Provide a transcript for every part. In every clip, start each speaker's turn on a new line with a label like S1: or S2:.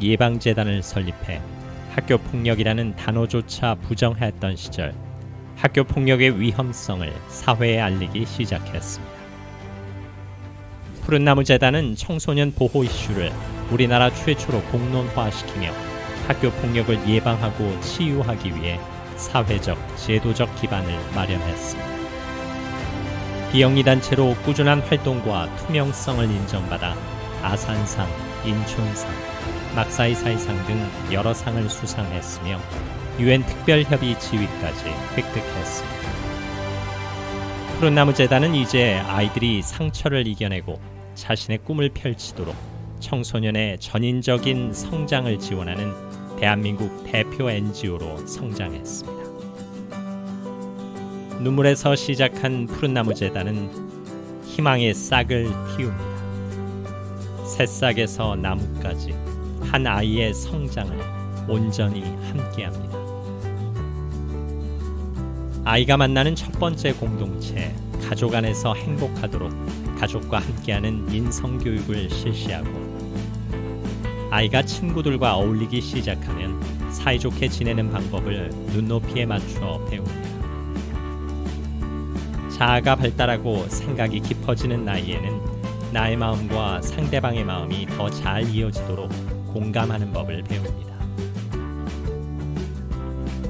S1: 예방재단을 설립해 학교 폭력이라는 단어조차 부정했던 시절, 학교 폭력의 위험성을 사회에 알리기 시작했습니다. 푸른나무 재단은 청소년 보호 이슈를 우리나라 최초로 공론화시키며 학교 폭력을 예방하고 치유하기 위해 사회적, 제도적 기반을 마련했습니다. 비영리 단체로 꾸준한 활동과 투명성을 인정받아 아산상, 인촌상, 막사이사이상 등 여러 상을 수상했으며 UN 특별협의 지위까지 획득했습니다. 푸른나무 재단은 이제 아이들이 상처를 이겨내고 자신의 꿈을 펼치도록 청소년의 전인적인 성장을 지원하는 대한민국 대표 NGO로 성장했습니다. 눈물에서 시작한 푸른나무 재단은 희망의 싹을 틔웁니다. 새싹에서 나무까지 한 아이의 성장을 온전히 함께합니다. 아이가 만나는 첫 번째 공동체, 가족 안에서 행복하도록 가족과 함께하는 인성교육을 실시하고, 아이가 친구들과 어울리기 시작하면 사이좋게 지내는 방법을 눈높이에 맞춰 배웁니다. 자아가 발달하고 생각이 깊어지는 나이에는 나의 마음과 상대방의 마음이 더 잘 이어지도록 공감하는 법을 배웁니다.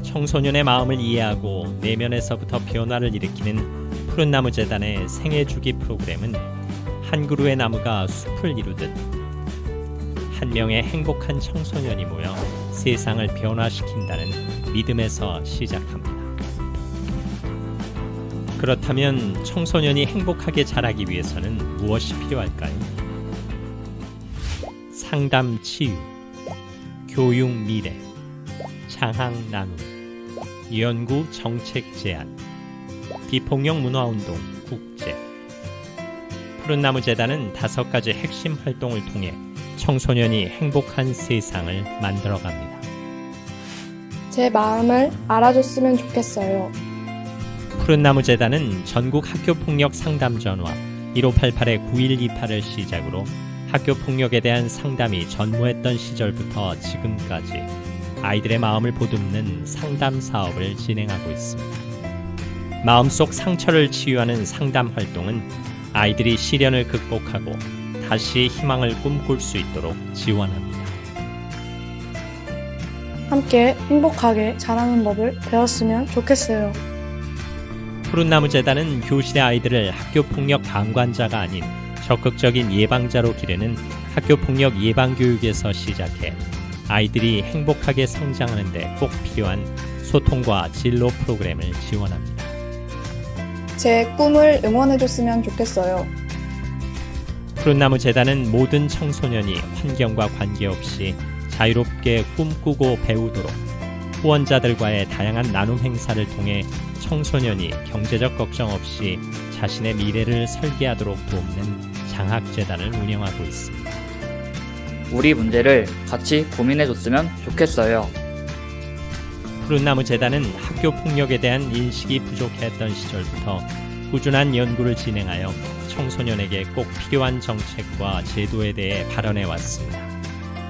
S1: 청소년의 마음을 이해하고 내면에서부터 변화를 일으키는 푸른나무 재단의 생애주기 프로그램은 한 그루의 나무가 숲을 이루듯 한 명의 행복한 청소년이 모여 세상을 변화시킨다는 믿음에서 시작합니다. 그렇다면 청소년이 행복하게 자라기 위해서는 무엇이 필요할까요? 상담 치유, 교육 미래, 장학 나눔, 연구 정책 제안, 비폭력 문화운동 국제. 푸른나무 재단은 5가지 핵심 활동을 통해 청소년이 행복한 세상을 만들어갑니다.
S2: 제 마음을 알아줬으면 좋겠어요.
S1: 푸른나무 재단은 전국 학교폭력 상담 전화 1588-9128을 시작으로 학교폭력에 대한 상담이 전무했던 시절부터 지금까지 아이들의 마음을 보듬는 상담 사업을 진행하고 있습니다. 마음속 상처를 치유하는 상담 활동은 아이들이 시련을 극복하고 다시 희망을 꿈꿀 수 있도록 지원합니다.
S2: 함께 행복하게 자라는 법을 배웠으면 좋겠어요.
S1: 푸른나무 재단은 교실의 아이들을 학교폭력 방관자가 아닌 적극적인 예방자로 기르는 학교폭력 예방교육에서 시작해 아이들이 행복하게 성장하는 데 꼭 필요한 소통과 진로 프로그램을 지원합니다.
S2: 제 꿈을 응원해줬으면 좋겠어요.
S1: 푸른나무 재단은 모든 청소년이 환경과 관계없이 자유롭게 꿈꾸고 배우도록 후원자들과의 다양한 나눔 행사를 통해 청소년이 경제적 걱정 없이 자신의 미래를 설계하도록 돕는 장학재단을 운영하고 있습니다.
S3: 우리 문제를 같이 고민해줬으면 좋겠어요.
S1: 푸른나무 재단은 학교 폭력에 대한 인식이 부족했던 시절부터 꾸준한 연구를 진행하여 청소년에게 꼭 필요한 정책과 제도에 대해 발언해 왔습니다.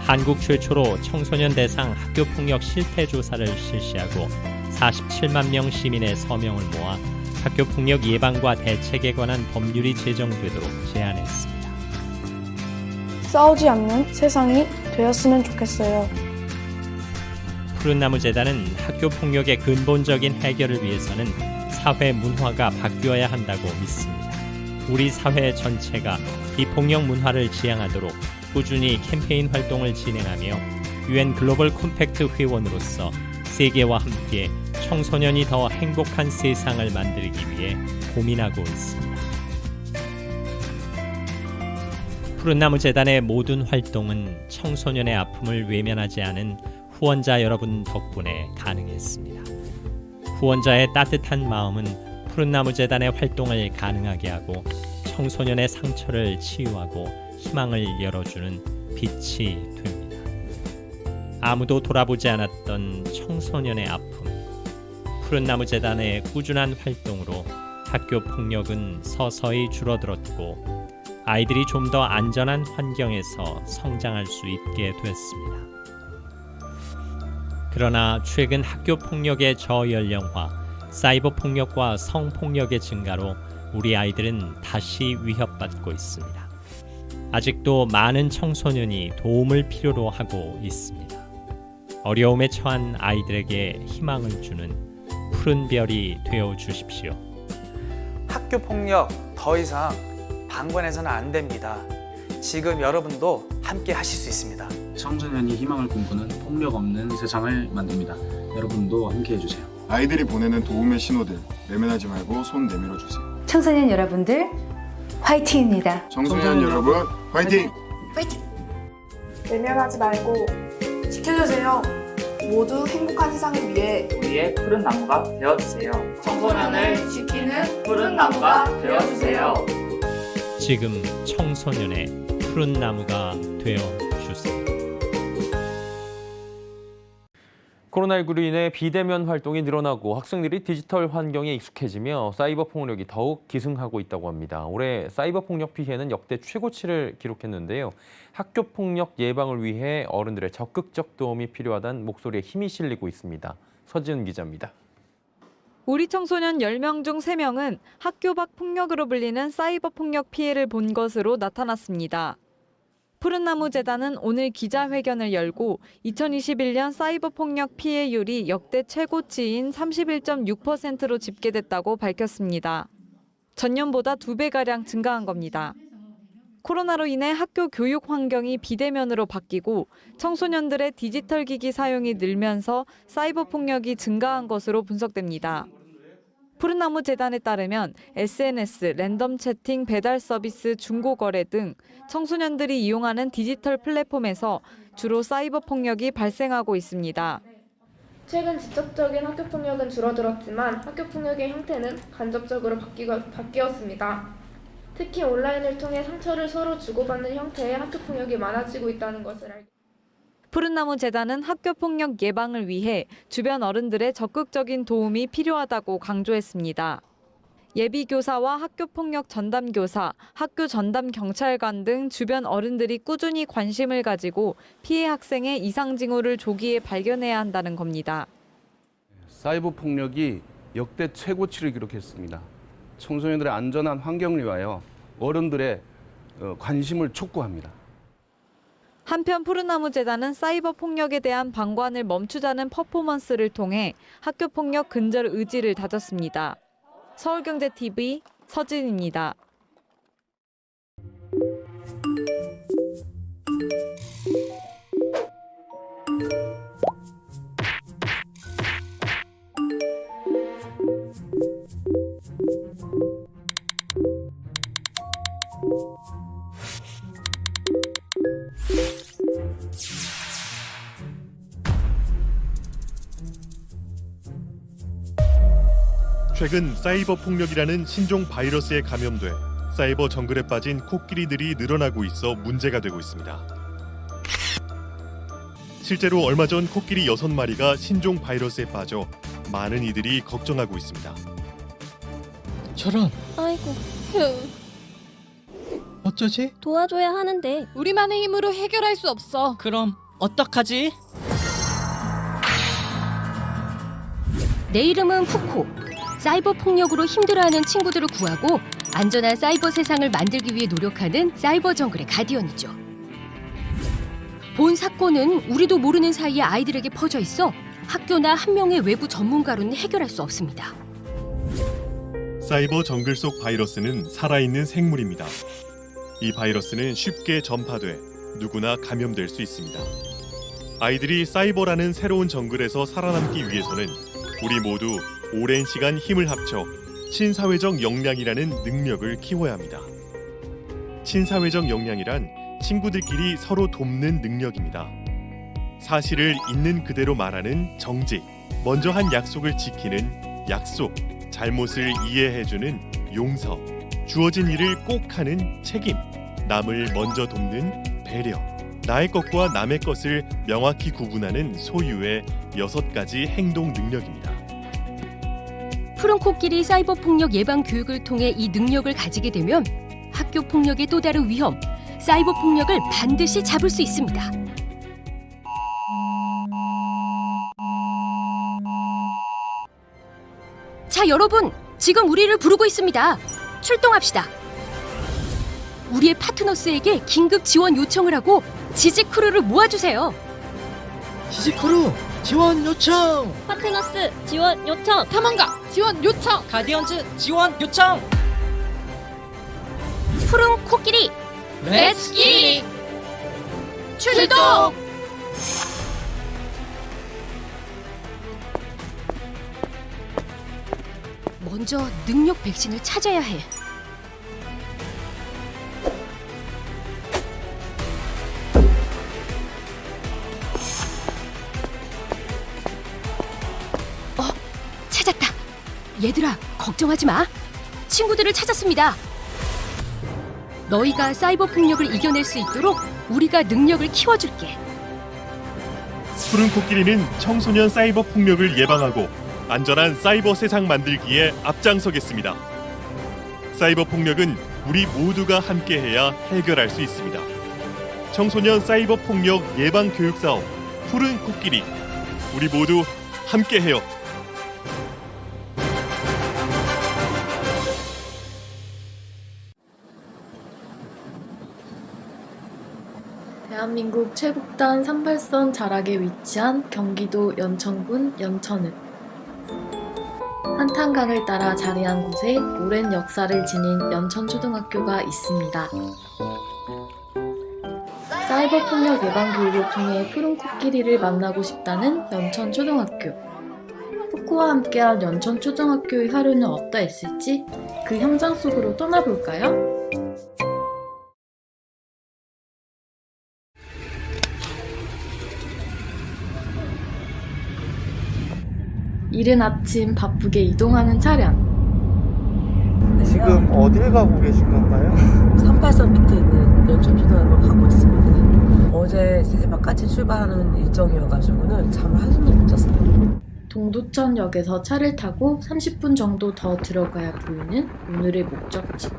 S1: 한국 최초로 청소년 대상 학교 폭력 실태 조사를 실시하고 47만 명 시민의 서명을 모아 학교 폭력 예방과 대책에 관한 법률이 제정되도록 제안했습니다.
S2: 싸우지 않는 세상이 되었으면 좋겠어요.
S1: 푸른나무 재단은 학교 폭력의 근본적인 해결을 위해서는 사회 문화가 바뀌어야 한다고 믿습니다. 우리 사회 전체가 비폭력 문화를 지향하도록 꾸준히 캠페인 활동을 진행하며 UN 글로벌 콤팩트 회원으로서 세계와 함께 청소년이 더 행복한 세상을 만들기 위해 고민하고 있습니다. 푸른나무 재단의 모든 활동은 청소년의 아픔을 외면하지 않은 후원자 여러분 덕분에 가능했습니다. 후원자의 따뜻한 마음은 푸른나무 재단의 활동을 가능하게 하고 청소년의 상처를 치유하고 희망을 열어주는 빛이 됩니다. 아무도 돌아보지 않았던 청소년의 아픔, 푸른나무 재단의 꾸준한 활동으로 학교 폭력은 서서히 줄어들었고 아이들이 좀 더 안전한 환경에서 성장할 수 있게 됐습니다. 그러나 최근 학교 폭력의 저연령화, 사이버 폭력과 성폭력의 증가로 우리 아이들은 다시 위협받고 있습니다. 아직도 많은 청소년이 도움을 필요로 하고 있습니다. 어려움에 처한 아이들에게 희망을 주는 푸른 별이 되어 주십시오.
S4: 학교 폭력 더 이상 방관해서는 안 됩니다. 지금 여러분도 함께 하실 수 있습니다.
S5: 청소년이 희망을 꿈꾸는 폭력 없는 세상을 만듭니다. 여러분도 함께 해주세요.
S6: 아이들이 보내는 도움의 신호들 외면하지 말고 손 내밀어 주세요.
S7: 청소년 여러분들 화이팅입니다.
S6: 청소년 여러분 화이팅!
S2: 외면하지 말고 지켜주세요. 모두 행복한 세상을 위해
S3: 우리의 푸른 나무가 되어주세요. 청소년을 지키는 푸른 나무가 되어주세요.
S1: 지금 청소년의 푸른 나무가 되어 주세요.
S8: 코로나19로 인해 비대면 활동이 늘어나고 학생들이 디지털 환경에 익숙해지며 사이버 폭력이 더욱 기승하고 있다고 합니다. 올해 사이버 폭력 피해는 역대 최고치를 기록했는데요. 학교 폭력 예방을 위해 어른들의 적극적 도움이 필요하다는 목소리에 힘이 실리고 있습니다. 서지은 기자입니다.
S9: 우리 청소년 10명 중 3명은 학교 밖 폭력으로 불리는 사이버 폭력 피해를 본 것으로 나타났습니다. 푸른나무 재단은 오늘 기자회견을 열고 2021년 사이버 폭력 피해율이 역대 최고치인 31.6%로 집계됐다고 밝혔습니다. 전년보다 2배가량 증가한 겁니다. 코로나로 인해 학교 교육 환경이 비대면으로 바뀌고 청소년들의 디지털 기기 사용이 늘면서 사이버 폭력이 증가한 것으로 분석됩니다. 푸른나무 재단에 따르면 SNS, 랜덤 채팅, 배달 서비스, 중고거래 등 청소년들이 이용하는 디지털 플랫폼에서 주로 사이버 폭력이 발생하고 있습니다.
S10: 최근 직접적인 학교 폭력은 줄어들었지만 학교 폭력의 형태는 간접적으로 바뀌었습니다. 특히 온라인을 통해 상처를 서로 주고받는 형태의 학교 폭력이 많아지고 있다는 것을 알게
S9: 푸른나무 재단은 학교 폭력 예방을 위해 주변 어른들의 적극적인 도움이 필요하다고 강조했습니다. 예비교사와 학교 폭력 전담교사, 학교 전담 경찰관 등 주변 어른들이 꾸준히 관심을 가지고 피해 학생의 이상 징후를 조기에 발견해야 한다는 겁니다.
S11: 사이버 폭력이 역대 최고치를 기록했습니다. 청소년들의 안전한 환경을 위하여 어른들의 관심을 촉구합니다.
S9: 한편 푸른나무 재단은 사이버 폭력에 대한 방관을 멈추자는 퍼포먼스를 통해 학교 폭력 근절 의지를 다졌습니다. 서울경제TV 서진입니다.
S12: 최근 사이버 폭력이라는 신종 바이러스에 감염돼 사이버 정글에 빠진 코끼리들이 늘어나고 있어 문제가 되고 있습니다. 실제로 얼마 전 코끼리 6마리가 신종 바이러스에 빠져 많은 이들이 걱정하고 있습니다.
S13: 저런,
S14: 아이고,
S13: 어쩌지?
S14: 도와줘야 하는데
S15: 우리만의 힘으로 해결할 수 없어.
S13: 그럼 어떡하지?
S14: 내 이름은 푸코. 사이버 폭력으로 힘들어하는 친구들을 구하고 안전한 사이버 세상을 만들기 위해 노력하는 사이버 정글의 가디언이죠. 본 사건은 우리도 모르는 사이에 아이들에게 퍼져 있어 학교나 한 명의 외부 전문가로는 해결할 수 없습니다.
S12: 사이버 정글 속 바이러스는 살아있는 생물입니다. 이 바이러스는 쉽게 전파돼 누구나 감염될 수 있습니다. 아이들이 사이버라는 새로운 정글에서 살아남기 위해서는 우리 모두 오랜 시간 힘을 합쳐 친사회적 역량이라는 능력을 키워야 합니다. 친사회적 역량이란 친구들끼리 서로 돕는 능력입니다. 사실을 있는 그대로 말하는 정직, 먼저 한 약속을 지키는 약속, 잘못을 이해해주는 용서, 주어진 일을 꼭 하는 책임, 남을 먼저 돕는 배려, 나의 것과 남의 것을 명확히 구분하는 소유의 6가지 행동 능력입니다.
S14: 푸른 코끼리 사이버 폭력 예방 교육을 통해 이 능력을 가지게 되면 학교 폭력의 또 다른 위험, 사이버 폭력을 반드시 잡을 수 있습니다. 자, 여러분, 지금 우리를 부르고 있습니다. 출동합시다. 우리의 파트너스에게 긴급 지원 요청을 하고 지지 크루를 모아주세요.
S13: 지지 크루 지원 요청.
S15: 파트너스 지원 요청. 탐험가 지원 요청.
S13: 가디언즈 지원 요청.
S14: 푸른 코끼리
S15: 렛츠 기!
S14: 출동! 먼저 능력 백신을 찾아야 해. 찾았다. 얘들아, 걱정하지 마. 친구들을 찾았습니다. 너희가 사이버 폭력을 이겨낼 수 있도록 우리가 능력을 키워줄게.
S12: 푸른 코끼리는 청소년 사이버 폭력을 예방하고 안전한 사이버 세상 만들기에 앞장서겠습니다. 사이버 폭력은 우리 모두가 함께해야 해결할 수 있습니다. 청소년 사이버 폭력 예방 교육 사업 푸른 코끼리, 우리 모두 함께해요.
S10: 대한민국 최북단 38선 자락에 위치한 경기도 연천군 연천읍. 한탄강을 따라 자리한 곳에 오랜 역사를 지닌 연천초등학교가 있습니다. 사이버 폭력 예방 교육을 통해 푸른 코끼리를 만나고 싶다는 연천초등학교. 푸코와 함께한 연천초등학교의 하루는 어떠했을지 그 현장 속으로 떠나볼까요? 이른 아침 바쁘게 이동하는 차량.
S16: 지금 어딜 가고 계신 건가요?
S17: 38선 밑에 있는 연천초등학교로 가고 있습니다. 어제 새벽까지 출발하는 일정이어가지고는 잠을 한숨도 못 잤어요.
S10: 동두천역에서 차를 타고 30분 정도 더 들어가야 보이는 오늘의 목적지.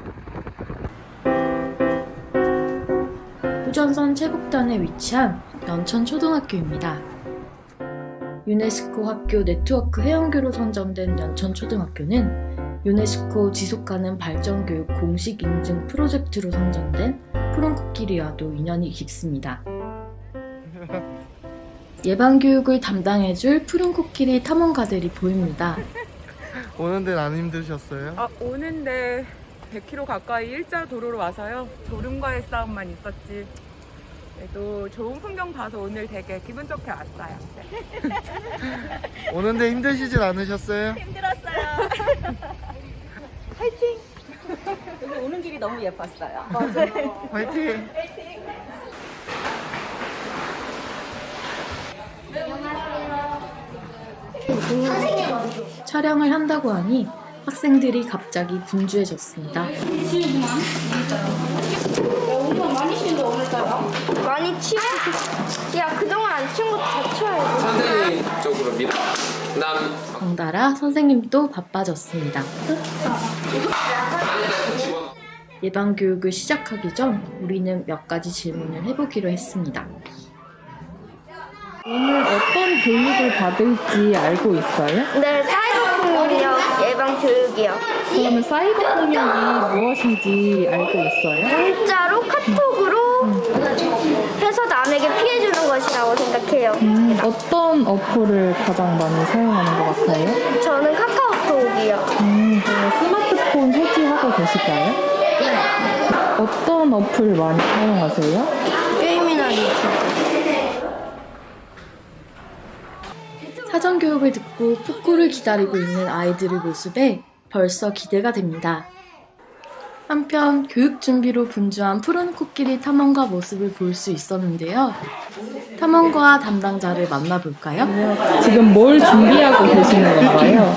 S10: 후전선 최북단에 위치한 연천초등학교입니다. 유네스코 학교 네트워크 회원교로 선정된 연천초등학교는 유네스코 지속가능 발전교육 공식 인증 프로젝트로 선정된 푸른 코끼리와도 인연이 깊습니다. 예방교육을 담당해줄 푸른 코끼리 탐험가들이 보입니다.
S16: 오는 데는 안 힘드셨어요?
S18: 오는데 100km 가까이 일자 도로로 와서요. 졸음과의 싸움만 있었지. 그래도 좋은 풍경 봐서 오늘 되게 기분 좋게 왔어요. 네.
S16: 오는데 힘드시진 않으셨어요?
S18: 힘들었어요.
S17: 화이팅! 그래서 오는 길이 너무 예뻤어요.
S18: 맞아요.
S16: 화이팅!
S10: 촬영을 한다고 하니 학생들이 갑자기 분주해졌습니다.
S2: 오늘 많이 치는데 오늘따라? 많이 치고 야 그동안 안 치운 것도 다 치워야지.
S19: 선생님 쪽으로 밀어.
S10: 덩달아 선생님도 바빠졌습니다. 예방교육을 시작하기 전 우리는 몇 가지 질문을 해보기로 했습니다.
S18: 오늘 어떤 교육을 받을지 알고 있어요?
S2: 네, 사이버 폭력 예방 교육이요.
S18: 그러면 사이버 폭력이 무엇인지 알고 있어요?
S2: 문자로 카톡으로 해서 남에게 피해주는 것이라고 생각해요.
S18: 어떤 어플을 가장 많이 사용하는 것 같아요?
S2: 저는 카카오톡이요.
S18: 스마트폰 소지하고 계실까요?
S2: 네.
S18: 어떤 어플 많이 사용하세요?
S2: 게임이나 유튜브.
S10: 사전교육을 듣고 푸꾸를 기다리고 있는 아이들의 모습에 벌써 기대가 됩니다. 한편 교육 준비로 분주한 푸른 코끼리 탐험가 모습을 볼 수 있었는데요. 탐험가 담당자를 만나볼까요?
S18: 지금 뭘 준비하고 계시는 건가요?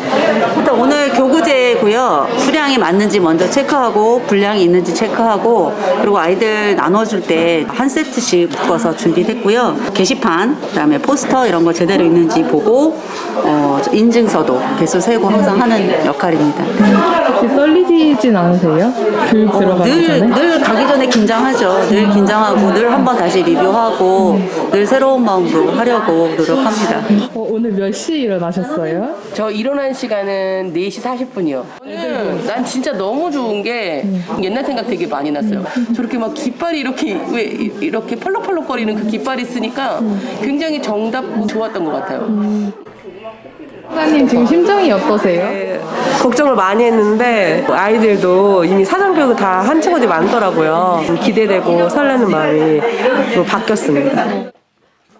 S20: 일단 오늘 교구제고요. 수량이 맞는지 먼저 체크하고 분량이 있는지 체크하고 그리고 아이들 나눠줄 때 한 세트씩 묶어서 준비했고요. 게시판, 그다음에 포스터 이런 거 제대로 있는지 보고 인증서도 개수 세고 항상 하는 역할입니다.
S18: 혹시 떨리진 않으세요?
S17: 교육 들어가기 전에?
S20: 늘 가기 전에 긴장하죠. 늘 긴장하고 늘 한번 다시 리뷰하고 늘 새로운 마음으로 하려고 노력합니다.
S17: 오늘 몇 시에 일어나셨어요?
S19: 저 일어난 시간은 4시 40분이요. 오늘 난 진짜 너무 좋은 게 옛날 생각 되게 많이 났어요. 저렇게 막 깃발이 이렇게 펄럭펄럭거리는 그 깃발이 있으니까 굉장히 정답 좋았던 것 같아요.
S17: 사장님 지금 심정이 어떠세요?
S18: 걱정을 많이 했는데 아이들도 이미 사전 교육을 다 한 친구들이 많더라고요. 기대되고 설레는 마음이 또 바뀌었습니다.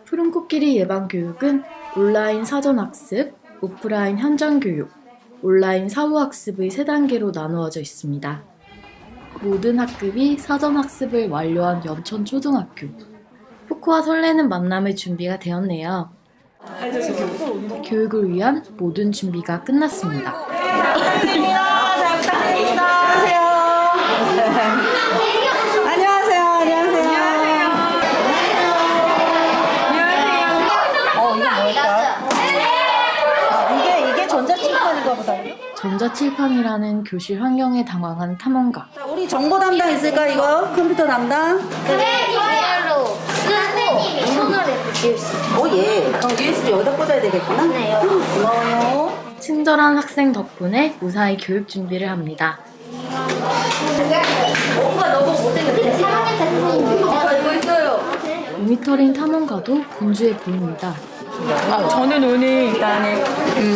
S10: 푸른 코끼리 예방교육은 온라인 사전학습, 오프라인 현장교육, 온라인 사후학습의 3단계로 나누어져 있습니다. 모든 학급이 사전학습을 완료한 연천초등학교. 푸코와 설레는 만남의 준비가 되었네요. 교육을 위한 모든 준비가 끝났습니다.
S20: 이게 전자칠판인가 보다.
S10: 전자칠판이라는 교실 환경에 당황한 탐험가.
S20: 자, 우리 정보 담당 있을까 이거? 컴퓨터 담당?
S2: 이걸로 쓰고 손으로 붙일 수 있어요.
S20: 예. 그럼 USB 여기다 꽂아야 되겠구나.
S2: 네.
S20: 고마워요.
S10: 친절한 학생 덕분에 무사히 교육 준비를 합니다.
S2: 뭔가 너무 못생겼대. 사랑의 제품인데.
S20: 이거 있어요.
S10: 모니터링 탐험가도 분주해 보입니다.
S18: 저는 오늘 일단은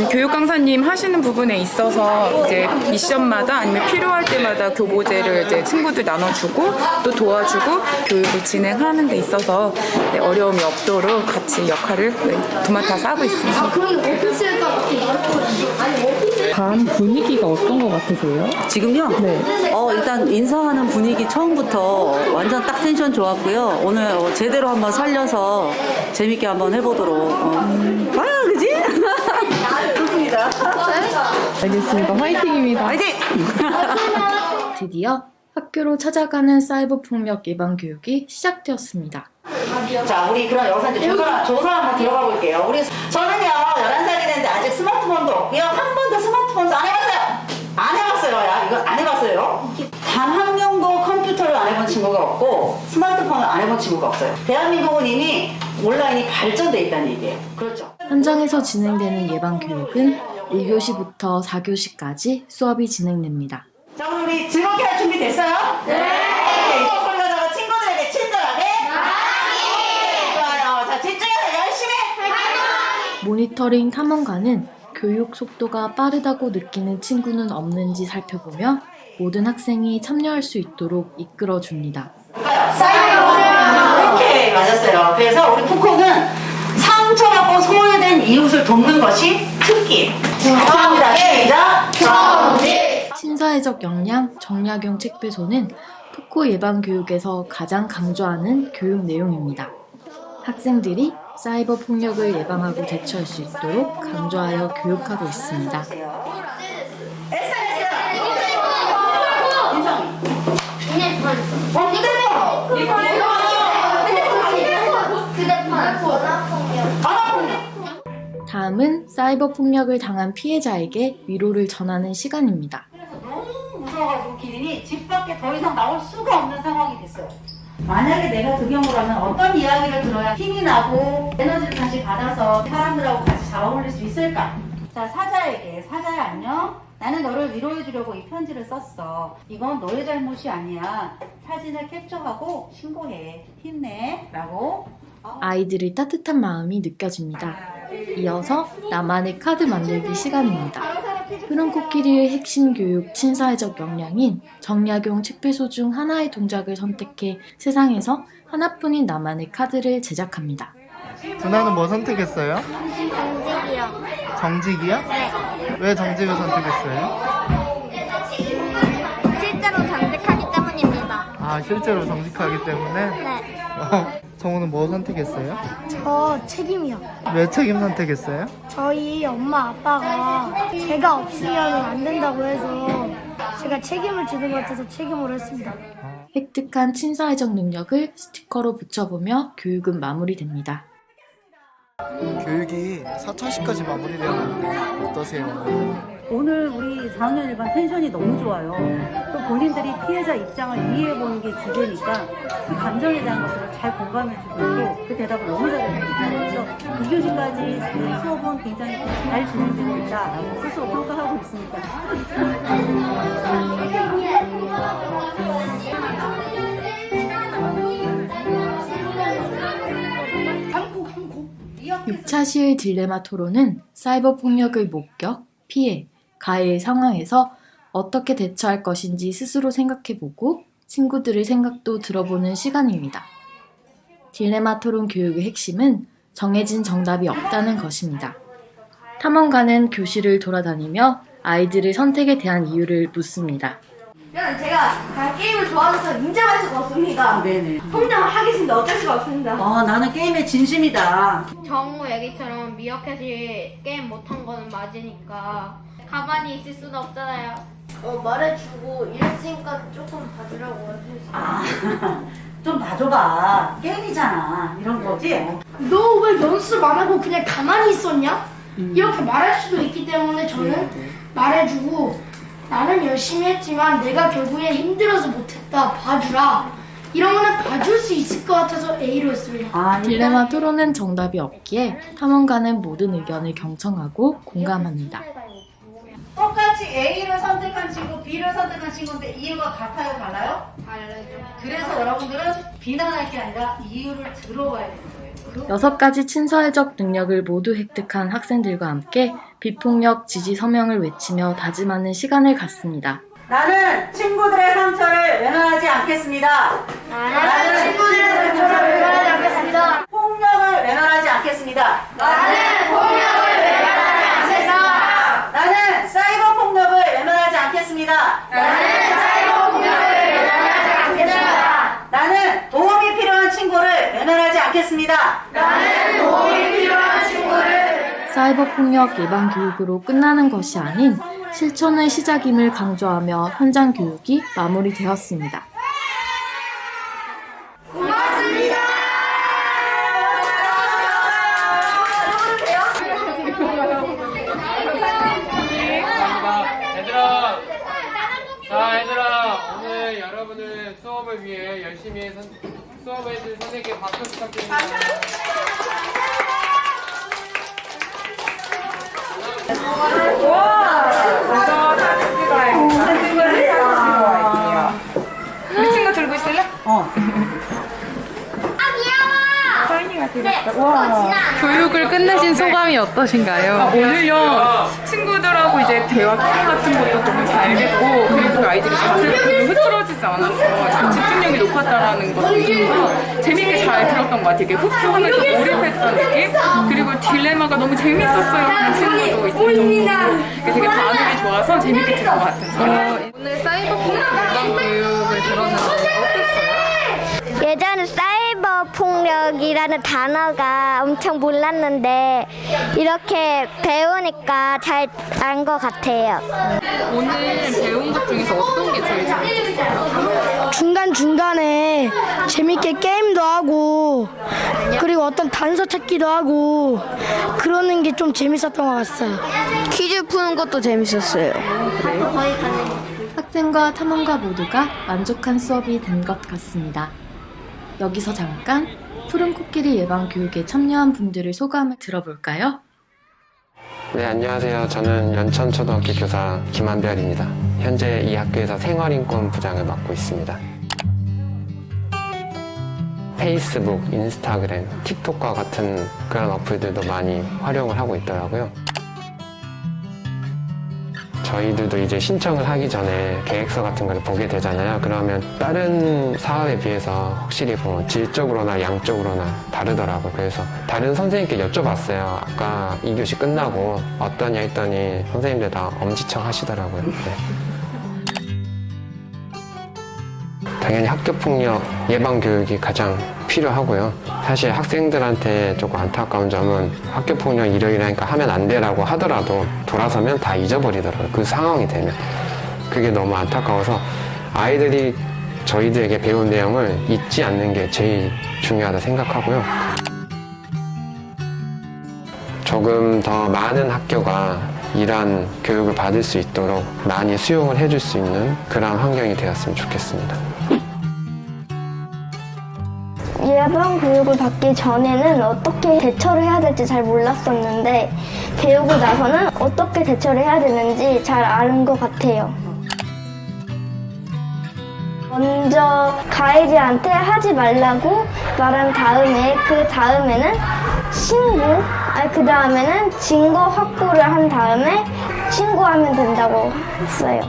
S18: 교육 강사님 하시는 부분에 있어서 이제 미션마다 아니면 필요할 때마다 교보제를 이제 친구들 나눠주고 또 도와주고 교육을 진행하는 데 있어서 어려움이 없도록 같이 역할을 도맡아서 하고 있습니다.
S17: 반 분위기가 어떤 것 같으세요?
S20: 지금요?
S17: 네.
S20: 일단 인사하는 분위기 처음부터 완전 딱 텐션 좋았고요. 오늘 제대로 한번 살려서 재밌게 한번 해보도록. 그지? 좋습니다.
S17: 알겠습니다. 화이팅입니다.
S20: 화이팅!
S10: 드디어 학교로 찾아가는 사이버 폭력 예방 교육이 시작되었습니다.
S20: 자, 우리 그럼 여기서 이제 조사 한번 들어가 볼게요. 저는요, 11살이 됐는데 아직 스마트폰도 없고요. 한 번도 스마트폰도 안 해봤어요. 안 해봤어요. 이거 안 해봤어요. 단 한 명도 컴퓨터를 안 해본 친구가 없고 스마트폰을 안 해본 친구가 없어요. 대한민국은 이미 온라인이 발전돼 있다는 얘기예요. 그렇죠?
S10: 현장에서 진행되는 예방 교육은 1교시부터 4교시까지 수업이 진행됩니다.
S20: 자, 그럼 우리 즐겁게 할 준비 됐어요? 네! 소리 가다가 친구들에게 친절하게 좋아요. 자, 집중해서 열심히
S10: 모니터링 탐험가는 교육 속도가 빠르다고 느끼는 친구는 없는지 살펴보며 모든 학생이 참여할 수 있도록 이끌어줍니다.
S20: 오케이, 맞았어요. 그래서 우리 푸코는 상처받고 소외된 이웃을 돕는 것이 특기. 감사합니다. 시작!
S10: 친사회적 역량 정약용 책배소는 푸코 예방 교육에서 가장 강조하는 교육 내용입니다. 학생들이 사이버 폭력을 예방하고 대처할 수 있도록 강조하여 교육하고 있습니다. 다음은 사이버 폭력을 당한 피해자에게 위로를 전하는 시간입니다.
S20: 너무 무서워가지고 기린이 집 밖에 더 이상 나올 수가 없는 상황이 됐어요. 만약에 내가 그 경우라면 어떤 이야기를 들어야 힘이 나고 에너지를 다시 받아서 사람들하고 같이 잘 어울릴 수 있을까? 자, 사자에게 사자야 안녕? 나는 너를 위로해주려고 이 편지를 썼어. 이건 너의 잘못이 아니야. 사진을 캡처하고 신고해. 힘내. 라고.
S10: 아이들의 따뜻한 마음이 느껴집니다. 이어서 나만의 카드 만들기 시간입니다. 푸른 코끼리의 핵심 교육 친사회적 역량인 정약용 책배소 중 하나의 동작을 선택해 세상에서 하나뿐인 나만의 카드를 제작합니다.
S16: 누나는 뭐 선택했어요?
S2: 정직이요.
S16: 정직이요?
S2: 네.
S16: 왜 정직을 선택했어요?
S2: 실제로 정직하기 때문입니다.
S16: 아, 실제로 정직하기 때문에?
S2: 네.
S16: 정우는 뭐 선택했어요?
S2: 저 책임이요.
S16: 왜 책임 선택했어요?
S2: 저희 엄마 아빠가 제가 없으면 안 된다고 해서 제가 책임을 지는 것 같아서 책임으로 했습니다.
S10: 획득한 친사회적 능력을 스티커로 붙여보며 교육은 마무리됩니다.
S16: 교육이 4차시까지 마무리되었는데 어떠세요?
S20: 오늘 우리 4학년 1반 텐션이 너무 좋아요. 또 본인들이 피해자 입장을 이해해보는 게 주제니까 그 감정에 대한 것들을 잘 공감해주고 있고 그 대답을 너무 잘해주고 그래서 2교시까지 수업은 굉장히 잘 진행되고 있다라고 스스로 평가하고 있습니다.
S21: 육차시의 딜레마 토론은 사이버 폭력의 목격, 피해, 가해 상황에서 어떻게 대처할 것인지 스스로 생각해보고 친구들의 생각도 들어보는 시간입니다. 딜레마 토론 교육의 핵심은 정해진 정답이 없다는 것입니다. 탐험가는 교실을 돌아다니며 아이들의 선택에 대한 이유를 묻습니다.
S2: 제가 게임을 좋아해서 인정할 수가 없습니다.
S20: 네네.
S2: 혼자 하겠습니다. 어쩔 수가 없습니다.
S20: 나는 게임에 진심이다.
S10: 정우 얘기처럼 미어캣이 게임 못한 거는 맞으니까 가만히 있을 수는 없잖아요.
S2: 말해주고 이랬으니까 조금 봐주라고 해주세요.
S20: 좀 봐줘봐. 게임이잖아. 이런 거지?
S2: 너 왜 연습 안 하고 그냥 가만히 있었냐? 이렇게 말할 수도 있기 때문에 저는 말해주고 나는 열심히 했지만 내가 결국에 힘들어서 못했다. 봐주라. 이런 거는 봐줄 수 있을 것 같아서 A로 했습니다.
S21: 딜레마 토론은 정답이 없기에 탐험가는 모든 의견을 경청하고 공감합니다.
S20: 똑같이 A를 선택한 친구, B를 선택한 친구인데 이유가 같아요, 달라요?
S10: 달라요.
S20: 그래서 여러분들은 비난할 게 아니라 이유를 들어봐야 되는 거예요.
S21: 6가지 친사회적 능력을 모두 획득한 학생들과 함께 비폭력 지지 서명을 외치며 다짐하는 시간을 갖습니다.
S20: 나는 친구들의 상처를 외면하지 않겠습니다.
S2: 나는 친구들의 상처를 외면하지 않겠습니다.
S20: 폭력을 외면하지 않겠습니다.
S2: 나는 폭력을 외면하지 않겠습니다.
S20: 나는 사이버 폭력을 외면하지 않겠습니다.
S2: 나는 사이버 폭력을 외면하지 않겠습니다.
S20: 나는 도움이 필요한 친구를 외면하지 않겠습니다.
S2: 나는 도움이 필요한 친구를
S21: 사이버 폭력 예방 교육으로 끝나는 것이 아닌 실천의 시작임을 강조하며 현장 교육이 마무리되었습니다.
S2: 고맙습니다.
S3: 얘들아, 오늘 여러분을 수업을 위해 열심히 수업을 해준 선생님께 박수 부탁드립니다.
S18: 우리 친구 들고 있을래? 교육을 끝내신 소감이 어떠신가요? 오늘요 친구들하고 이제 대화 토론 같은 것도 너무 잘 됐고 그리고 아이들이 별로 흐트러지지 않아서 집중력이 높았다라는 것도 재밌게 잘 들었던 것 같아요. 이렇게 흡수하면서 몰입했던 느낌? 그리고 딜레마가 너무 재밌었어요 하는 친구도 있을 정도로 되게 반응이 좋아서 재밌게 들은 것 같아요. 오늘 사이버 폭력 예방 교육을 들었는데 어땠어요?
S2: 예전에 사이버 폭력이라는 단어가 엄청 몰랐는데 이렇게 배우니까 잘 안 것 같아요.
S18: 오늘 배운 것 중에서 어떤 게 제일 재밌었어요?
S2: 중간중간에 재밌게 게임도 하고 그리고 어떤 단서 찾기도 하고 그러는 게 좀 재밌었던 것 같아요. 퀴즈 푸는 것도 재밌었어요.
S21: 학생과 탐험가 모두가 만족한 수업이 된 것 같습니다. 여기서 잠깐 푸른 코끼리 예방 교육에 참여한 분들의 소감을 들어볼까요?
S22: 네, 안녕하세요. 저는 연천초등학교 교사 김한별입니다. 현재 이 학교에서 생활인권 부장을 맡고 있습니다. 페이스북, 인스타그램, 틱톡과 같은 그런 어플들도 많이 활용을 하고 있더라고요. 저희들도 이제 신청을 하기 전에 계획서 같은 걸 보게 되잖아요. 그러면 다른 사업에 비해서 확실히 질적으로나 양적으로나 다르더라고요. 그래서 다른 선생님께 여쭤봤어요. 아까 2교시 끝나고 어떠냐 했더니 선생님들 다 엄지척 하시더라고요. 네. 당연히 학교폭력 예방교육이 가장 필요하고요. 사실 학생들한테 조금 안타까운 점은 학교폭력 일요일이니까 하면 안 돼라고 하더라도 돌아서면 다 잊어버리더라고요. 그 상황이 되면. 그게 너무 안타까워서 아이들이 저희들에게 배운 내용을 잊지 않는 게 제일 중요하다 생각하고요. 조금 더 많은 학교가 이러한 교육을 받을 수 있도록 많이 수용을 해줄 수 있는 그런 환경이 되었으면 좋겠습니다.
S4: 예방 교육을 받기 전에는 어떻게 대처를 해야 될지 잘 몰랐었는데 배우고 나서는 어떻게 대처를 해야 되는지 잘 아는 것 같아요. 먼저 가해자한테 하지 말라고 말한 다음에 그 다음에는 신고, 그 다음에는 증거 확보를 한 다음에 신고하면 된다고 했어요.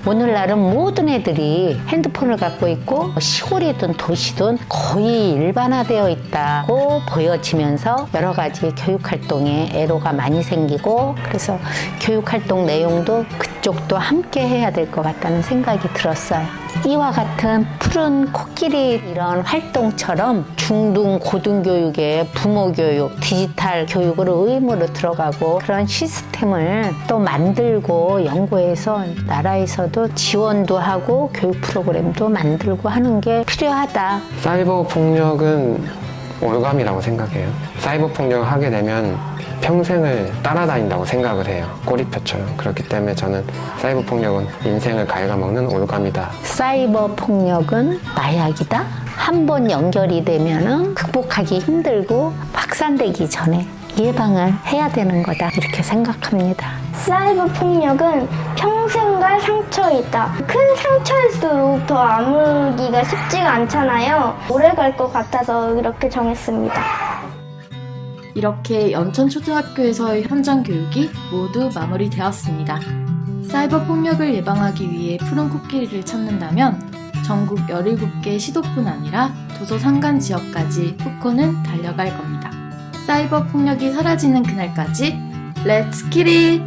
S5: 오늘날은 모든 애들이 핸드폰을 갖고 있고 시골이든 도시든 거의 일반화되어 있다고 보여지면서 여러 가지 교육활동에 애로가 많이 생기고 그래서 교육활동 내용도 그쪽도 함께 해야 될 것 같다는 생각이 들었어요. 이와 같은 푸른 코끼리 이런 활동처럼 중등 고등교육에 부모교육, 디지털 교육으로 의무로 들어가고 그런 시스템을 또 만들고 연구해서 나라에서도 지원도 하고 교육 프로그램도 만들고 하는 게 필요하다.
S22: 사이버 폭력은 올감이라고 생각해요. 사이버 폭력을 하게 되면 평생을 따라다닌다고 생각을 해요. 꼬리표처럼. 그렇기 때문에 저는 사이버 폭력은 인생을 갉아먹는 올감이다.
S5: 사이버 폭력은 마약이다. 한번 연결이 되면은 극복하기 힘들고 확산되기 전에 예방을 해야 되는 거다. 이렇게 생각합니다.
S4: 사이버 폭력은 평생 갈 상처이다. 큰 상처일수록 더 아물기가 쉽지가 않잖아요. 오래 갈 것 같아서 이렇게 정했습니다.
S21: 이렇게 연천초등학교에서의 현장 교육이 모두 마무리되었습니다. 사이버 폭력을 예방하기 위해 푸른 코끼리를 찾는다면 전국 17개 시도뿐 아니라 도서 산간 지역까지 푸코는 달려갈 겁니다. 사이버 폭력이 사라지는 그날까지 렛츠 킬 잇!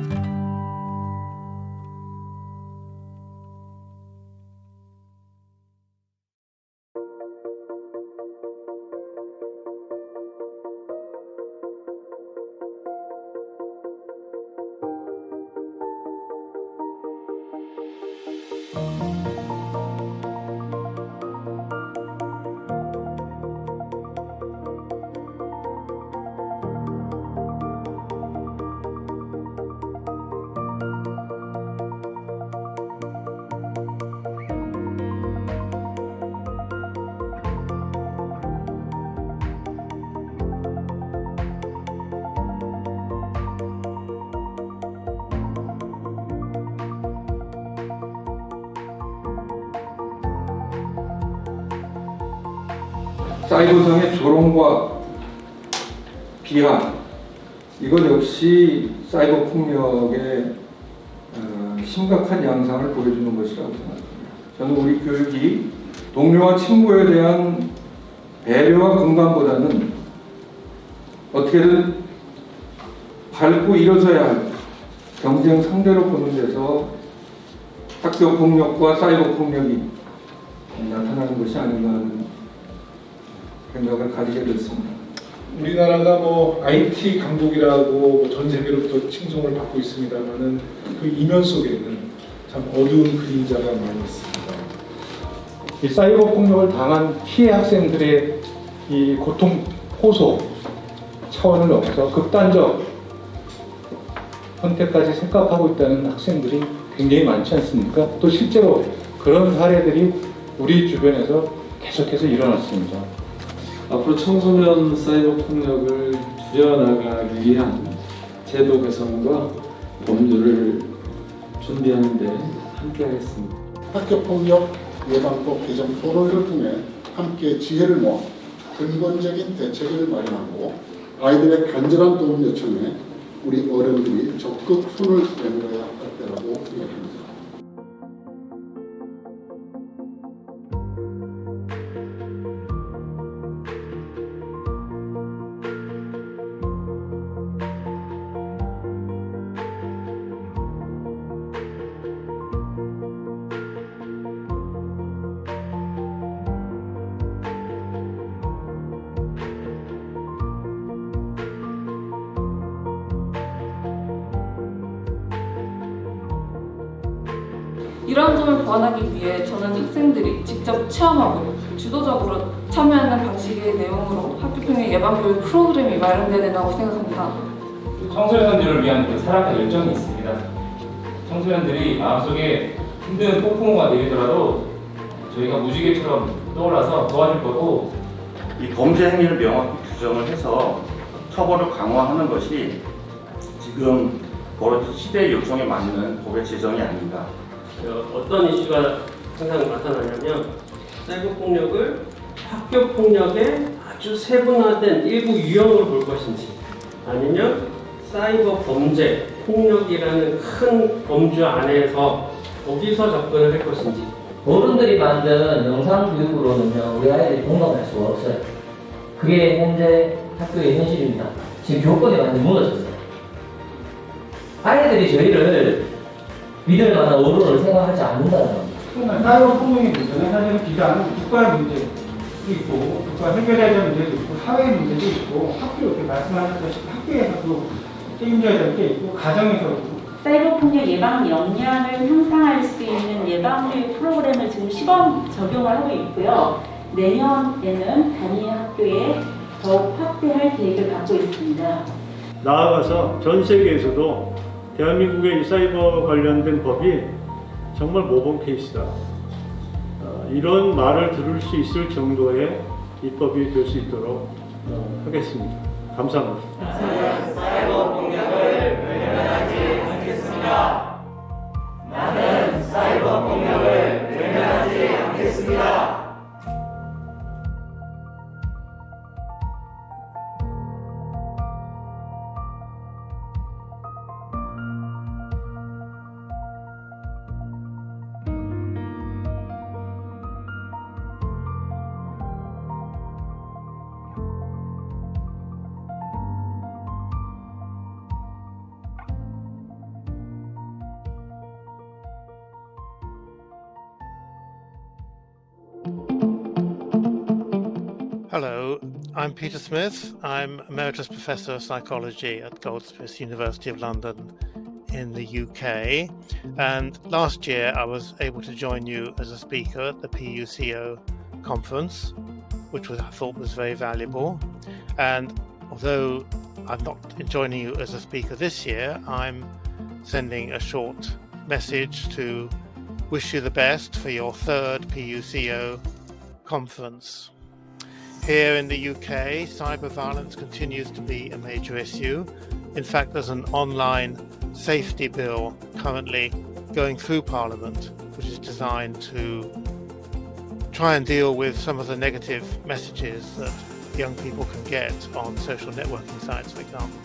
S23: 사이버상의 조롱과 비하, 이것 역시 사이버 폭력의 심각한 양상을 보여주는 것이라고 생각합니다. 저는 우리 교육이 동료와 친구에 대한 배려와 공감보다는 어떻게든 밟고 일어서야 할 경쟁 상대로 보는 데서 학교 폭력과 사이버 폭력이 나타나는 것이 아닌가 하는 생각을 가지게 됐습니다.
S24: 우리나라가 IT 강국이라고 전 세계로부터 칭송을 받고 있습니다만은 그 이면 속에는 참 어두운 그림자가 많이 있습니다. 이 사이버 폭력을 당한 피해 학생들의 이 고통 호소 차원을 넘어서 극단적 선택까지 생각하고 있다는 학생들이 굉장히 많지 않습니까? 또 실제로 그런 사례들이 우리 주변에서 계속해서 일어났습니다.
S25: 앞으로 청소년 사이버 폭력을 줄여나가기 위한 제도 개선과 법률을 준비하는 데 함께하겠습니다.
S26: 학교폭력 예방법 개정 토론회를 통해 함께 지혜를 모아 근본적인 대책을 마련하고 아이들의 간절한 도움 요청에 우리 어른들이 적극 손을 내밀어야 할 때라고 생각합니다.
S27: 이러한 점을 보완하기 위해 저는 학생들이 직접 체험하고 주도적으로 참여하는 방식의 내용으로 학교폭력 예방교육 프로그램이 마련돼야 된다고 생각합니다.
S1: 청소년들을 위한 그 사랑과 열정이 있습니다. 청소년들이 마음속에 힘든 폭풍우가 내리더라도 저희가 무지개처럼 떠올라서 도와줄 거고,
S6: 이 범죄 행위를 명확히 규정을 해서 처벌을 강화하는 것이 지금 벌어진 시대의 요청에 맞는 법의 제정이 아닌가.
S7: 어떤 이슈가 항상 나타나냐면 사이버 폭력을 학교 폭력의 아주 세분화된 일부 유형으로 볼 것인지, 아니면 사이버 범죄, 폭력이라는 큰 범주 안에서 거기서 접근을 할 것인지.
S8: 어른들이 만든 영상 교육으로는요, 우리 아이들이 공감할 수가 없어요. 그게 현재 학교의 현실입니다. 지금 교권이 완전히 무너졌어요. 아이들이 저희를 믿을 만한 어른을 생각하지 않는다는 겁니다.
S9: 사이버 폭력의 문제는 사실은 비단 국가의 문제도 있고, 국가 해결해야 될 문제도 있고, 사회의 문제도 있고, 학교 이렇게 말씀하셨듯이 학교에서도 책임져야 될 게 있고, 가정에서도.
S11: 사이버 폭력 예방 역량을 향상할 수 있는 예방교육 프로그램을 지금 시범 적용을 하고 있고요. 내년에는 단위 학교에 더욱 확대할 계획을 갖고 있습니다.
S13: 나아가서 전 세계에서도 대한민국의 이 사이버 관련된 법이 정말 모범 케이스다. 이런 말을 들을 수 있을 정도의 입법이 될 수 있도록 하겠습니다. 감사합니다.
S28: 사이버 폭력을 외면하지 않겠습니다. 나는 사이버 폭력을 외면하지 않겠습니다.
S29: Hello, I'm Peter Smith. I'm Emeritus Professor of Psychology at Goldsmiths, University of London in the UK. And last year I was able to join you as a speaker at the PUCO conference, which I thought was very valuable. And although I'm not joining you as a speaker this year, I'm sending a short message to wish you the best for your third PUCO conference. Here in the UK, cyber violence continues to be a major issue. In fact, there's an online safety bill currently going through Parliament, which is designed to try and deal with some of the negative messages that young people can get on social networking sites, for example.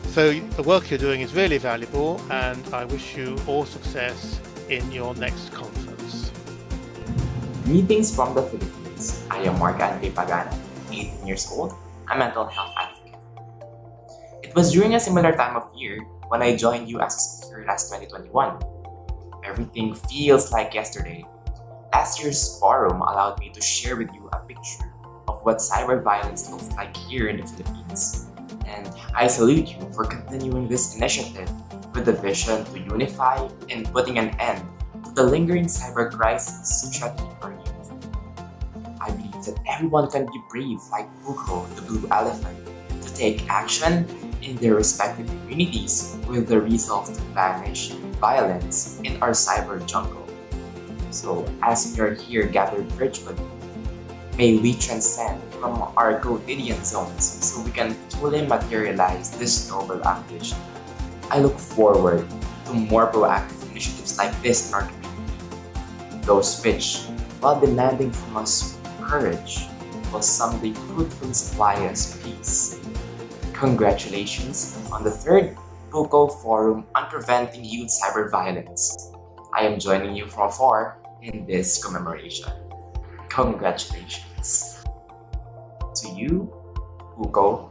S29: So the work you're doing is really valuable, and I wish you all success in your next conference.
S30: Greetings from the Philippines. I am Morgan Pagana, 18 years old, a mental health advocate. It was during a similar time of year when I joined you as a speaker last 2021. Everything feels like yesterday. Last year's forum allowed me to share with you a picture of what cyber violence looks like here in the Philippines. And I salute you for continuing this initiative with the vision to unify in putting an end to the lingering cyber crisis threatening our youth. I believe that everyone can be brave like Buko, the blue elephant, to take action in their respective communities with the resolve to banish violence in our cyber jungle. So as we are here gathered virtually, may we transcend from our quotidian zones so we can fully materialize this noble ambition. I look forward to more proactive initiatives like this in our community. Those which, while demanding from us courage, will someday fruitfully supply us peace. Congratulations on the third Buko Forum on Preventing Youth Cyber Violence. I am joining you from afar in this commemoration. Congratulations. To you, Buko,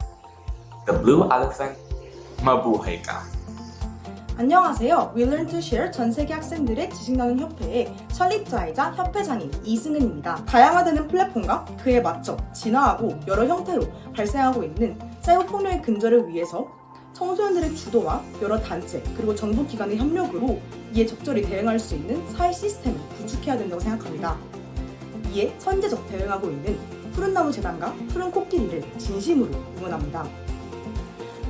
S30: the blue elephant, mabuhay ka.
S31: 안녕하세요. We Learn to Share 전 세계 학생들의 지식 나눔 협회의 설립자이자 협회장인 이승은입니다. 다양화되는 플랫폼과 그에 맞춰 진화하고 여러 형태로 발생하고 있는 사이버 폭력의 근절을 위해서 청소년들의 주도와 여러 단체 그리고 정부 기관의 협력으로 이에 적절히 대응할 수 있는 사회 시스템을 구축해야 된다고 생각합니다. 이에 선제적 대응하고 있는 푸른나무 재단과 푸른 코끼리를 진심으로 응원합니다.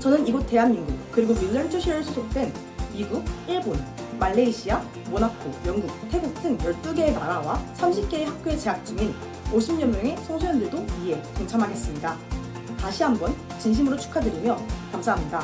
S31: 저는 이곳 대한민국 그리고 We Learn to Share에 소속된 미국, 일본, 말레이시아, 모나코, 영국, 태국 등 12개의 나라와 30개의 학교에 재학 중인 50여 명의 청소년들도 이에 동참하겠습니다. 다시 한번 진심으로 축하드리며 감사합니다.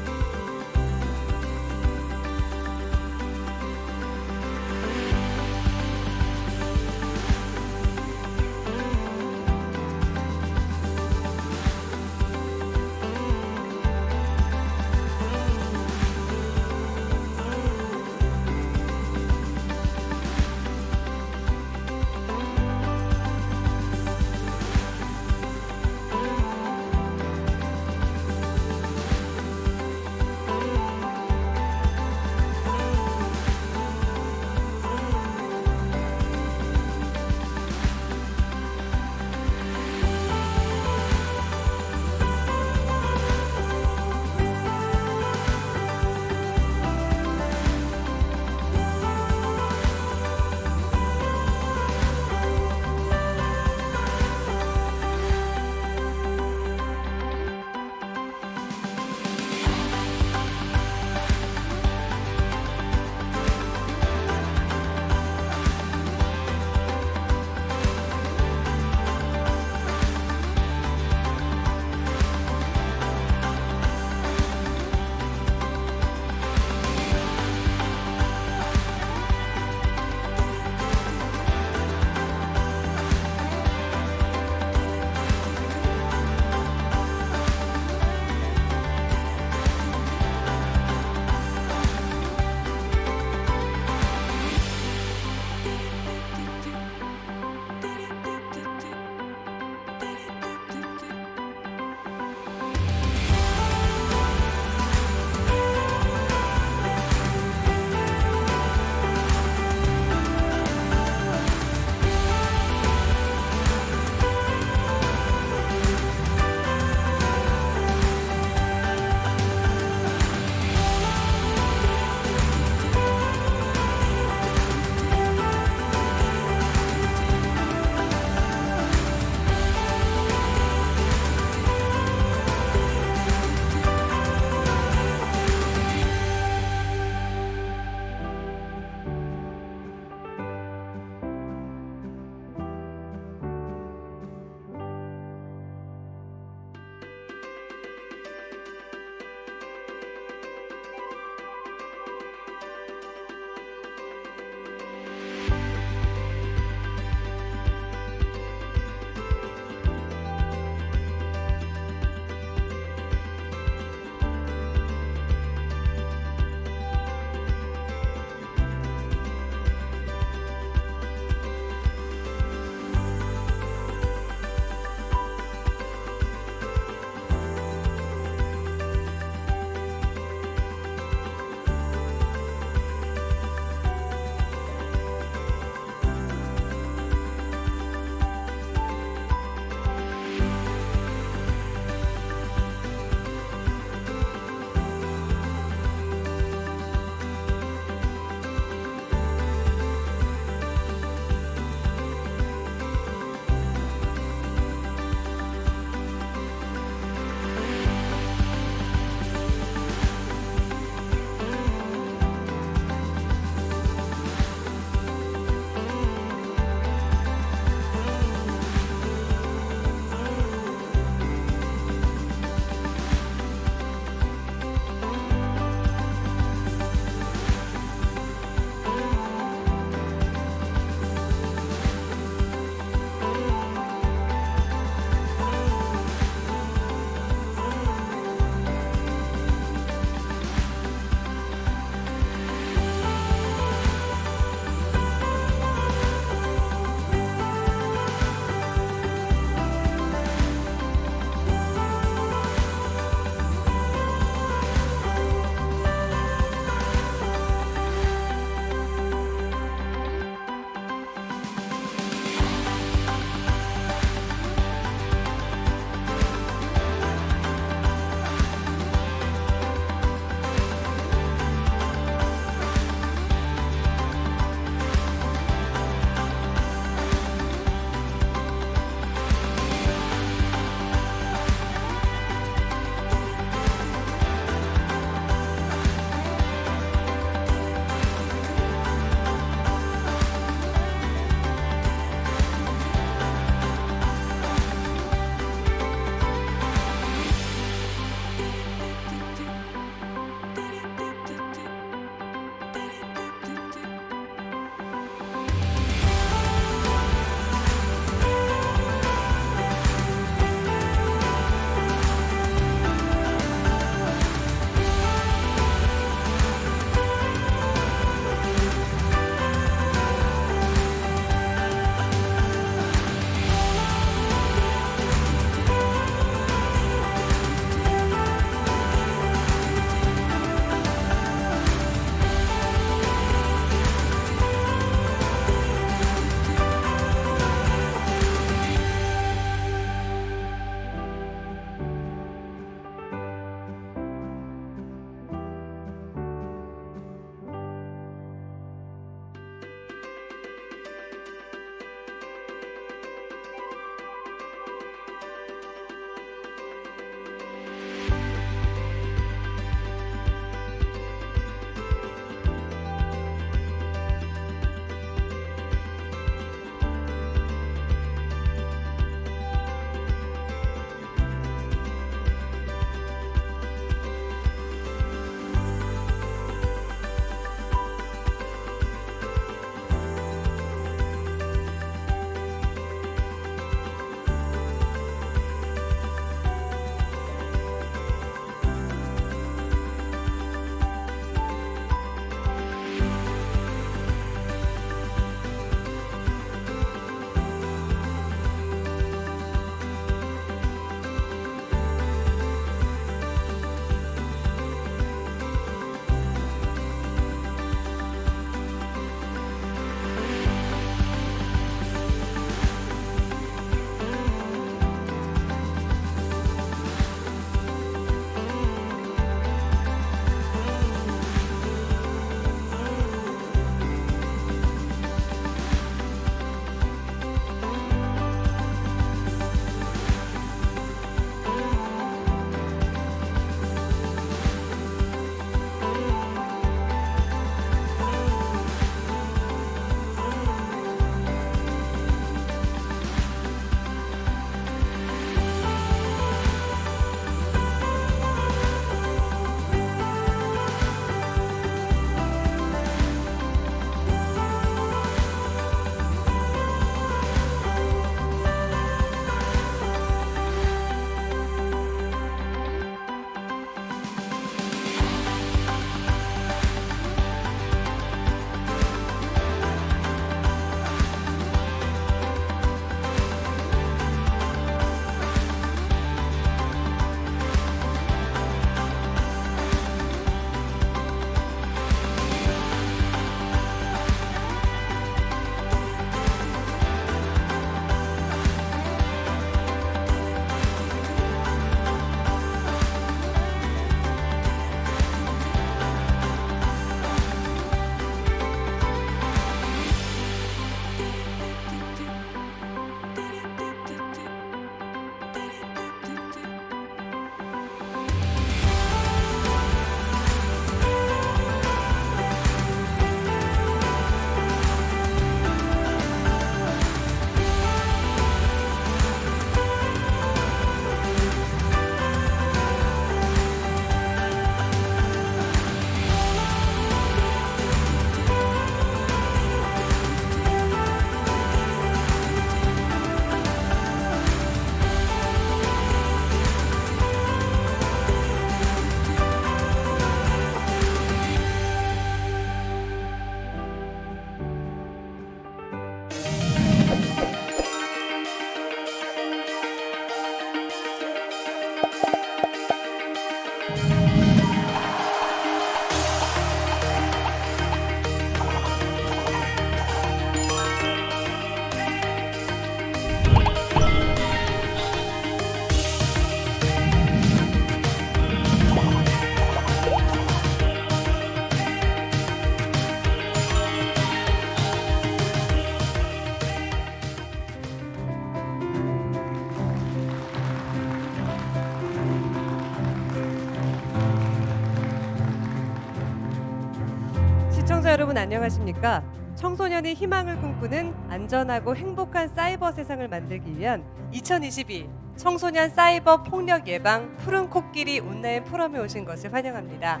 S2: 여러분 안녕하십니까? 청소년이 희망을 꿈꾸는 안전하고 행복한 사이버 세상을 만들기 위한 2022 청소년 사이버 폭력 예방 푸른 코끼리 온라인 포럼에 오신 것을 환영합니다.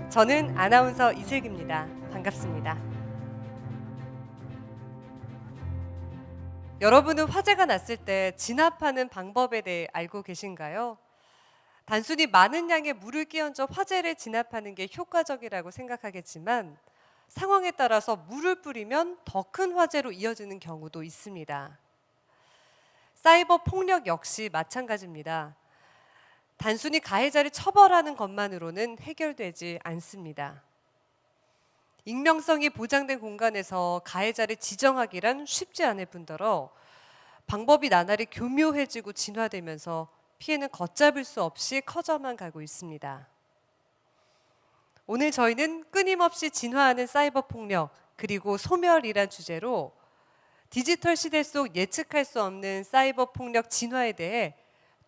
S2: 저는 아나운서 이슬기입니다. 반갑습니다. 여러분은 화재가 났을 때 진압하는 방법에 대해 알고 계신가요? 단순히 많은 양의 물을 끼얹어 화재를 진압하는 게 효과적이라고 생각하겠지만 상황에 따라서 물을 뿌리면 더 큰 화재로 이어지는 경우도 있습니다. 사이버 폭력 역시 마찬가지입니다. 단순히 가해자를 처벌하는 것만으로는 해결되지 않습니다. 익명성이 보장된 공간에서 가해자를 지정하기란 쉽지 않을 뿐더러 방법이 나날이 교묘해지고 진화되면서 피해는 걷잡을 수 없이 커져만 가고 있습니다. 오늘 저희는 끊임없이 진화하는 사이버 폭력 그리고 소멸이란 주제로 디지털 시대 속 예측할 수 없는 사이버 폭력 진화에 대해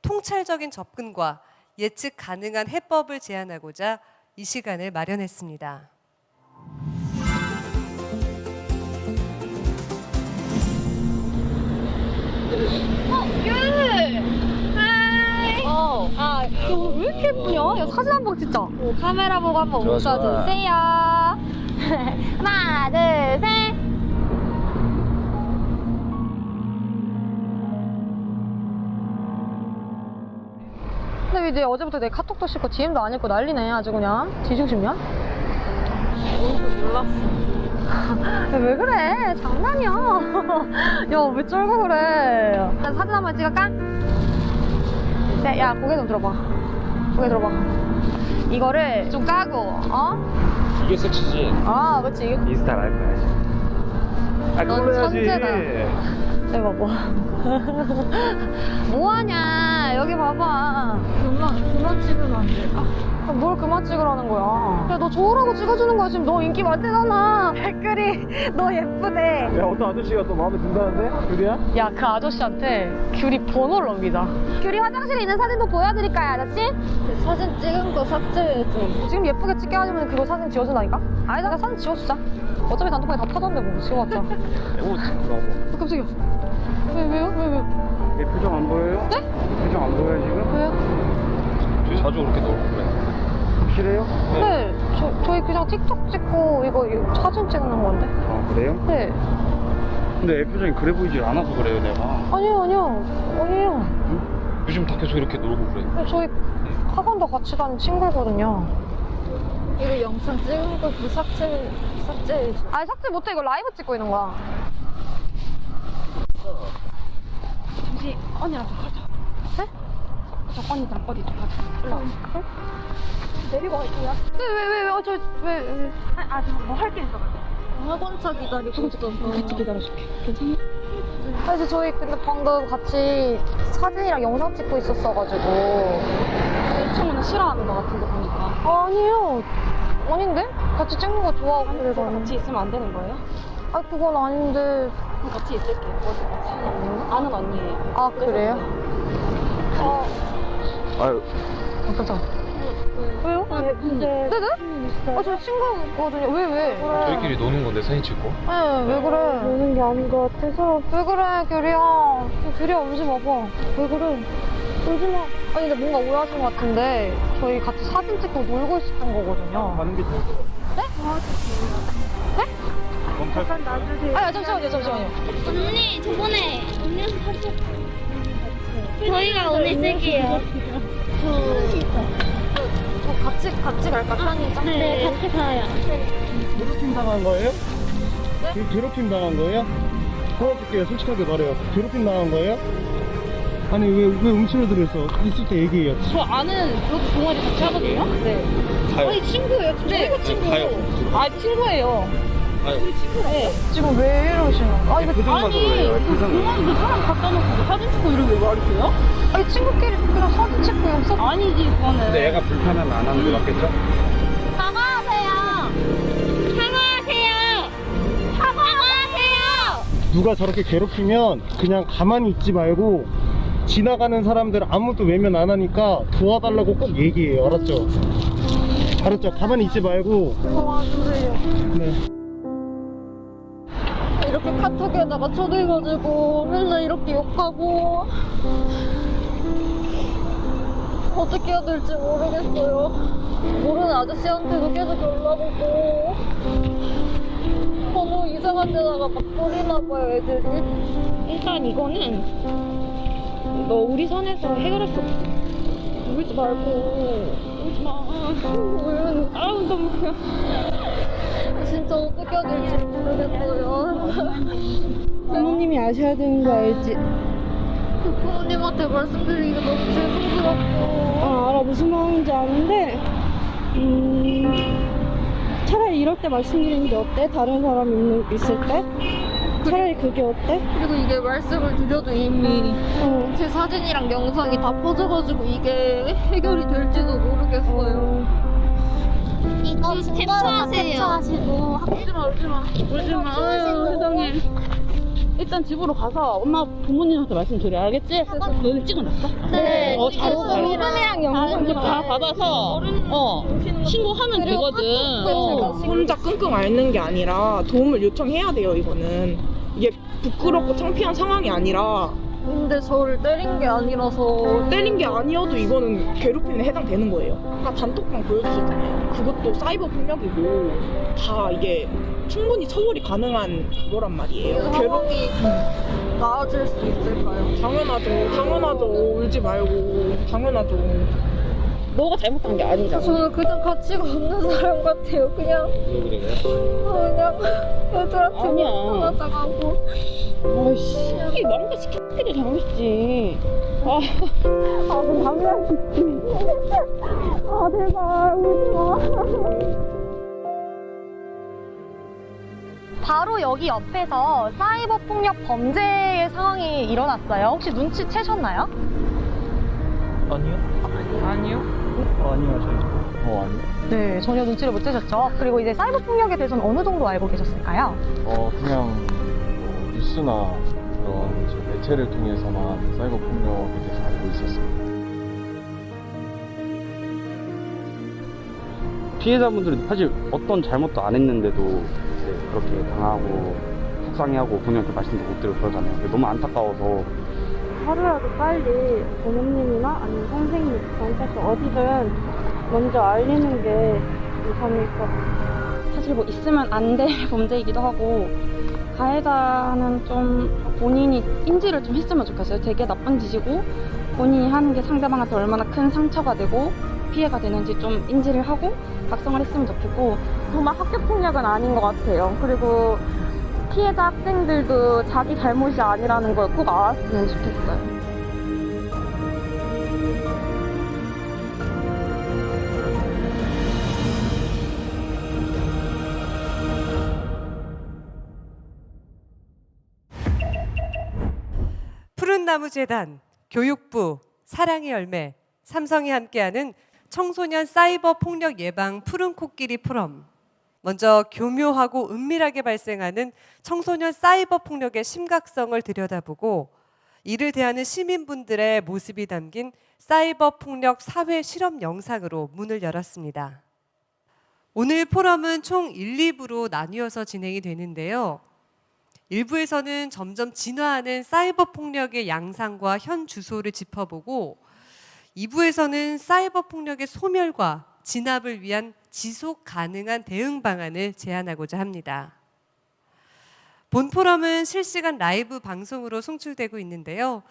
S2: 통찰적인 접근과 예측 가능한 해법을 제안하고자 이 시간을 마련했습니다.
S3: 너 왜 이렇게 예쁘냐? 야, 사진 한 번 찍자. 카메라 보고 한번 웃어주세요. 하나, 둘, 셋. 근데 이제 어제부터 내 카톡도 씻고 DM도 안 읽고 난리네. 아주 그냥 뒤지고 싶냐? 몰랐어. 야, 왜 그래? 장난이야. 야, 왜 쩔고 그래? 야, 사진 한번 찍을까? 네, 야, 고개 좀 들어봐. 고개 들어봐. 이거를 좀 까고, 어?
S10: 이게 섹시지?
S3: 아, 그치.
S10: 인스타 라이브 해야지. 아,
S3: 넌 천재다.
S10: 해야지.
S3: 이거 뭐. 뭐하냐. 여기 봐봐. 그만 찍으면 안 돼. 뭘 그만 찍으라는 거야. 야, 너 좋으라고 찍어주는 거야. 지금 너 인기 많대잖아. 댓글이 너 예쁘대.
S10: 야, 어떤 아저씨가 또 마음에 든다는데? 귤이야?
S3: 야, 그 아저씨한테 귤이 번호를 넘기자. 귤이 화장실에 있는 사진도 보여드릴까요, 아저씨? 사진 찍은 거 삭제해줘. 지금 예쁘게 찍게 하려면 그거 사진 지워준다니까? 아니다, 사진 지워주자. 어차피 단톡방에 다 터졌는데 뭐 지워봤자.
S10: 오, 진짜.
S3: 깜짝이야. 왜요?
S10: 내 표정 안 보여요?
S3: 네?
S10: 표정 안 보여요, 지금?
S3: 왜요?
S10: 자주 그렇게 넣고 그래. 확실해요?
S3: 네. 저희 그냥 틱톡 찍고 이거 사진 찍는 건데.
S10: 아, 그래요?
S3: 네.
S10: 근데 애 표정이 그래 보이질 않아서 그래요, 내가.
S3: 아니에요.
S10: 응? 요즘 다 계속 이렇게 놀고 그래.
S3: 저희 학원도 같이 다니는 친구거든요. 이거 영상 찍은 거 삭제. 아니, 삭제 못해. 이거 라이브 찍고 있는 거야. 잠시 언니랑 좀 가자. 네? 저 언니랑 어디 좀 가자. 일로 와. 네? 내리고 갈게요. 왜? 뭐 할 게 있어. 학원차 기다리고 있어. 같이 기다려줄게. 괜찮아? 그래서 저희 근데 방금 같이 사진이랑 영상 찍고 있었어가지고. 친구는 싫어하는 것 같은데 보니까. 아니요. 아닌데? 같이 찍는 거 좋아하고 그래서. 같이 있으면 안 되는 거예요? 아, 그건 아닌데. 그럼 같이 있을게요. 어디 같이? 아는 언니예요. 아, 그래요?
S10: 아유.
S3: 깜짝이야. 왜요? 네네? 저 친구거든요. 왜?
S10: 저희끼리 노는 건데 사진 찍고?
S3: 네, 왜 그래? 노는 게 아닌 것 같아서. 왜 그래, 규리야. 규리야, 울지 마봐. 왜 그래? 울지 마. 아니, 근데 뭔가 오해하신 것 같은데, 저희 같이 사진 찍고 놀고 있었던 거거든요.
S10: 가는 게 좋을 것 같아.
S3: 네? 네?
S10: 잠깐
S3: 놔주세요. 아, 잠시만요.
S4: 언니, 저번에 언니한테 사진 저희가 오늘 쓸게요.
S3: 저 같이 갈까? 편의점?
S4: 네, 같이 가요.
S10: 괴롭힘 당한 거예요? 네? 괴롭힘 당한 거예요? 도와줄게요. 솔직하게 말해요. 괴롭힘 당한 거예요? 아니 왜 움츠러들어서 있을 때 얘기해요.
S3: 저 아는 그것도 동아리 같이 하거든요? 네.
S10: 가요.
S3: 아니, 친구예요. 저희가 친구.
S10: 가요.
S3: 아, 친구예요.
S10: 가요.
S3: 우리 친구라고? 네. 지금 왜 이러시는 거예요?
S10: 표정 봐서 그래요. 표정.
S3: 공항에 사람 갖다 놓고 사진 찍고 이러면 왜 말이세요? 아니, 친구끼리 그냥 사진 찍고 영상. 아니지, 그거는.
S10: 근데 애가 불편하면 안 하는 게 맞겠죠?
S4: 사과하세요.
S10: 누가 저렇게 괴롭히면 그냥 가만히 있지 말고 지나가는 사람들 아무도 외면 안 하니까 도와달라고 꼭 얘기해요. 알았죠? 알았죠? 가만히 있지 말고.
S3: 도와주세요.
S10: 네.
S3: 이렇게 카톡에다가 초대해가지고 맨날 이렇게 욕하고 어떻게 해야 될지 모르겠어요. 모르는 아저씨한테도 계속 연락 오고 번호 이상한 데다가 막 버리나 봐요, 애들이.
S5: 일단 이거는 너 우리 선에서 해결할 수 없어. 울지 말고. 울지 마.
S3: 울면 아우 너무 진짜 어떻게 해야 될지 모르겠어요.
S5: 부모님이 아셔야 되는 거 알지?
S3: 부모님한테 말씀드리기가 너무 죄송스럽고.
S5: 알아. 무슨 마음인지 아는데 차라리 이럴 때 말씀드리는 게 어때? 다른 사람이 있을 때? 차라리 그게 어때?
S3: 그리고 이게 말씀을 드려도 이미 제 사진이랑 영상이 다 퍼져가지고 이게 해결이 될지도 모르겠어요.
S5: 이거
S3: 캡처하세요. 울지마.
S5: 아유 세상에. 일단 집으로 가서 엄마 부모님한테 말씀드려. 알겠지? 너는 찍어놨어?
S3: 네.
S5: 잘했어.
S3: 사진이랑 영상
S5: 다 받아서 신고하면 되거든.
S31: 혼자 끙끙 앓는 게 아니라 도움을 요청해야 돼요. 이거는 이게 부끄럽고 창피한 상황이 아니라.
S3: 근데 저를 때린 게 아니라서.
S31: 때린 게 아니어도 이거는 괴롭힘에 해당되는 거예요. 아까 단톡방 보여주셨잖아요. 그것도 사이버 폭력이고 다 이게 충분히 처벌이 가능한 그거란 말이에요.
S3: 괴롭힘이 나아질 수 있을까요?
S31: 당연하죠. 울지 말고. 당연하죠. 너가 잘못한 게 아니잖아.
S3: 저는 그냥 가치가 없는 사람 같아요. 그냥 애들한테
S5: 아니야.
S3: 나가고.
S5: 아이씨, 이게 남자 시키는 잘못이지.
S3: 그럼 당연하겠지. 제발 울지 마.
S12: 바로 여기 옆에서 사이버 폭력 범죄의 상황이 일어났어요. 혹시 눈치채셨나요?
S14: 아니요.
S12: 아니요.
S14: 아니요, 저희. 아니요.
S12: 네, 전혀 눈치를 못 채셨죠. 그리고 이제 사이버 폭력에 대해서는 어느 정도 알고 계셨을까요?
S14: 그냥 뉴스나 그런 이제 매체를 통해서만 사이버 폭력에 대해서 알고 있었습니다.
S15: 피해자분들은 사실 어떤 잘못도 안 했는데도 이제 그렇게 당하고 속상해하고 본인한테 말씀도 못 드리고 그러잖아요. 너무 안타까워서
S5: 하루라도 빨리 부모님이나 아니면 선생님, 경찰서 어디든 먼저 알리는 게 우선일 것 같아요. 사실 뭐 있으면 안 될 범죄이기도 하고 가해자는 좀 본인이 인지를 좀 했으면 좋겠어요. 되게 나쁜 짓이고 본인이 하는 게 상대방한테 얼마나 큰 상처가 되고 피해가 되는지 좀 인지를 하고 각성을 했으면 좋겠고 정말 학교 폭력은 아닌 것 같아요. 그리고 피해자 학생들도 자기 잘못이 아니라는 걸 꼭 알았으면 좋겠어요.
S2: 푸른나무재단, 교육부, 사랑의 열매, 삼성이 함께하는 청소년 사이버 폭력 예방 푸른 코끼리 포럼. 먼저 교묘하고 은밀하게 발생하는 청소년 사이버 폭력의 심각성을 들여다보고 이를 대하는 시민분들의 모습이 담긴 사이버 폭력 사회 실험 영상으로 문을 열었습니다. 오늘 포럼은 총 1, 2부로 나뉘어서 진행이 되는데요. 1부에서는 점점 진화하는 사이버 폭력의 양상과 현 주소를 짚어보고 2부에서는 사이버 폭력의 소멸과 진압을 위한 지속 가능한 대응 방안을 제안하고자 합니다. 본 포럼은 실시간 라이브 방송으로 송출되고 있는데요.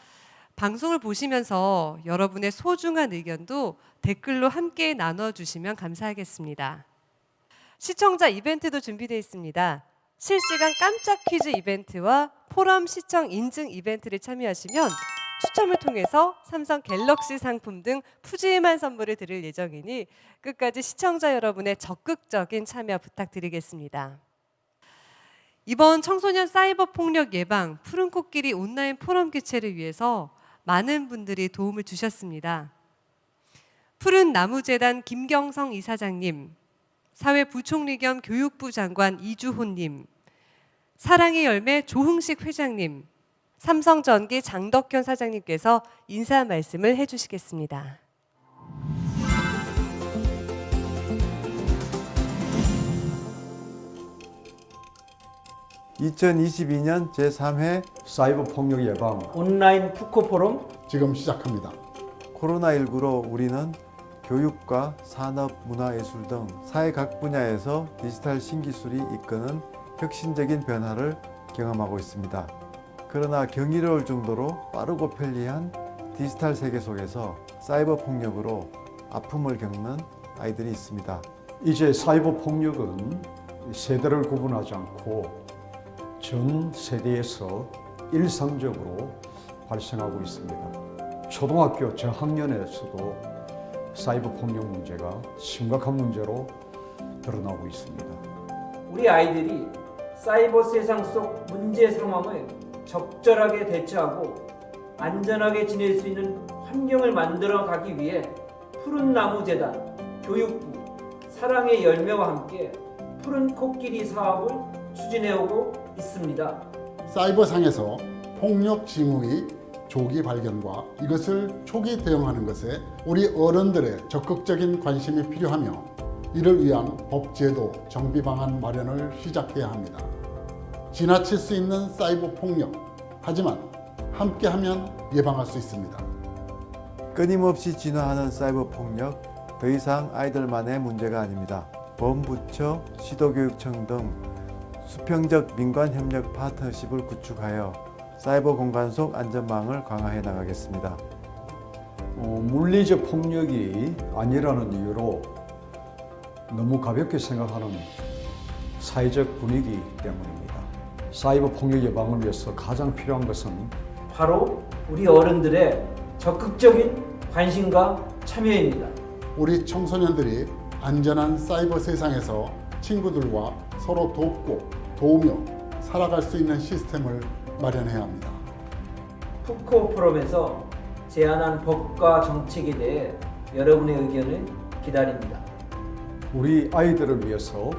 S2: 방송을 보시면서 여러분의 소중한 의견도 댓글로 함께 나눠주시면 감사하겠습니다. 시청자 이벤트도 준비되어 있습니다. 실시간 깜짝 퀴즈 이벤트와 포럼 시청 인증 이벤트를 참여하시면 추첨을 통해서 삼성 갤럭시 상품 등 푸짐한 선물을 드릴 예정이니 끝까지 시청자 여러분의 적극적인 참여 부탁드리겠습니다. 이번 청소년 사이버 폭력 예방 푸른 코끼리 온라인 포럼 개최를 위해서 많은 분들이 도움을 주셨습니다. 푸른 나무재단 김경성 이사장님, 사회부총리 겸 교육부 장관 이주호님, 사랑의 열매 조흥식 회장님, 삼성전기 장덕현 사장님께서 인사 말씀을 해주시겠습니다.
S16: 2022년 제3회
S17: 사이버 폭력 예방
S18: 온라인 푸코 포럼
S17: 지금 시작합니다.
S16: 코로나19로 우리는 교육과 산업, 문화예술 등 사회 각 분야에서 디지털 신기술이 이끄는 혁신적인 변화를 경험하고 있습니다. 그러나 경이로울 정도로 빠르고 편리한 디지털 세계 속에서 사이버 폭력으로 아픔을 겪는 아이들이 있습니다.
S17: 이제 사이버 폭력은 세대를 구분하지 않고 전 세대에서 일상적으로 발생하고 있습니다. 초등학교 저학년에서도 사이버 폭력 문제가 심각한 문제로 드러나고 있습니다.
S18: 우리 아이들이 사이버 세상 속 문제 상황을 적절하게 대처하고 안전하게 지낼 수 있는 환경을 만들어 가기 위해 푸른 나무 재단, 교육부, 사랑의 열매와 함께 푸른 코끼리 사업을 추진해오고 있습니다.
S19: 사이버상에서 폭력 징후의 조기 발견과 이것을 초기 대응하는 것에 우리 어른들의 적극적인 관심이 필요하며 이를 위한 법제도 정비 방안 마련을 시작해야 합니다. 지나칠 수 있는 사이버 폭력, 하지만 함께하면 예방할 수 있습니다.
S16: 끊임없이 진화하는 사이버 폭력, 더 이상 아이들만의 문제가 아닙니다. 범부처, 시도교육청 등 수평적 민관협력 파트너십을 구축하여 사이버 공간 속 안전망을 강화해 나가겠습니다.
S17: 물리적 폭력이 아니라는 이유로 너무 가볍게 생각하는 사회적 분위기 때문입니다. 사이버 폭력 예방을 위해서 가장 필요한 것은
S18: 바로 우리 어른들의 적극적인 관심과 참여입니다.
S19: 우리 청소년들이 안전한 사이버 세상에서 친구들과 서로 돕고 도우며 살아갈 수 있는 시스템을 마련해야 합니다.
S18: 푸코 포럼에서 제안한 법과 정책에 대해 여러분의 의견을 기다립니다.
S17: 우리 아이들을 위해서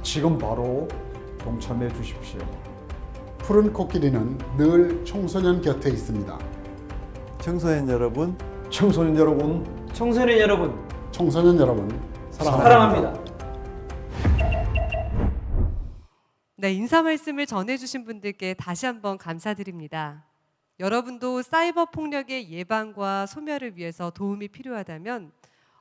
S17: 지금 바로 동참해 주십시오.
S19: 푸른 코끼리는 늘 청소년 곁에 있습니다.
S16: 청소년 여러분,
S17: 청소년 여러분,
S18: 청소년 여러분,
S19: 청소년 여러분,
S18: 사랑합니다.
S2: 네, 인사 말씀을 전해주신 분들께 다시 한번 감사드립니다. 여러분도 사이버 폭력의 예방과 소멸을 위해서 도움이 필요하다면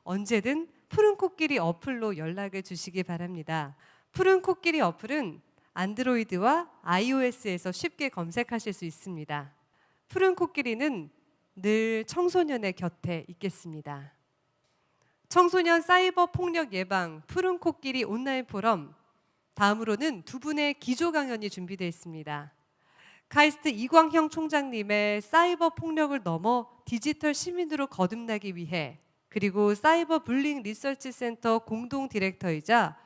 S2: 언제든 푸른 코끼리 어플로 연락을 주시기 바랍니다. 푸른 코끼리 어플은 안드로이드와 iOS에서 쉽게 검색하실 수 있습니다. 푸른 코끼리는 늘 청소년의 곁에 있겠습니다. 청소년 사이버 폭력 예방 푸른 코끼리 온라인 포럼, 다음으로는 두 분의 기조 강연이 준비되어 있습니다. 카이스트 이광형 총장님의 사이버 폭력을 넘어 디지털 시민으로 거듭나기 위해, 그리고 사이버 불링 리서치 센터 공동 디렉터이자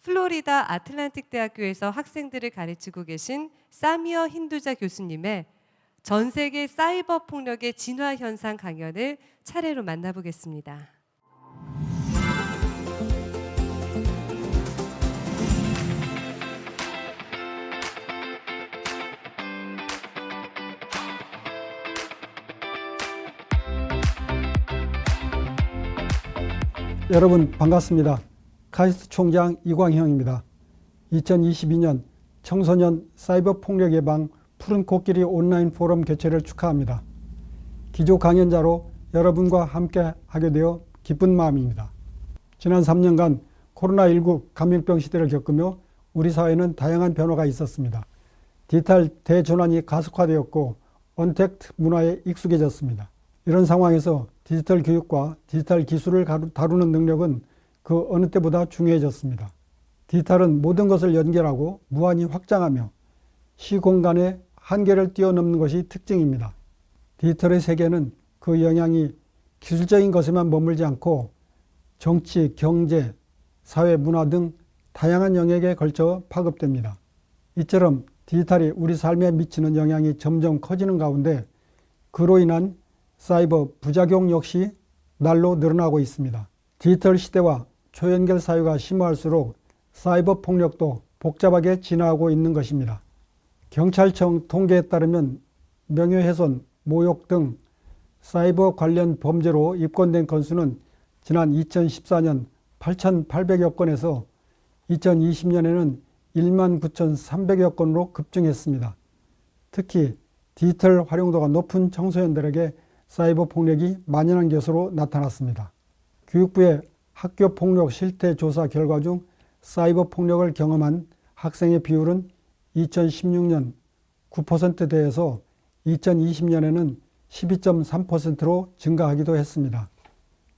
S2: 플로리다 아틀란틱 대학교에서 학생들을 가르치고 계신 사미어 힌두자 교수님의 전 세계 사이버 폭력의 진화 현상 강연을 차례로 만나보겠습니다.
S20: 여러분 반갑습니다. 카이스트 총장 이광형입니다. 2022년 청소년 사이버 폭력 예방 푸른 코끼리 온라인 포럼 개최를 축하합니다. 기조 강연자로 여러분과 함께 하게 되어 기쁜 마음입니다. 지난 3년간 코로나19 감염병 시대를 겪으며 우리 사회는 다양한 변화가 있었습니다. 디지털 대전환이 가속화되었고 언택트 문화에 익숙해졌습니다. 이런 상황에서 디지털 교육과 디지털 기술을 다루는 능력은 그 어느 때보다 중요해졌습니다. 디지털은 모든 것을 연결하고 무한히 확장하며 시공간의 한계를 뛰어넘는 것이 특징입니다. 디지털의 세계는 그 영향이 기술적인 것에만 머물지 않고 정치, 경제, 사회, 문화 등 다양한 영역에 걸쳐 파급됩니다. 이처럼 디지털이 우리 삶에 미치는 영향이 점점 커지는 가운데 그로 인한 사이버 부작용 역시 날로 늘어나고 있습니다. 디지털 시대와 초연결 사회가 심화할수록 사이버 폭력도 복잡하게 진화하고 있는 것입니다. 경찰청 통계에 따르면 명예훼손, 모욕 등 사이버 관련 범죄로 입건된 건수는 지난 2014년 8,800여 건에서 2020년에는 19,300여 건으로 급증했습니다. 특히 디지털 활용도가 높은 청소년들에게 사이버 폭력이 만연한 것으로 나타났습니다. 교육부의 학교 폭력 실태 조사 결과 중 사이버 폭력을 경험한 학생의 비율은 2016년 9%대에서 2020년에는 12.3%로 증가하기도 했습니다.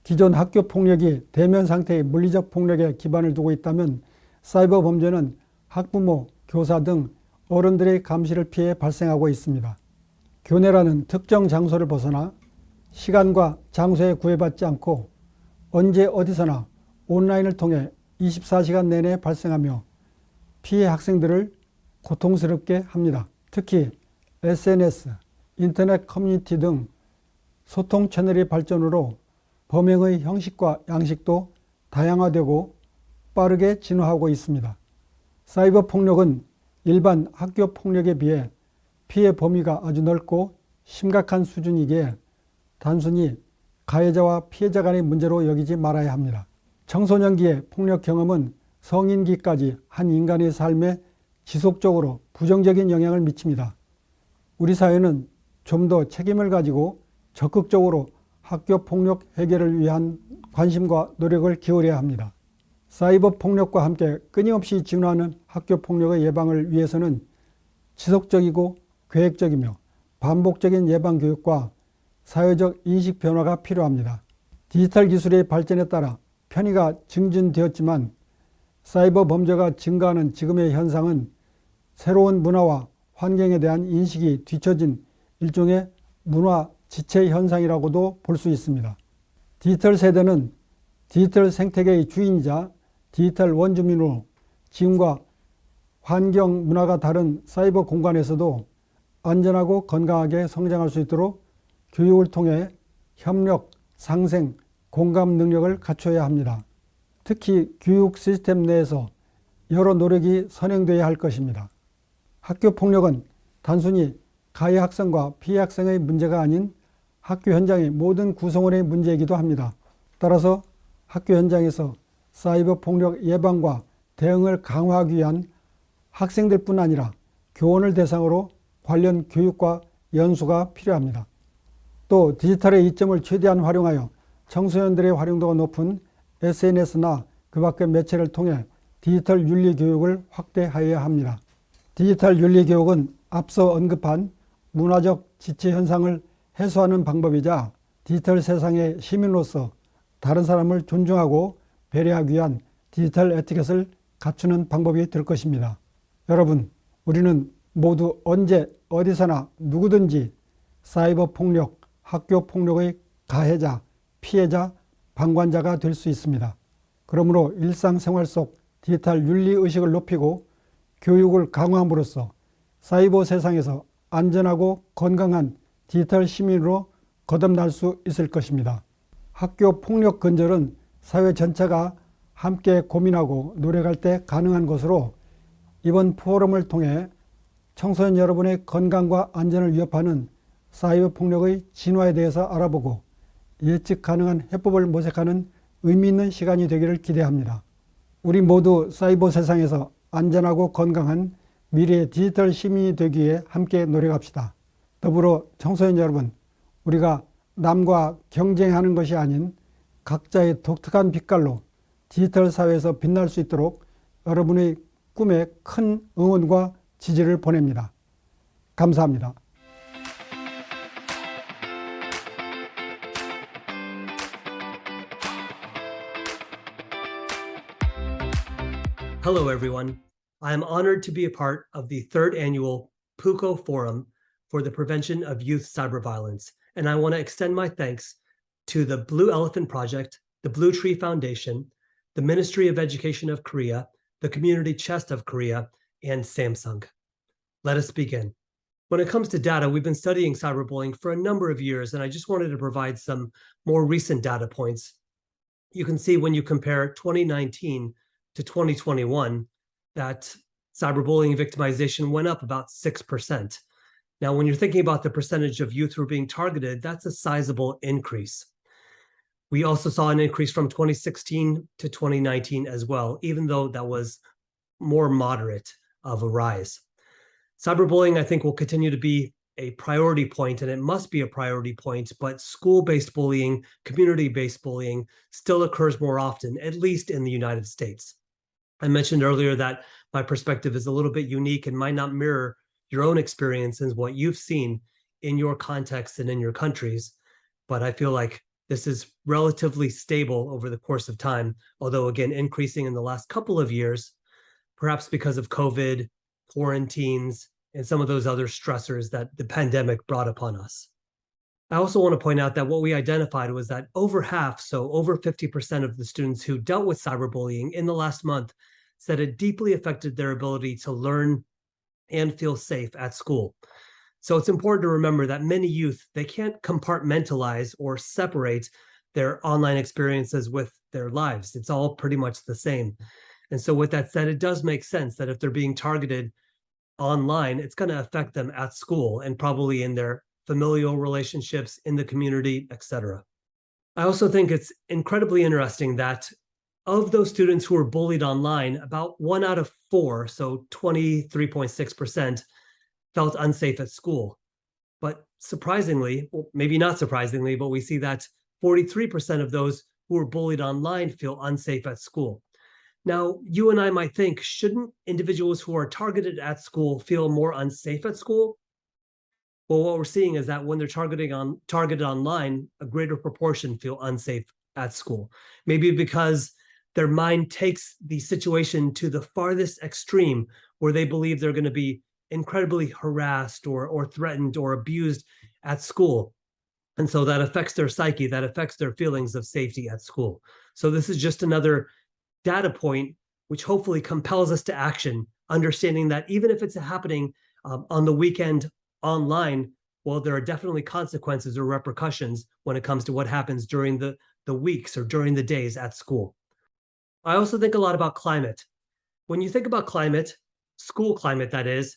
S20: 기존 학교 폭력이 대면 상태의 물리적 폭력에 기반을 두고 있다면 사이버 범죄는 학부모, 교사 등 어른들의 감시를 피해 발생하고 있습니다. 교내라는 특정 장소를 벗어나 시간과 장소에 구애받지 않고 언제 어디서나 온라인을 통해 24시간 내내 발생하며 피해 학생들을 고통스럽게 합니다. 특히 SNS, 인터넷 커뮤니티 등 소통 채널의 발전으로 범행의 형식과 양식도 다양화되고 빠르게 진화하고 있습니다. 사이버 폭력은 일반 학교 폭력에 비해 피해 범위가 아주 넓고 심각한 수준이기에 단순히 가해자와 피해자 간의 문제로 여기지 말아야 합니다. 청소년기의 폭력 경험은 성인기까지 한 인간의 삶에 지속적으로 부정적인 영향을 미칩니다. 우리 사회는 좀 더 책임을 가지고 적극적으로 학교 폭력 해결을 위한 관심과 노력을 기울여야 합니다. 사이버 폭력과 함께 끊임없이 진화하는 학교 폭력의 예방을 위해서는 지속적이고 계획적이며 반복적인 예방 교육과 사회적 인식 변화가 필요합니다. 디지털 기술의 발전에 따라 편의가 증진되었지만 사이버 범죄가 증가하는 지금의 현상은 새로운 문화와 환경에 대한 인식이 뒤처진 일종의 문화 지체 현상이라고도 볼 수 있습니다. 디지털 세대는 디지털 생태계의 주인이자 디지털 원주민으로 지금과 환경 문화가 다른 사이버 공간에서도 안전하고 건강하게 성장할 수 있도록 교육을 통해 협력, 상생, 공감 능력을 갖춰야 합니다. 특히 교육 시스템 내에서 여러 노력이 선행되어야 할 것입니다. 학교 폭력은 단순히 가해 학생과 피해 학생의 문제가 아닌 학교 현장의 모든 구성원의 문제이기도 합니다. 따라서 학교 현장에서 사이버 폭력 예방과 대응을 강화하기 위한 학생들뿐 아니라 교원을 대상으로 관련 교육과 연수가 필요합니다. 또 디지털의 이점을 최대한 활용하여 청소년들의 활용도가 높은 SNS나 그 밖의 매체를 통해 디지털 윤리 교육을 확대하여야 합니다. 디지털 윤리 교육은 앞서 언급한 문화적 지체 현상을 해소하는 방법이자 디지털 세상의 시민으로서 다른 사람을 존중하고 배려하기 위한 디지털 에티켓을 갖추는 방법이 될 것입니다. 여러분, 우리는 모두 언제 어디서나 누구든지 사이버 폭력, 학교 폭력의 가해자, 피해자, 방관자가 될 수 있습니다. 그러므로 일상생활 속 디지털 윤리의식을 높이고 교육을 강화함으로써 사이버 세상에서 안전하고 건강한 디지털 시민으로 거듭날 수 있을 것입니다. 학교 폭력 근절은 사회 전체가 함께 고민하고 노력할 때 가능한 것으로 이번 포럼을 통해 청소년 여러분의 건강과 안전을 위협하는 사이버 폭력의 진화에 대해서 알아보고 예측 가능한 해법을 모색하는 의미 있는 시간이 되기를 기대합니다. 우리 모두 사이버 세상에서 안전하고 건강한 미래의 디지털 시민이 되기 위해 함께 노력합시다. 더불어 청소년 여러분, 우리가 남과 경쟁하는 것이 아닌 각자의 독특한 빛깔로 디지털 사회에서 빛날 수 있도록 여러분의 꿈에 큰 응원과 지지를 보냅니다. 감사합니다.
S1: Hello, everyone. I am honored to be a part of the third annual PUCO Forum for the Prevention of Youth Cyber Violence, and I want to extend my thanks to the Blue Elephant Project, the Blue Tree Foundation, the Ministry of Education of Korea, the Community Chest of Korea, and Samsung. Let us begin. When it comes to data, we've been studying cyberbullying for a number of years, and I just wanted to provide some more recent data points. You can see when you compare 2019 to 2021, that cyberbullying victimization went up about 6%. Now, when you're thinking about the percentage of youth who are being targeted, that's a sizable increase. We also saw an increase from 2016 to 2019 as well, even though that was more moderate of a rise. Cyberbullying, I think, will continue to be a priority point, and it must be a priority point, but school-based bullying, community-based bullying still occurs more often, at least in the United States. I mentioned earlier that my perspective is a little bit unique and might not mirror your own experience and what you've seen in your context and in your countries, but I feel like this is relatively stable over the course of time, although again, increasing in the last couple of years, perhaps because of COVID, quarantines, and some of those other stressors that the pandemic brought upon us. I also want to point out that what we identified was that over half, so over 50% of the students who dealt with cyberbullying in the last month said it deeply affected their ability to learn and feel safe at school. So it's important to remember that many youth, they can't compartmentalize or separate their online experiences with their lives. It's all pretty much the same. And so with that said, it does make sense that if they're being targeted online, it's going to affect them at school and probably in their familial relationships, in the community, etc. I also think it's incredibly interesting that of those students who were bullied online, about 1 out of 4, so 23.6%, felt unsafe at school. But surprisingly, well, maybe not surprisingly, but we see that 43% of those who were bullied online feel unsafe at school. Now, you and I might think, shouldn't individuals who are targeted at school feel more unsafe at school? Well, what we're seeing is that when they're targeted online, a greater proportion feel unsafe at school. Maybe because their mind takes the situation to the farthest extreme where they believe they're going to be incredibly harassed or threatened or abused at school. And so that affects their psyche, that affects their feelings of safety at school. So this is just another data point which hopefully compels us to action, understanding that even if it's happening on the weekend online, well, there are definitely consequences or repercussions when it comes to what happens during the weeks or during the days at school. I also think a lot about climate. When you think about climate, school climate that is,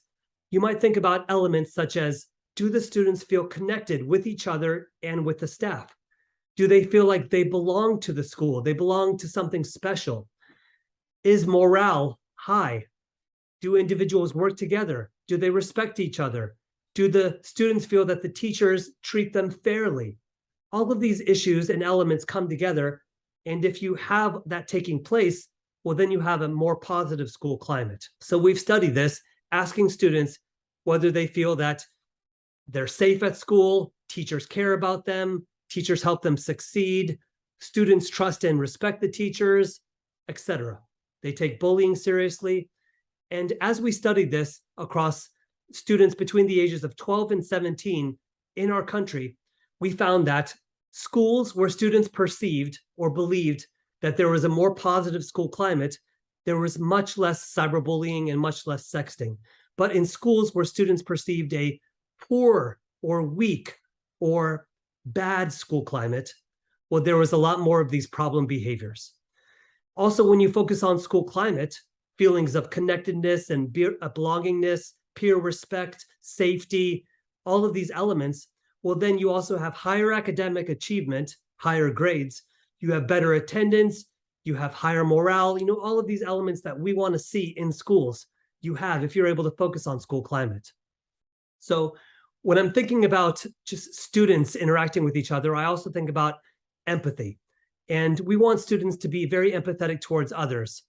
S1: you might think about elements such as, do the students feel connected with each other and with the staff? Do they feel like they belong to the school? They belong to something special? Is morale high? Do individuals work together? Do they respect each other? Do the students feel that the teachers treat them fairly? All of these issues and elements come together, and if you have that taking place, well, then you have a more positive school climate. So we've studied this, asking students whether they feel that they're safe at school, teachers care about them, teachers help them succeed, students trust and respect the teachers, etc. They take bullying seriously. And as we studied this across students between the ages of 12 and 17 in our country, we found that schools where students perceived or believed that there was a more positive school climate, there was much less cyberbullying and much less sexting. But in schools where students perceived a poor or weak or bad school climate, well, there was a lot more of these problem behaviors. Also, when you focus on school climate, feelings of connectedness and belongingness, peer respect, safety, all of these elements, well, then you also have higher academic achievement, higher grades, you have better attendance, you have higher morale, all of these elements that we want to see in schools, you have if you're able to focus on school climate. So when I'm thinking about just students interacting with each other, I also think about empathy. And we want students to be very empathetic towards others.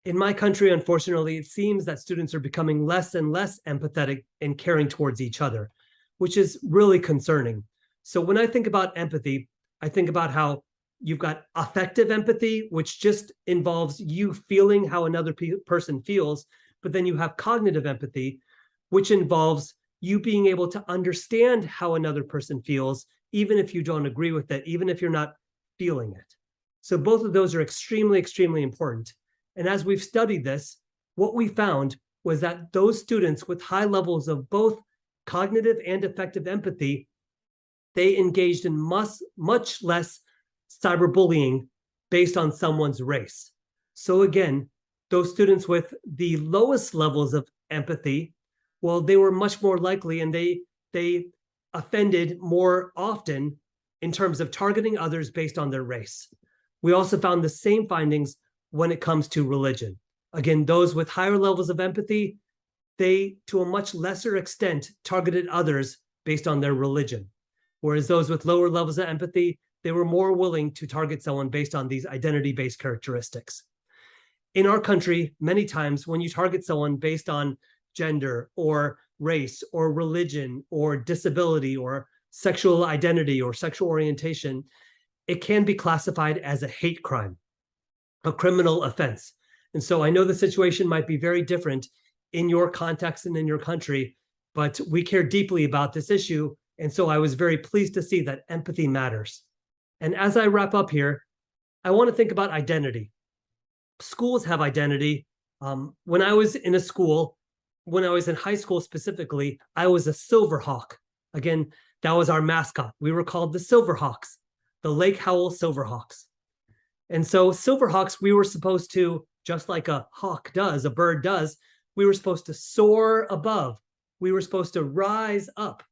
S1: In my country, unfortunately, it seems that students are becoming less and less empathetic and caring towards each other, which is really concerning. So when I think about empathy, I think about how you've got affective empathy, which just involves you feeling how another person feels, but then you have cognitive empathy, which involves you being able to understand how another person feels, even if you don't agree with it, even if you're not feeling it. So both of those are extremely, extremely important. And as we've studied this, what we found was that those students with high levels of both cognitive and affective empathy, they engaged in much less cyberbullying based on someone's race. So again, those students with the lowest levels of empathy, well, they were much more likely and they offended more often in terms of targeting others based on their race. We also found the same findings when it comes to religion. Again, those with higher levels of empathy, they, to a much lesser extent, targeted others based on their religion. Whereas those with lower levels of empathy, they were more willing to target someone based on these identity-based characteristics. In our country, many times when you target someone based on gender or race or religion or disability or sexual identity or sexual orientation, it can be classified as a hate crime, a criminal offense. And so I know the situation might be very different in your context and in your country, but we care deeply about this issue. And so I was very pleased to see that empathy matters. And as I wrap up here, I want to think about identity. Schools have identity. When I was in a school, when I was in high school specifically, I was a Silverhawk. Again, that was our mascot. We were called the Silverhawks, the Lake Howell Silverhawks. And so Silverhawks, we were supposed to, just like a hawk does, a bird does, we were supposed to soar above. We were supposed to rise up.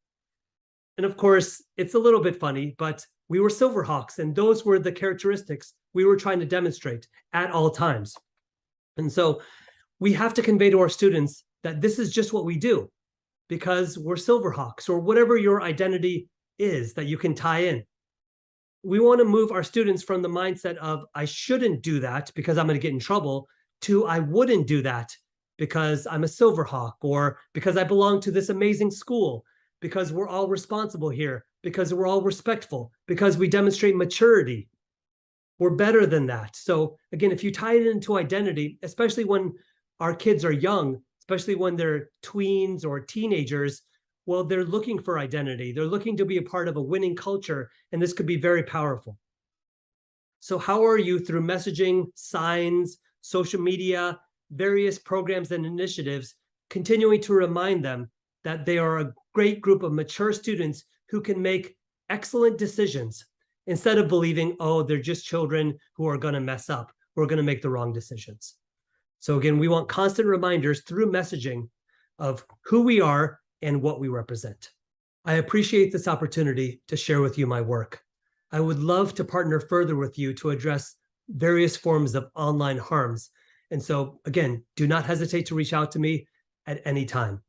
S1: And of course, it's a little bit funny, but we were Silverhawks, and those were the characteristics we were trying to demonstrate at all times. And so we have to convey to our students that this is just what we do because we're Silverhawks, or whatever your identity is that you can tie in. We want to move our students from the mindset of I shouldn't do that because I'm going to get in trouble to I wouldn't do that because I'm a Silverhawk, or because I belong to this amazing school, because we're all responsible here, because we're all respectful, because we demonstrate maturity. We're better than that. So again, if you tie it into identity, especially when our kids are young, especially when they're tweens or teenagers, well, they're looking for identity. They're looking to be a part of a winning culture, and this could be very powerful. So how are you, through messaging, signs, social media, various programs and initiatives, continuing to remind them that they are a great group of mature students who can make excellent decisions instead of believing, oh, they're just children who are going to mess up, who are going to make the wrong decisions. So again, we want constant reminders through messaging of who we are and what we represent. I appreciate this opportunity to share with you my work. I would love to partner further with you to address various forms of online harms. And so again, do not hesitate to reach out to me at any time.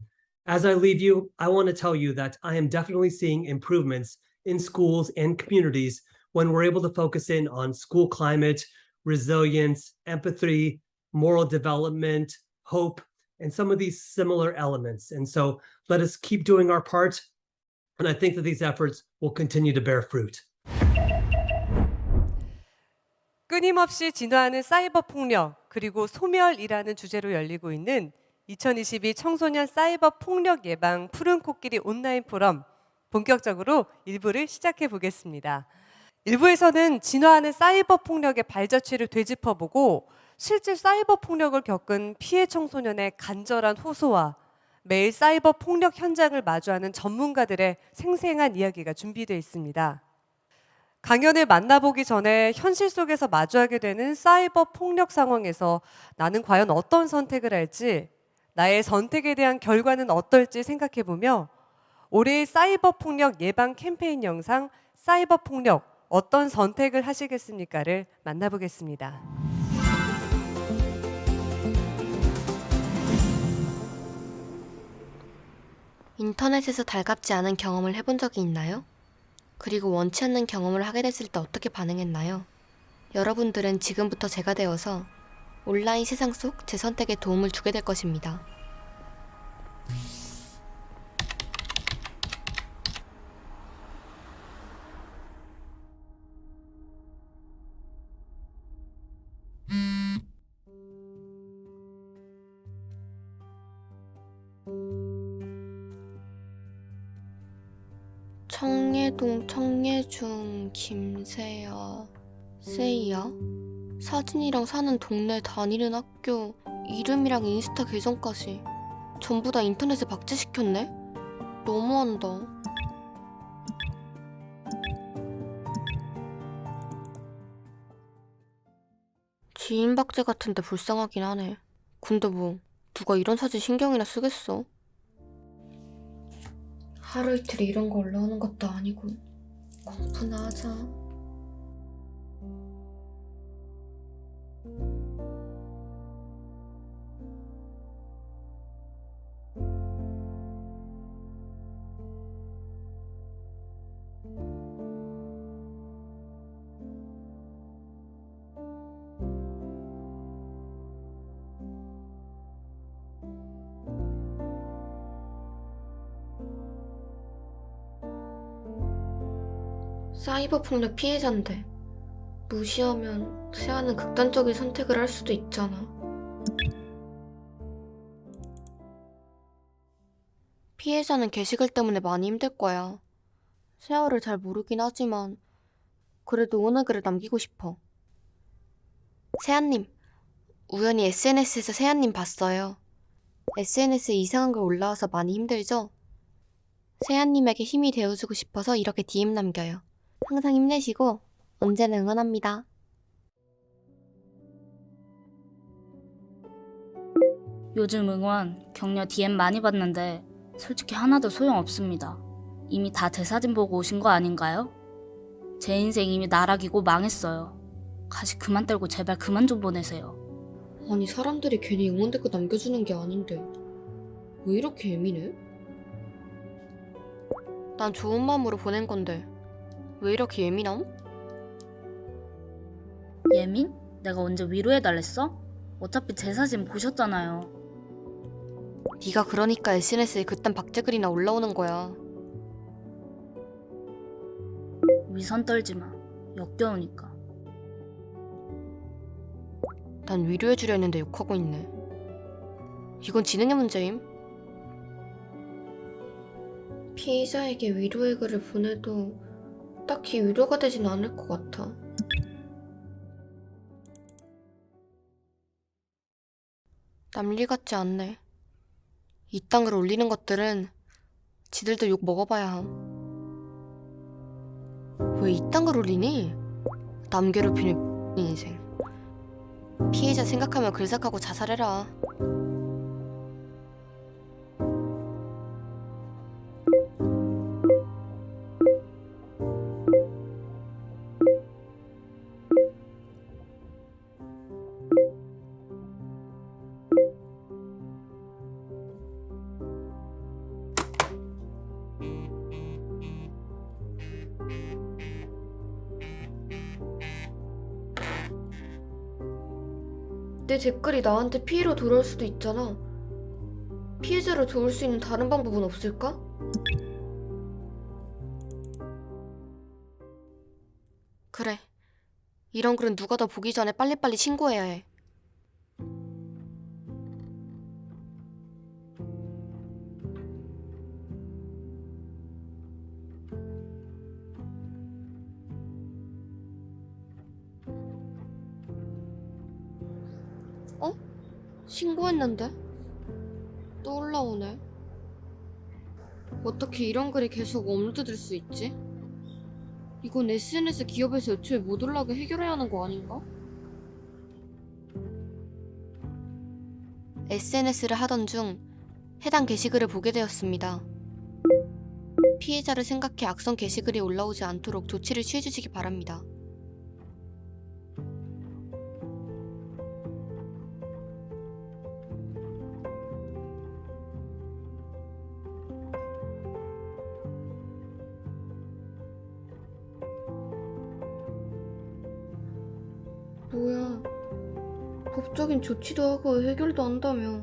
S1: As I leave you, I want to tell you that I am definitely seeing improvements in schools and communities when we're able to focus in on school climate, resilience, empathy, moral development, hope, and some of these similar elements. And so let us keep doing our part. And I think that these efforts will continue to bear fruit.
S2: 끊임없이 진화하는 사이버 폭력 그리고 소멸이라는 주제로 열리고 있는 2022 청소년 사이버 폭력 예방 푸른 코끼리 온라인 포럼 본격적으로 1부를 시작해 보겠습니다. 1부에서는 진화하는 사이버 폭력의 발자취를 되짚어보고 실제 사이버 폭력을 겪은 피해 청소년의 간절한 호소와 매일 사이버 폭력 현장을 마주하는 전문가들의 생생한 이야기가 준비되어 있습니다. 강연을 만나보기 전에 현실 속에서 마주하게 되는 사이버 폭력 상황에서 나는 과연 어떤 선택을 할지, 나의 선택에 대한 결과는 어떨지 생각해보며 올해의 사이버 폭력 예방 캠페인 영상 사이버 폭력 어떤 선택을 하시겠습니까를 만나보겠습니다.
S6: 인터넷에서 달갑지 않은 경험을 해본 적이 있나요? 그리고 원치 않는 경험을 하게 됐을 때 어떻게 반응했나요? 여러분들은 지금부터 제가 되어서 온라인 세상 속 제 선택에 도움을 주게 될 것입니다. 청계동 청계중 김세야 세이야? 사진이랑 사는 동네 다니는 학교 이름이랑 인스타 계정까지 전부 다 인터넷에 박제시켰네? 너무한다. 지인 박제 같은데 불쌍하긴 하네. 근데 뭐 누가 이런 사진 신경이나 쓰겠어? 하루 이틀 이런 거 올라오는 것도 아니고 공부나 하자. 사이버 폭력 피해자인데 무시하면 세아는 극단적인 선택을 할 수도 있잖아. 피해자는 게시글 때문에 많이 힘들 거야. 세아를 잘 모르긴 하지만 그래도 응원의 글을 남기고 싶어. 세아님, 우연히 SNS에서 세아님 봤어요. SNS에 이상한 글 올라와서 많이 힘들죠? 세아님에게 힘이 되어주고 싶어서 이렇게 DM 남겨요. 항상 힘내시고 언제나 응원합니다.
S7: 요즘 응원, 격려 DM 많이 받는데 솔직히 하나도 소용없습니다. 이미 다 제 사진 보고 오신 거 아닌가요? 제 인생 이미 나락이고 망했어요. 가시 그만 떨고 제발 그만 좀 보내세요.
S6: 아니 사람들이 괜히 응원 댓글 남겨주는 게 아닌데 왜 이렇게 예민해? 난 좋은 마음으로 보낸 건데 왜 이렇게 예민함?
S7: 예민? 내가 언제 위로해달랬어? 어차피 제 사진 보셨잖아요.
S6: 네가 그러니까 SNS에 그딴 박제글이나 올라오는 거야.
S7: 위선 떨지 마. 역겨우니까.
S6: 난 위로해주려 했는데 욕하고 있네. 이건 지능의 문제임. 피해자에게 위로의 글을 보내도 딱히 위로가 되진 않을 것 같아. 남일 같지 않네. 이딴 글 올리는 것들은 지들도 욕 먹어봐야 함. 왜 이딴 글 올리니? 남 괴롭히는 인생. 피해자 생각하면 글삭하고 자살해라. 내 댓글이 나한테 피해로 돌아올 수도 있잖아. 피해자를 도울 수 있는 다른 방법은 없을까? 그래. 이런 글은 누가 더 보기 전에 빨리빨리 신고해야 해. 어? 신고했는데? 또 올라오네. 어떻게 이런 글이 계속 업로드될 수 있지? 이건 SNS 기업에서 애초에 못 올라오게 해결해야 하는 거 아닌가? SNS를 하던 중 해당 게시글을 보게 되었습니다. 피해자를 생각해 악성 게시글이 올라오지 않도록 조치를 취해주시기 바랍니다. 뭐야, 법적인 조치도 하고 해결도 한다며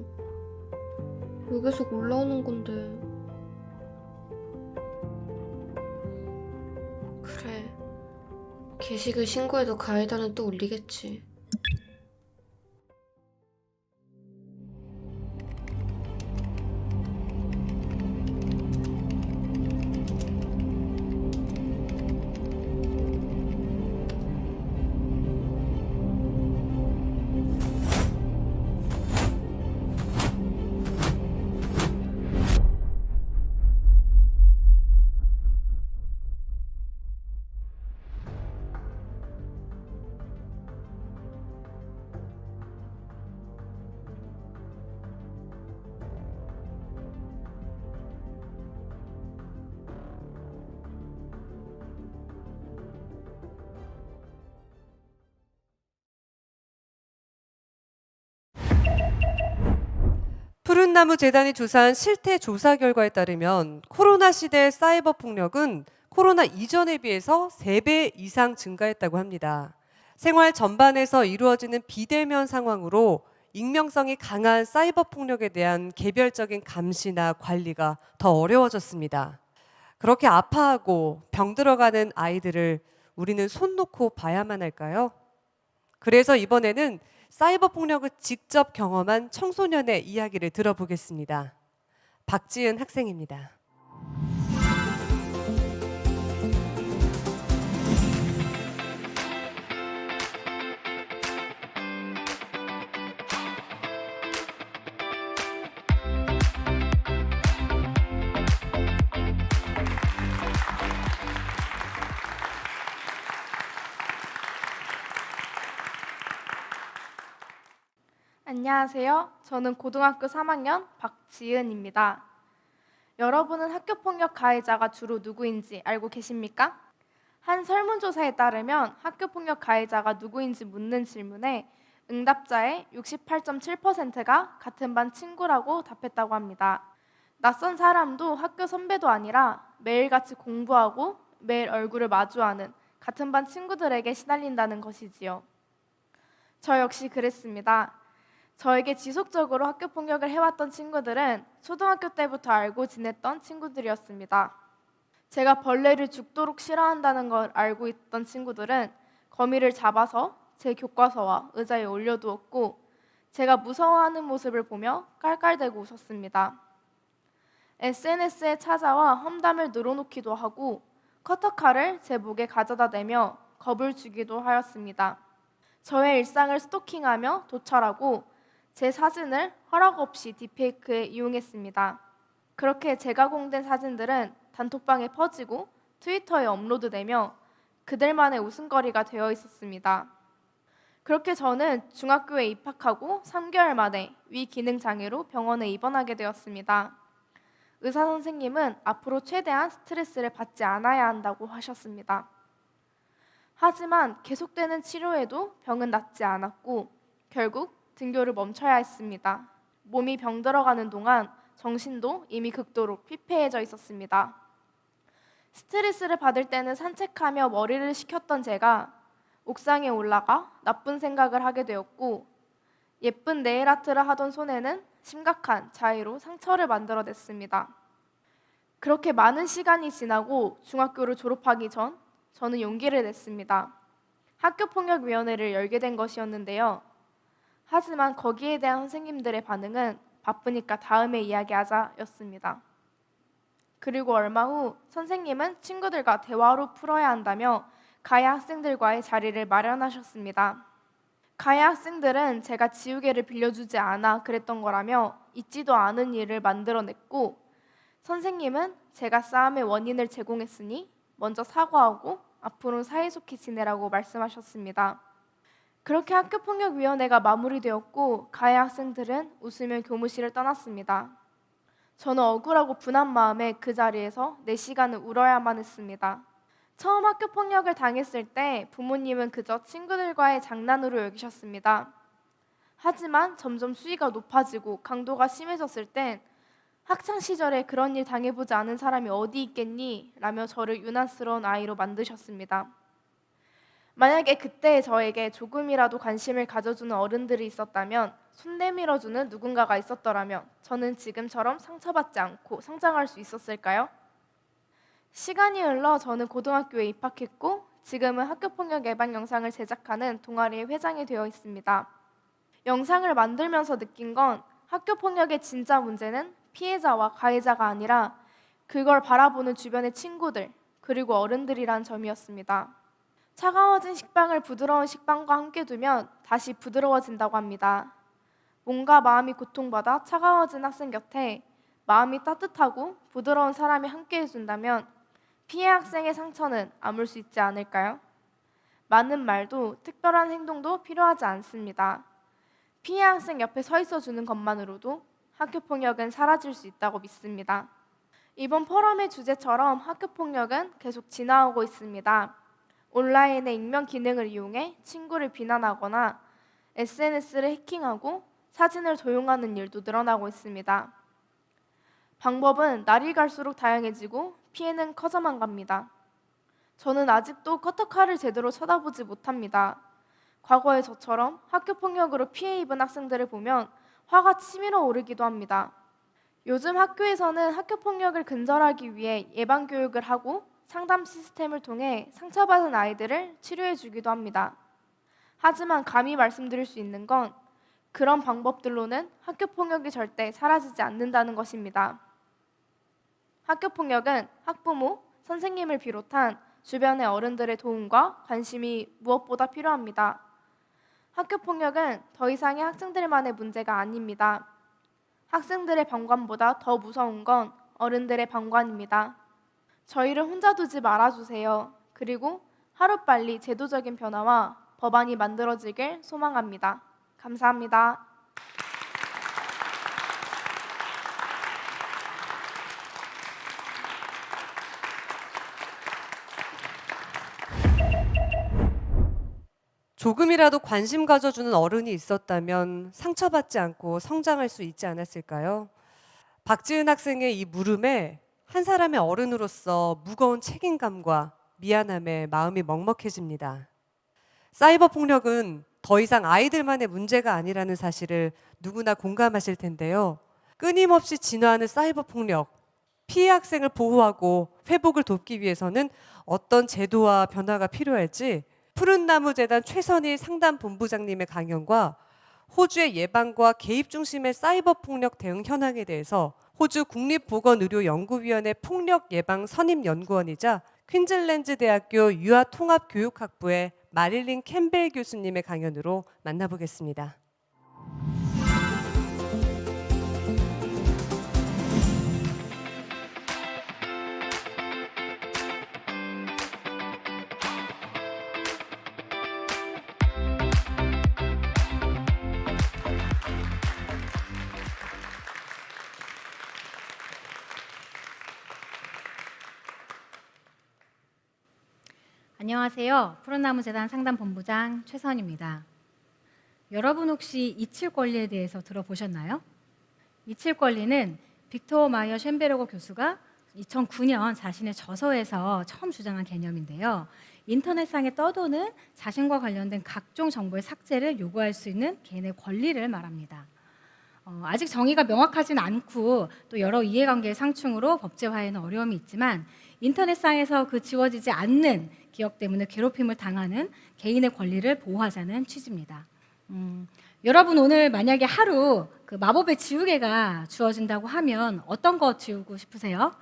S6: 왜 계속 올라오는 건데. 그래, 게시글 신고해도 가해자는 또 올리겠지.
S2: 푸른나무 재단이 조사한 실태 조사 결과에 따르면 코로나 시대 사이버 폭력은 코로나 이전에 비해서 3배 이상 증가했다고 합니다. 생활 전반에서 이루어지는 비대면 상황으로 익명성이 강한 사이버 폭력에 대한 개별적인 감시나 관리가 더 어려워졌습니다. 그렇게 아파하고 병들어가는 아이들을 우리는 손 놓고 봐야만 할까요? 그래서 이번에는 사이버 폭력을 직접 경험한 청소년의 이야기를 들어보겠습니다. 박지은 학생입니다.
S3: 안녕하세요. 저는 고등학교 3학년 박지은입니다. 여러분은 학교폭력 가해자가 주로 누구인지 알고 계십니까? 한 설문조사에 따르면 학교폭력 가해자가 누구인지 묻는 질문에 응답자의 68.7%가 같은 반 친구라고 답했다고 합니다. 낯선 사람도 학교 선배도 아니라 매일 같이 공부하고 매일 얼굴을 마주하는 같은 반 친구들에게 시달린다는 것이지요. 저 역시 그랬습니다. 저에게 지속적으로 학교 폭력을 해왔던 친구들은 초등학교 때부터 알고 지냈던 친구들이었습니다. 제가 벌레를 죽도록 싫어한다는 걸 알고 있던 친구들은 거미를 잡아서 제 교과서와 의자에 올려두었고 제가 무서워하는 모습을 보며 깔깔대고 웃었습니다. SNS에 찾아와 험담을 늘어놓기도 하고 커터칼을 제 목에 가져다 대며 겁을 주기도 하였습니다. 저의 일상을 스토킹하며 도찰하고 제 사진을 허락 없이 딥페이크에 이용했습니다. 그렇게 재가공된 사진들은 단톡방에 퍼지고 트위터에 업로드되며 그들만의 웃음거리가 되어 있었습니다. 그렇게 저는 중학교에 입학하고 3개월 만에 위기능 장애로 병원에 입원하게 되었습니다. 의사 선생님은 앞으로 최대한 스트레스를 받지 않아야 한다고 하셨습니다. 하지만 계속되는 치료에도 병은 낫지 않았고 결국 등교를 멈춰야 했습니다. 몸이 병들어가는 동안 정신도 이미 극도로 피폐해져 있었습니다. 스트레스를 받을 때는 산책하며 머리를 식혔던 제가 옥상에 올라가 나쁜 생각을 하게 되었고 예쁜 네일 아트를 하던 손에는 심각한 자의로 상처를 만들어냈습니다. 그렇게 많은 시간이 지나고 중학교를 졸업하기 전 저는 용기를 냈습니다. 학교폭력위원회를 열게 된 것이었는데요. 하지만 거기에 대한 선생님들의 반응은 바쁘니까 다음에 이야기하자였습니다. 그리고 얼마 후 선생님은 친구들과 대화로 풀어야 한다며 가해 학생들과의 자리를 마련하셨습니다. 가해 학생들은 제가 지우개를 빌려주지 않아 그랬던 거라며 있지도 않은 일을 만들어냈고 선생님은 제가 싸움의 원인을 제공했으니 먼저 사과하고 앞으로는 사이좋게 지내라고 말씀하셨습니다. 그렇게 학교폭력위원회가 마무리되었고 가해 학생들은 웃으며 교무실을 떠났습니다. 저는 억울하고 분한 마음에 그 자리에서 4시간을 울어야만 했습니다. 처음 학교폭력을 당했을 때 부모님은 그저 친구들과의 장난으로 여기셨습니다. 하지만 점점 수위가 높아지고 강도가 심해졌을 땐 학창시절에 그런 일 당해보지 않은 사람이 어디 있겠니? 라며 저를 유난스러운 아이로 만드셨습니다. 만약에 그때 저에게 조금이라도 관심을 가져주는 어른들이 있었다면, 손 내밀어주는 누군가가 있었더라면 저는 지금처럼 상처받지 않고 성장할 수 있었을까요? 시간이 흘러 저는 고등학교에 입학했고 지금은 학교폭력 예방 영상을 제작하는 동아리의 회장이 되어 있습니다. 영상을 만들면서 느낀 건 학교폭력의 진짜 문제는 피해자와 가해자가 아니라 그걸 바라보는 주변의 친구들 그리고 어른들이란 점이었습니다. 차가워진 식빵을 부드러운 식빵과 함께 두면 다시 부드러워진다고 합니다. 몸과 마음이 고통받아 차가워진 학생 곁에 마음이 따뜻하고 부드러운 사람이 함께 해준다면 피해 학생의 상처는 아물 수 있지 않을까요? 많은 말도 특별한 행동도 필요하지 않습니다. 피해 학생 옆에 서 있어주는 것만으로도 학교폭력은 사라질 수 있다고 믿습니다. 이번 포럼의 주제처럼 학교폭력은 계속 진화하고 있습니다. 온라인의 익명 기능을 이용해 친구를 비난하거나 SNS를 해킹하고 사진을 도용하는 일도 늘어나고 있습니다. 방법은 날이 갈수록 다양해지고 피해는 커져만 갑니다. 저는 아직도 커터칼을 제대로 쳐다보지 못합니다. 과거의 저처럼 학교폭력으로 피해 입은 학생들을 보면 화가 치밀어 오르기도 합니다. 요즘 학교에서는 학교 폭력을 근절하기 위해 예방 교육을 하고 상담 시스템을 통해 상처받은 아이들을 치료해 주기도 합니다. 하지만 감히 말씀드릴 수 있는 건 그런 방법들로는 학교 폭력이 절대 사라지지 않는다는 것입니다. 학교 폭력은 학부모, 선생님을 비롯한 주변의 어른들의 도움과 관심이 무엇보다 필요합니다. 학교 폭력은 더 이상의 학생들만의 문제가 아닙니다. 학생들의 방관보다 더 무서운 건 어른들의 방관입니다. 저희를 혼자 두지 말아주세요. 그리고 하루빨리 제도적인 변화와 법안이 만들어지길 소망합니다. 감사합니다.
S2: 조금이라도 관심 가져주는 어른이 있었다면 상처받지 않고 성장할 수 있지 않았을까요? 박지은 학생의 이 물음에 한 사람의 어른으로서 무거운 책임감과 미안함에 마음이 먹먹해집니다. 사이버 폭력은 더 이상 아이들만의 문제가 아니라는 사실을 누구나 공감하실 텐데요. 끊임없이 진화하는 사이버 폭력, 피해 학생을 보호하고 회복을 돕기 위해서는 어떤 제도와 변화가 필요할지 푸른나무재단 최선희 상담본부장님의 강연과 호주의 예방과 개입 중심의 사이버 폭력 대응 현황에 대해서 호주 국립보건의료연구위원회 폭력 예방 선임연구원이자 퀸즐랜드 대학교 유아통합교육학부의 마릴린 캠벨 교수님의 강연으로 만나보겠습니다.
S8: 안녕하세요. 푸른나무재단 상담본부장 최선입니다. 여러분 혹시 이칠 권리에 대해서 들어보셨나요? 이칠 권리는 빅토어 마이어 쉔베르거 교수가 2009년 자신의 저서에서 처음 주장한 개념인데요. 인터넷상에 떠도는 자신과 관련된 각종 정보의 삭제를 요구할 수 있는 개인의 권리를 말합니다. 아직 정의가 명확하진 않고 또 여러 이해관계의 상충으로 법제화에는 어려움이 있지만 인터넷상에서 그 지워지지 않는 기억 때문에 괴롭힘을 당하는 개인의 권리를 보호하자는 취지입니다. 여러분 오늘 만약에 하루 그 마법의 지우개가 주어진다고 하면 어떤 거 지우고 싶으세요?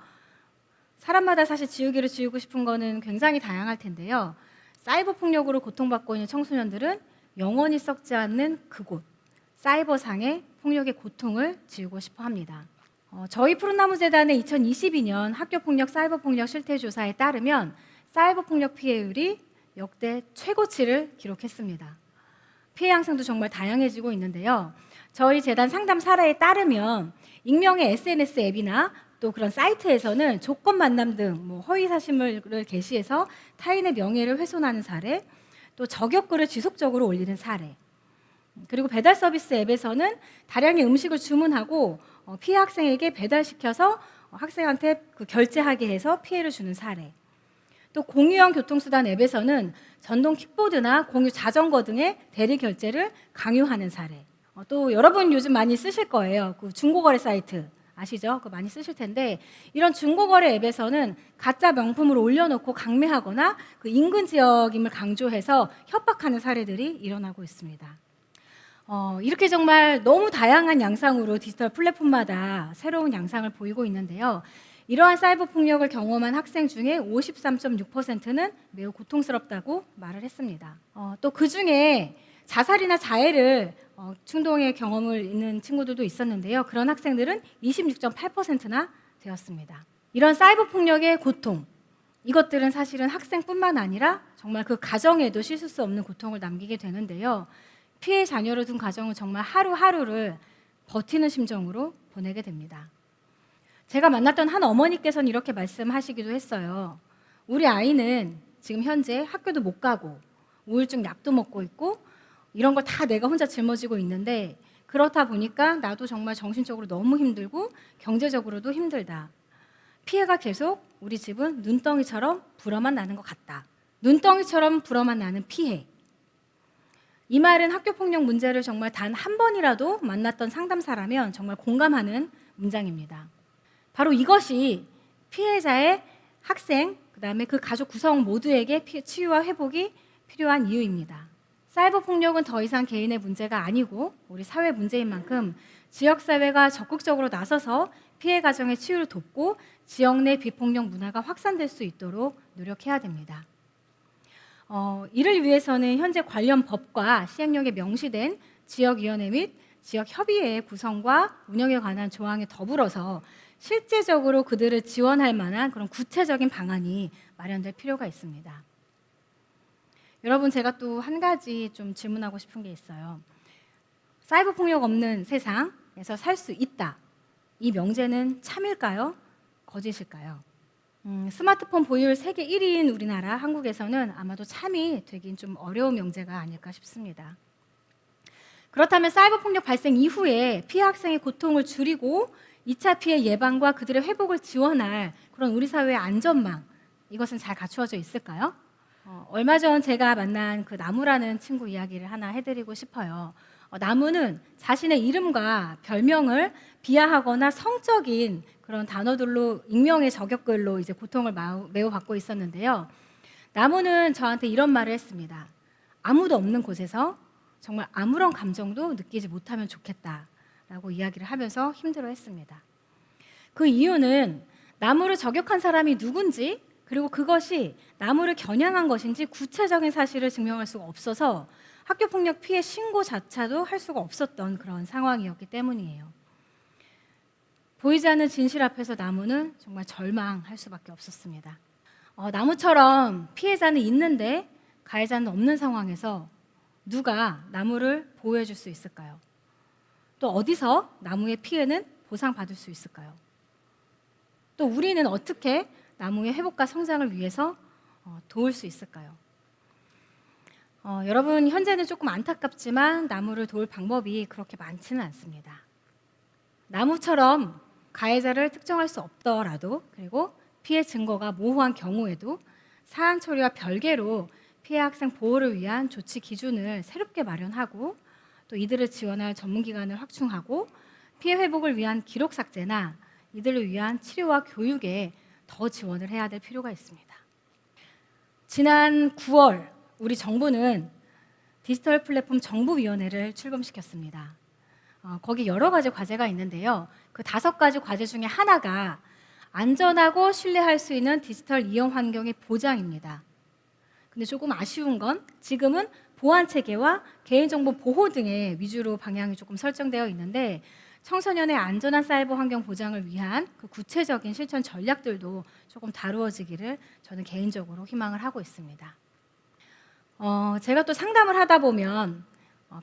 S8: 사람마다 사실 지우개로 지우고 싶은 거는 굉장히 다양할 텐데요. 사이버 폭력으로 고통받고 있는 청소년들은 영원히 썩지 않는 그곳, 사이버상의 폭력의 고통을 지우고 싶어 합니다. 저희 푸른나무재단의 2022년 학교폭력 사이버폭력 실태조사에 따르면 사이버폭력 피해율이 역대 최고치를 기록했습니다. 피해 양상도 정말 다양해지고 있는데요. 저희 재단 상담 사례에 따르면 익명의 SNS 앱이나 또 그런 사이트에서는 조건 만남 등 허위 사실을 게시해서 타인의 명예를 훼손하는 사례, 또 저격글을 지속적으로 올리는 사례, 그리고 배달 서비스 앱에서는 다량의 음식을 주문하고 피해 학생에게 배달시켜서 학생한테 그 결제하게 해서 피해를 주는 사례, 또 공유형 교통수단 앱에서는 전동 킥보드나 공유 자전거 등의 대리 결제를 강요하는 사례, 또 여러분 요즘 많이 쓰실 거예요. 그 중고거래 사이트 아시죠? 그거 많이 쓰실 텐데 이런 중고거래 앱에서는 가짜 명품을 올려놓고 강매하거나 그 인근 지역임을 강조해서 협박하는 사례들이 일어나고 있습니다. 이렇게 정말 너무 다양한 양상으로 디지털 플랫폼마다 새로운 양상을 보이고 있는데요. 이러한 사이버 폭력을 경험한 학생 중에 53.6%는 매우 고통스럽다고 말을 했습니다. 또 그중에 자살이나 자해를 충동의 경험을 있는 친구들도 있었는데요. 그런 학생들은 26.8%나 되었습니다. 이런 사이버 폭력의 고통, 이것들은 사실은 학생뿐만 아니라 정말 그 가정에도 씻을 수 없는 고통을 남기게 되는데요. 피해 자녀를 둔 가정은 정말 하루하루를 버티는 심정으로 보내게 됩니다. 제가 만났던 한 어머니께서는 이렇게 말씀하시기도 했어요. 우리 아이는 지금 현재 학교도 못 가고 우울증 약도 먹고 있고 이런 걸 다 내가 혼자 짊어지고 있는데 그렇다 보니까 나도 정말 정신적으로 너무 힘들고 경제적으로도 힘들다. 피해가 계속 우리 집은 눈덩이처럼 불어만 나는 것 같다. 눈덩이처럼 불어만 나는 피해. 이 말은 학교폭력 문제를 정말 단 한 번이라도 만났던 상담사라면 정말 공감하는 문장입니다. 바로 이것이 피해자의 학생, 그다음에 그 가족 구성 모두에게 치유와 회복이 필요한 이유입니다. 사이버 폭력은 더 이상 개인의 문제가 아니고 우리 사회 문제인 만큼 지역사회가 적극적으로 나서서 피해 가정의 치유를 돕고 지역 내 비폭력 문화가 확산될 수 있도록 노력해야 됩니다. 이를 위해서는 현재 관련 법과 시행령에 명시된 지역위원회 및 지역협의회의 구성과 운영에 관한 조항에 더불어서 실제적으로 그들을 지원할 만한 그런 구체적인 방안이 마련될 필요가 있습니다. 여러분, 제가 또 한 가지 좀 질문하고 싶은 게 있어요. 사이버 폭력 없는 세상에서 살 수 있다. 이 명제는 참일까요? 거짓일까요? 스마트폰 보유율 세계 1위인 우리나라 한국에서는 아마도 참이 되긴 좀 어려운 명제가 아닐까 싶습니다. 그렇다면 사이버 폭력 발생 이후에 피해 학생의 고통을 줄이고 2차 피해 예방과 그들의 회복을 지원할 그런 우리 사회의 안전망, 이것은 잘 갖추어져 있을까요? 얼마 전 제가 만난 그 나무라는 친구 이야기를 하나 해드리고 싶어요. 나무는 자신의 이름과 별명을 비하하거나 성적인 그런 단어들로 익명의 저격글로 이제 고통을 매우 받고 있었는데요. 나무는 저한테 이런 말을 했습니다. 아무도 없는 곳에서 정말 아무런 감정도 느끼지 못하면 좋겠다라고 이야기를 하면서 힘들어했습니다. 그 이유는 나무를 저격한 사람이 누군지, 그리고 그것이 나무를 겨냥한 것인지 구체적인 사실을 증명할 수가 없어서 학교폭력 피해 신고 자체도 할 수가 없었던 그런 상황이었기 때문이에요. 보이지 않는 진실 앞에서 나무는 정말 절망할 수밖에 없었습니다. 나무처럼 피해자는 있는데 가해자는 없는 상황에서 누가 나무를 보호해 줄 수 있을까요? 또 어디서 나무의 피해는 보상받을 수 있을까요? 또 우리는 어떻게 나무의 회복과 성장을 위해서 도울 수 있을까요? 여러분, 현재는 조금 안타깝지만 나무를 도울 방법이 그렇게 많지는 않습니다. 나무처럼 가해자를 특정할 수 없더라도, 그리고 피해 증거가 모호한 경우에도 사안 처리와 별개로 피해 학생 보호를 위한 조치 기준을 새롭게 마련하고, 또 이들을 지원할 전문기관을 확충하고, 피해 회복을 위한 기록 삭제나 이들을 위한 치료와 교육에 더 지원을 해야 될 필요가 있습니다. 지난 9월 우리 정부는 디지털 플랫폼 정부위원회를 출범시켰습니다. 거기 여러 가지 과제가 있는데요. 그 5가지 과제 중에 하나가 안전하고 신뢰할 수 있는 디지털 이용 환경의 보장입니다. 근데 조금 아쉬운 건 지금은 보안 체계와 개인정보 보호 등의 위주로 방향이 조금 설정되어 있는데, 청소년의 안전한 사이버 환경 보장을 위한 그 구체적인 실천 전략들도 조금 다루어지기를 저는 개인적으로 희망을 하고 있습니다. 제가 또 상담을 하다 보면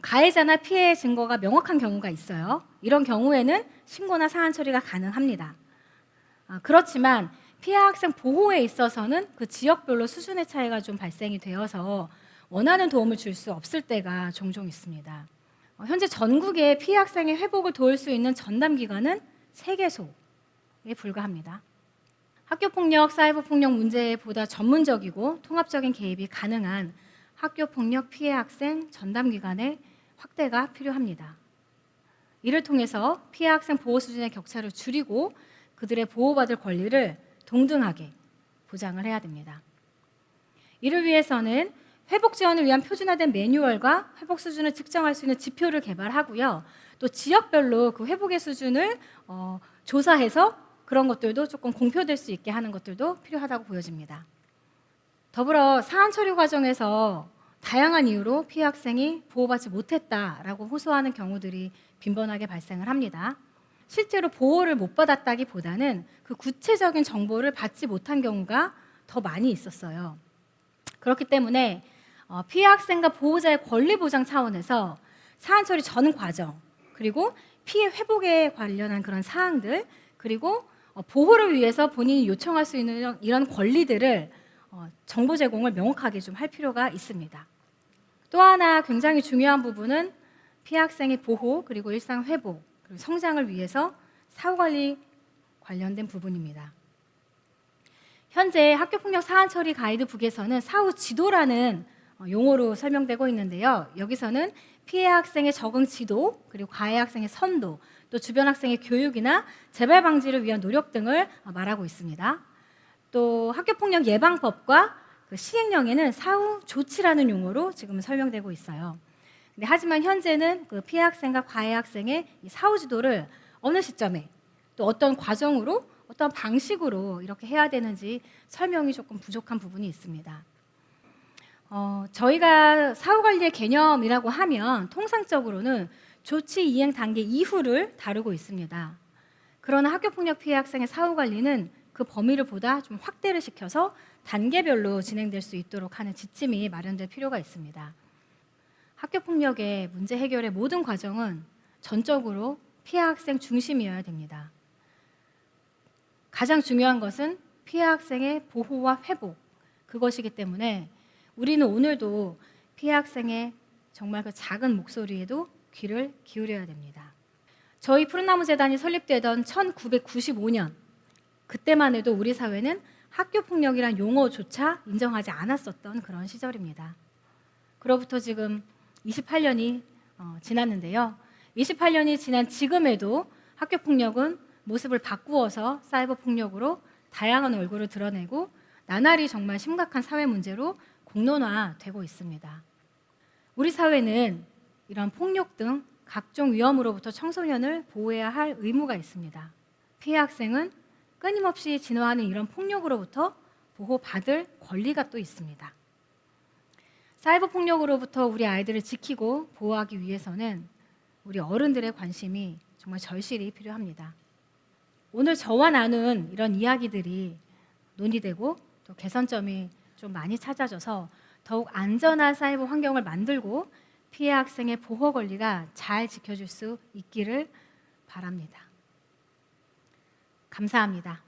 S8: 가해자나 피해 증거가 명확한 경우가 있어요. 이런 경우에는 신고나 사안 처리가 가능합니다. 그렇지만 피해 학생 보호에 있어서는 그 지역별로 수준의 차이가 좀 발생이 되어서 원하는 도움을 줄 수 없을 때가 종종 있습니다. 현재 전국에 피해 학생의 회복을 도울 수 있는 전담기관은 3개소에 불과합니다. 학교폭력, 사이버폭력 문제에 보다 전문적이고 통합적인 개입이 가능한 학교폭력 피해 학생 전담기관의 확대가 필요합니다. 이를 통해서 피해 학생 보호 수준의 격차를 줄이고 그들의 보호받을 권리를 동등하게 보장을 해야 됩니다. 이를 위해서는 회복 지원을 위한 표준화된 매뉴얼과 회복 수준을 측정할 수 있는 지표를 개발하고요. 또 지역별로 그 회복의 수준을 조사해서 그런 것들도 조금 공표될 수 있게 하는 것들도 필요하다고 보여집니다. 더불어 사안 처리 과정에서 다양한 이유로 피해 학생이 보호받지 못했다라고 호소하는 경우들이 빈번하게 발생을 합니다. 실제로 보호를 못 받았다기보다는 그 구체적인 정보를 받지 못한 경우가 더 많이 있었어요. 그렇기 때문에 피해 학생과 보호자의 권리 보장 차원에서 사안 처리 전 과정, 그리고 피해 회복에 관련한 그런 사항들, 그리고 보호를 위해서 본인이 요청할 수 있는 이런 권리들을 정보 제공을 명확하게 좀 할 필요가 있습니다. 또 하나 굉장히 중요한 부분은 피해 학생의 보호, 그리고 일상 회복, 그리고 성장을 위해서 사후관리 관련된 부분입니다. 현재 학교폭력 사안 처리 가이드북에서는 사후 지도라는 용어로 설명되고 있는데요. 여기서는 피해 학생의 적응 지도, 그리고 가해 학생의 선도, 또 주변 학생의 교육이나 재발 방지를 위한 노력 등을 말하고 있습니다. 또 학교폭력 예방법과 그 시행령에는 사후 조치라는 용어로 지금 설명되고 있어요. 근데 하지만 현재는 그 피해 학생과 가해 학생의 이 사후 지도를 어느 시점에 또 어떤 과정으로 어떤 방식으로 이렇게 해야 되는지 설명이 조금 부족한 부분이 있습니다. 저희가 사후관리의 개념이라고 하면 통상적으로는 조치 이행 단계 이후를 다루고 있습니다. 그러나 학교폭력 피해 학생의 사후관리는 그 범위를 보다 좀 확대를 시켜서 단계별로 진행될 수 있도록 하는 지침이 마련될 필요가 있습니다. 학교폭력의 문제 해결의 모든 과정은 전적으로 피해 학생 중심이어야 됩니다. 가장 중요한 것은 피해 학생의 보호와 회복, 그것이기 때문에 우리는 오늘도 피해 학생의 정말 그 작은 목소리에도 귀를 기울여야 됩니다. 저희 푸른나무재단이 설립되던 1995년, 그때만 해도 우리 사회는 학교폭력이란 용어조차 인정하지 않았었던 그런 시절입니다. 그로부터 지금 28년이 지났는데요. 28년이 지난 지금에도 학교폭력은 모습을 바꾸어서 사이버 폭력으로 다양한 얼굴을 드러내고 나날이 정말 심각한 사회 문제로 공론화되고 있습니다. 우리 사회는 이런 폭력 등 각종 위험으로부터 청소년을 보호해야 할 의무가 있습니다. 피해 학생은 끊임없이 진화하는 이런 폭력으로부터 보호받을 권리가 또 있습니다. 사이버 폭력으로부터 우리 아이들을 지키고 보호하기 위해서는 우리 어른들의 관심이 정말 절실히 필요합니다. 오늘 저와 나눈 이런 이야기들이 논의되고 또 개선점이 좀 많이 찾아져서 더욱 안전한 사이버 환경을 만들고 피해 학생의 보호 권리가 잘 지켜질 수 있기를 바랍니다. 감사합니다.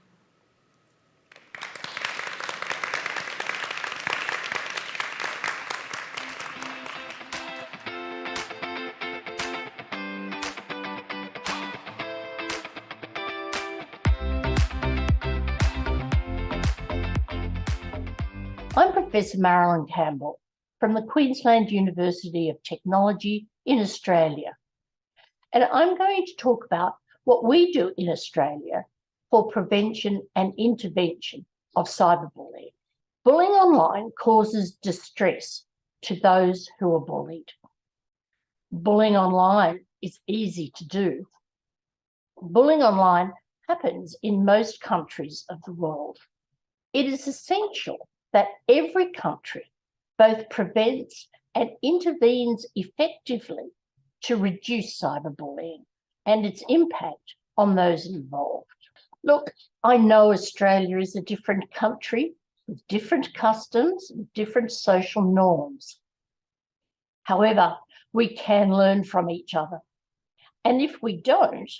S9: I'm Professor Marilyn Campbell from the Queensland University of Technology in Australia. And I'm going to talk about what we do in Australia for prevention and intervention of cyberbullying. Bullying online causes distress to those who are bullied. Bullying online is easy to do. Bullying online happens in most countries of the world. It is essential that every country both prevents and intervenes effectively to reduce cyberbullying and its impact on those involved. Look, I know Australia is a different country with different customs and different social norms. However, we can learn from each other. And if we don't,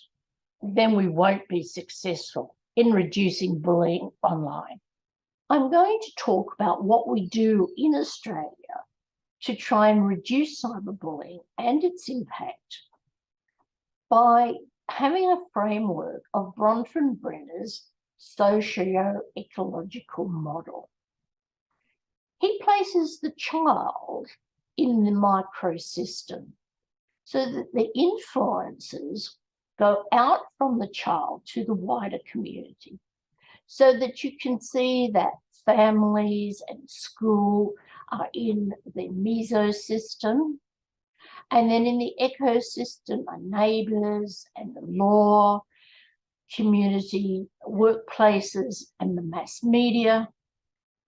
S9: then we won't be successful in reducing bullying online. I'm going to talk about what we do in Australia to try and reduce cyberbullying and its impact by having a framework of Bronfenbrenner's socio-ecological model. He places the child in the microsystem so that the influences go out from the child to the wider community, so that you can see that families and school are in the mesosystem, and then in the ecosystem are neighbours and the law, community, workplaces and the mass media,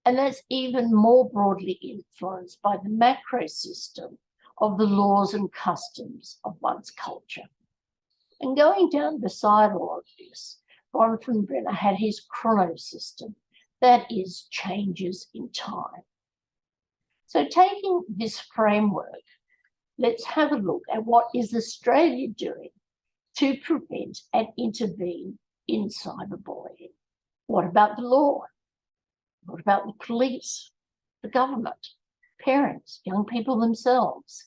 S9: and that's even more broadly influenced by the macro system of the laws and customs of one's culture. And going down beside all of this, Bronfenbrenner had his chronosystem, that is, changes in time. So taking this framework, let's have a look at what is Australia doing to prevent and intervene in cyberbullying. What about the law? What about the police, the government, parents, young people themselves,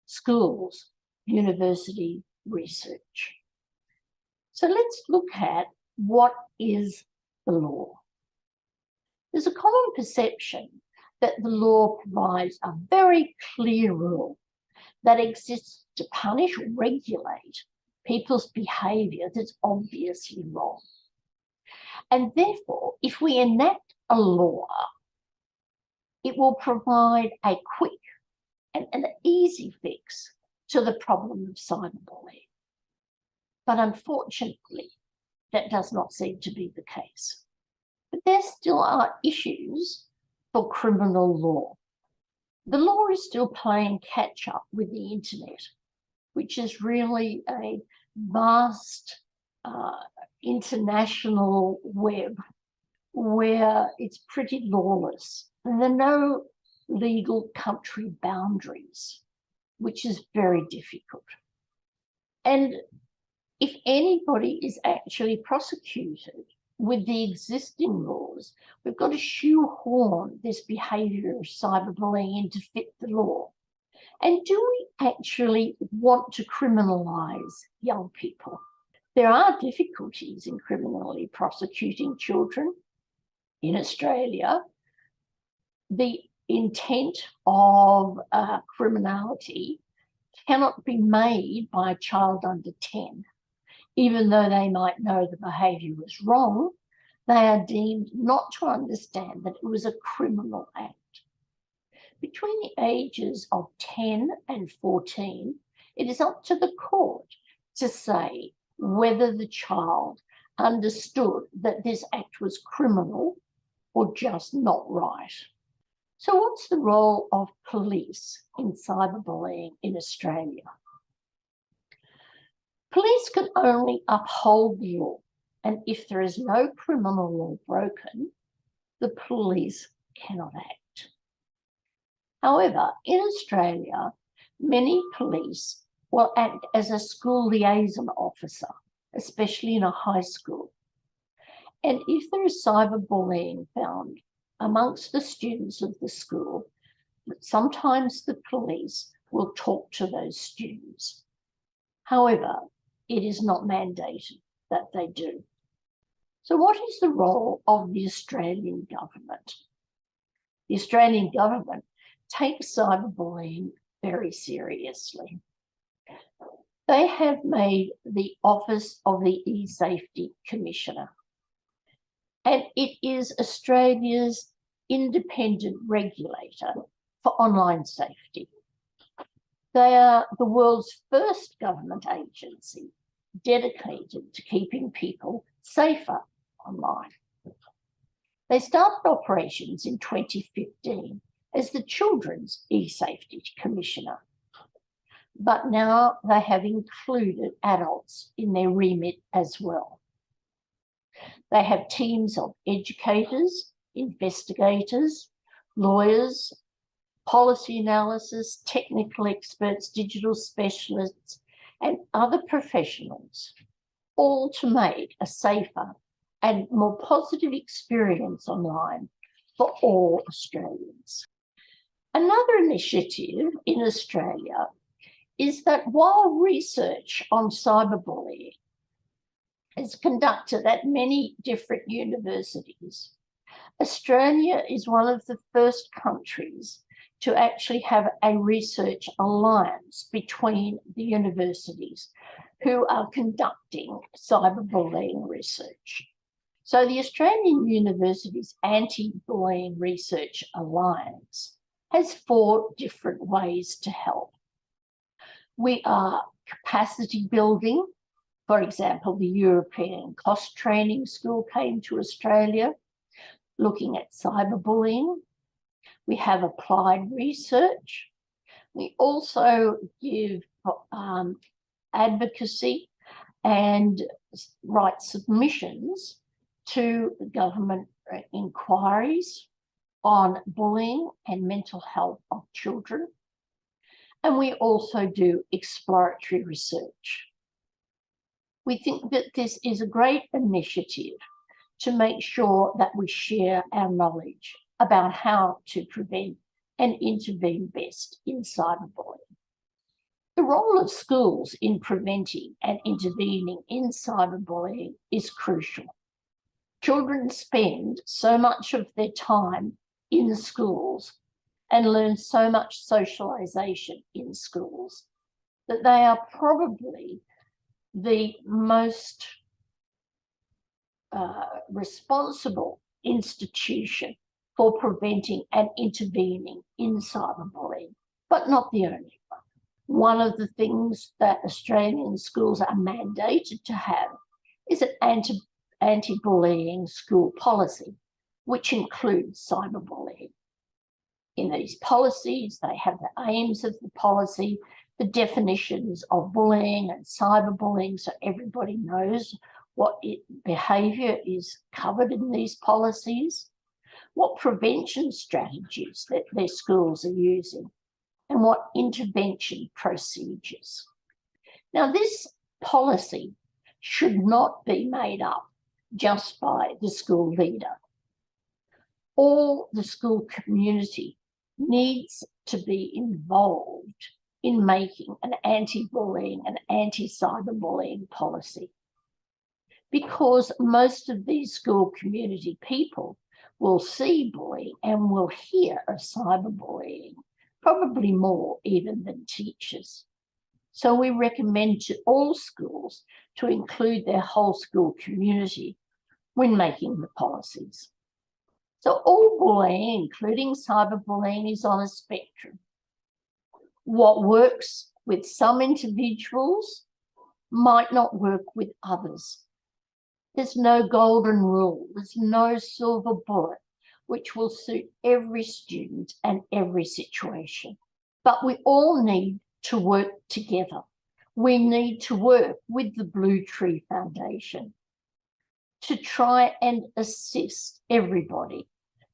S9: schools, university research? So let's look at what is the law. There's a common perception that the law provides a very clear rule that exists to punish or regulate people's behaviour that's obviously wrong. And therefore, if we enact a law, it will provide a quick and an easy fix to the problem of cyberbullying. But unfortunately, that does not seem to be the case. But there still are issues for criminal law. The law is still playing catch up with the internet, which is really a vast international web where it's pretty lawless. And there are no legal country boundaries, which is very difficult. And if anybody is actually prosecuted with the existing laws, we've got to shoehorn this behaviour of cyberbullying in to fit the law. And do we actually want to criminalise young people? There are difficulties in criminally prosecuting children. In Australia, the intent of criminality cannot be made by a child under 10. Even though they might know the behaviour was wrong, they are deemed not to understand that it was a criminal act. Between the ages of 10 and 14, it is up to the court to say whether the child understood that this act was criminal or just not right. So what's the role of police in cyberbullying in Australia? Police can only uphold the law, and if there is no criminal law broken, the police cannot act. However, in Australia, many police will act as a school liaison officer, especially in a high school. And if there is cyberbullying found amongst the students of the school, sometimes the police will talk to those students. However, it is not mandated that they do. So what is the role of the Australian government? The Australian government takes cyberbullying very seriously. They have made the Office of the eSafety Commissioner, and it is Australia's independent regulator for online safety. They are the world's first government agency dedicated to keeping people safer online. They started operations in 2015 as the Children's eSafety Commissioner, but now they have included adults in their remit as well. They have teams of educators, investigators, lawyers, policy analysis, technical experts, digital specialists, and other professionals, all to make a safer and more positive experience online for all Australians. Another initiative in Australia is that while research on cyberbullying is conducted at many different universities, Australia is one of the first countries to actually have a research alliance between the universities who are conducting cyberbullying research. So the Australian Universities Anti-Bullying Research Alliance has 4 different ways to help. We are capacity building. For example, the European Cost Training School came to Australia looking at cyberbullying. We have applied research. We also give advocacy and write submissions to government inquiries on bullying and mental health of children. And we also do exploratory research. We think that this is a great initiative to make sure that we share our knowledge about how to prevent and intervene best in cyberbullying. The role of schools in preventing and intervening in cyberbullying is crucial. Children spend so much of their time in schools and learn so much socialisation in schools that they are probably the most responsible institution for preventing and intervening in cyberbullying, but not the only one. One of the things that Australian schools are mandated to have is an anti-bullying school policy, which includes cyberbullying. In these policies, they have the aims of the policy, the definitions of bullying and cyberbullying, so everybody knows what behaviour is covered in these policies, what prevention strategies that their schools are using, and what intervention procedures. Now, this policy should not be made up just by the school leader. All the school community needs to be involved in making an anti-bullying and anti-cyberbullying policy, because most of these school community people will see bullying and will hear of cyberbullying, probably more even than teachers. So we recommend to all schools to include their whole school community when making the policies. So all bullying, including cyberbullying, is on a spectrum. What works with some individuals might not work with others. There's no golden rule. There's no silver bullet which will suit every student and every situation. But we all need to work together. We need to work with the Blue Tree Foundation to try and assist everybody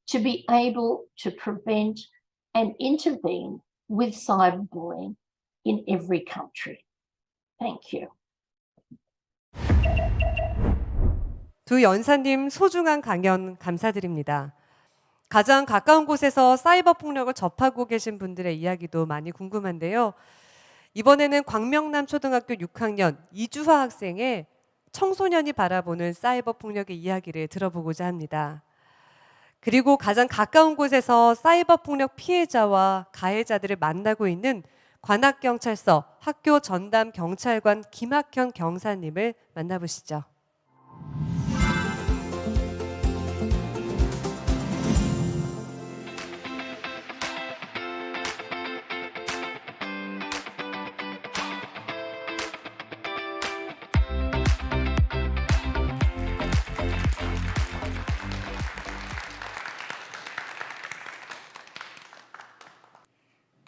S9: to be able to prevent and intervene with cyberbullying in every country. Thank you.
S2: 두 연사님 소중한 강연 감사드립니다. 가장 가까운 곳에서 사이버 폭력을 접하고 계신 분들의 이야기도 많이 궁금한데요. 이번에는 광명남 초등학교 6학년 이주화 학생의 청소년이 바라보는 사이버 폭력의 이야기를 들어보고자 합니다. 그리고 가장 가까운 곳에서 사이버 폭력 피해자와 가해자들을 만나고 있는 관악경찰서 학교 전담 경찰관 김학현 경사님을 만나보시죠.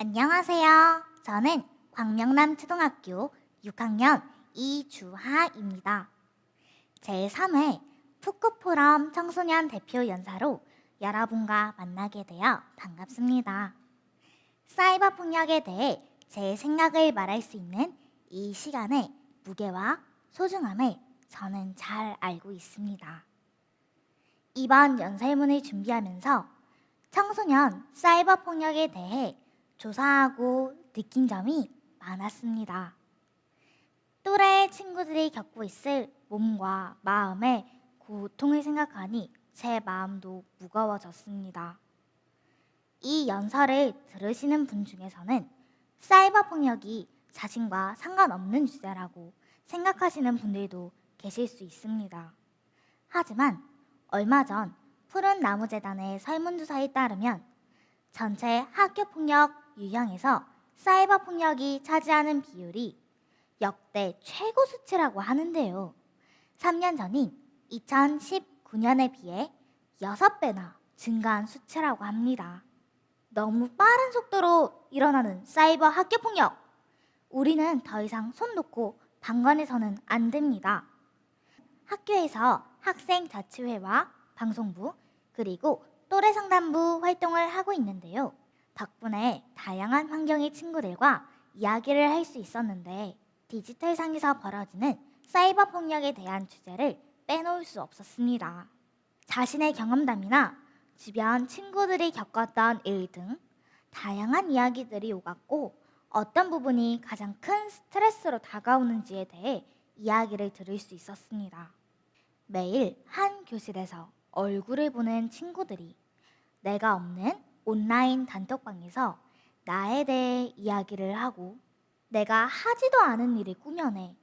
S11: 안녕하세요. 저는 광명남 초등학교 6학년 이주하입니다. 제3회 푸크포럼 청소년 대표 연사로 여러분과 만나게 되어 반갑습니다. 사이버 폭력에 대해 제 생각을 말할 수 있는 이 시간의 무게와 소중함을 저는 잘 알고 있습니다. 이번 연설문을 준비하면서 청소년 사이버 폭력에 대해 조사하고 느낀 점이 많았습니다. 또래 친구들이 겪고 있을 몸과 마음의 고통을 생각하니 제 마음도 무거워졌습니다. 이 연설을 들으시는 분 중에서는 사이버 폭력이 자신과 상관없는 주제라고 생각하시는 분들도 계실 수 있습니다. 하지만 얼마 전 푸른나무재단의 설문조사에 따르면 전체 학교폭력 유형에서 사이버 폭력이 차지하는 비율이 역대 최고 수치라고 하는데요. 3년 전인 2019년에 비해 6배나 증가한 수치라고 합니다. 너무 빠른 속도로 일어나는 사이버 학교폭력. 우리는 더 이상 손 놓고 방관해서는 안 됩니다. 학교에서 학생자치회와 방송부 그리고 또래상담부 활동을 하고 있는데요. 덕분에 다양한 환경의 친구들과 이야기를 할 수 있었는데 디지털상에서 벌어지는 사이버 폭력에 대한 주제를 빼놓을 수 없었습니다. 자신의 경험담이나 주변 친구들이 겪었던 일 등 다양한 이야기들이 오갔고 어떤 부분이 가장 큰 스트레스로 다가오는지에 대해 이야기를 들을 수 있었습니다. 매일 한 교실에서 얼굴을 보는 친구들이 내가 없는 온라인 단톡방에서 나에 대해 이야기를 하고 내가 하지도 않은 일을 꾸며내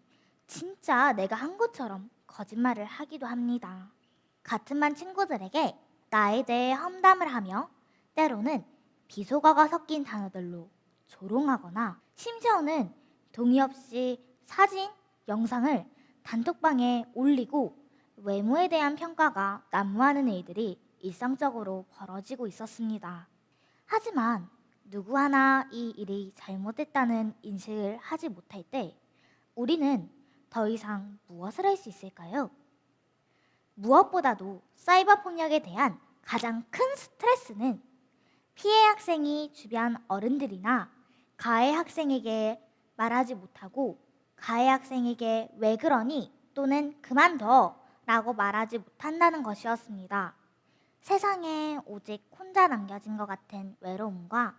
S11: 진짜 내가 한 것처럼 거짓말을 하기도 합니다. 같은 반 친구들에게 나에 대해 험담을 하며 때로는 비속어가 섞인 단어들로 조롱하거나 심지어는 동의 없이 사진, 영상을 단톡방에 올리고 외모에 대한 평가가 난무하는 일들이 일상적으로 벌어지고 있었습니다. 하지만 누구 하나 이 일이 잘못됐다는 인식을 하지 못할 때 우리는 더 이상 무엇을 할 수 있을까요? 무엇보다도 사이버 폭력에 대한 가장 큰 스트레스는 피해 학생이 주변 어른들이나 가해 학생에게 말하지 못하고 가해 학생에게 왜 그러니 또는 그만둬 라고 말하지 못한다는 것이었습니다. 세상에 오직 혼자 남겨진 것 같은 외로움과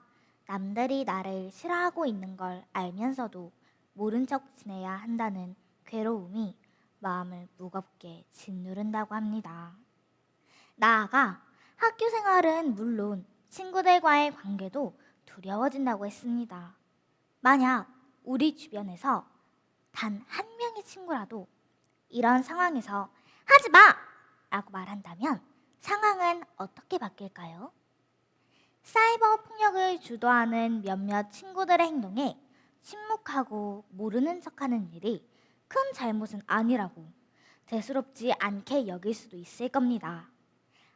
S11: 남들이 나를 싫어하고 있는 걸 알면서도 모른 척 지내야 한다는 괴로움이 마음을 무겁게 짓누른다고 합니다. 나아가 학교 생활은 물론 친구들과의 관계도 두려워진다고 했습니다. 만약 우리 주변에서 단 한 명의 친구라도 이런 상황에서 하지 마! 라고 말한다면 상황은 어떻게 바뀔까요? 사이버 폭력을 주도하는 몇몇 친구들의 행동에 침묵하고 모르는 척하는 일이 큰 잘못은 아니라고 대수롭지 않게 여길 수도 있을 겁니다.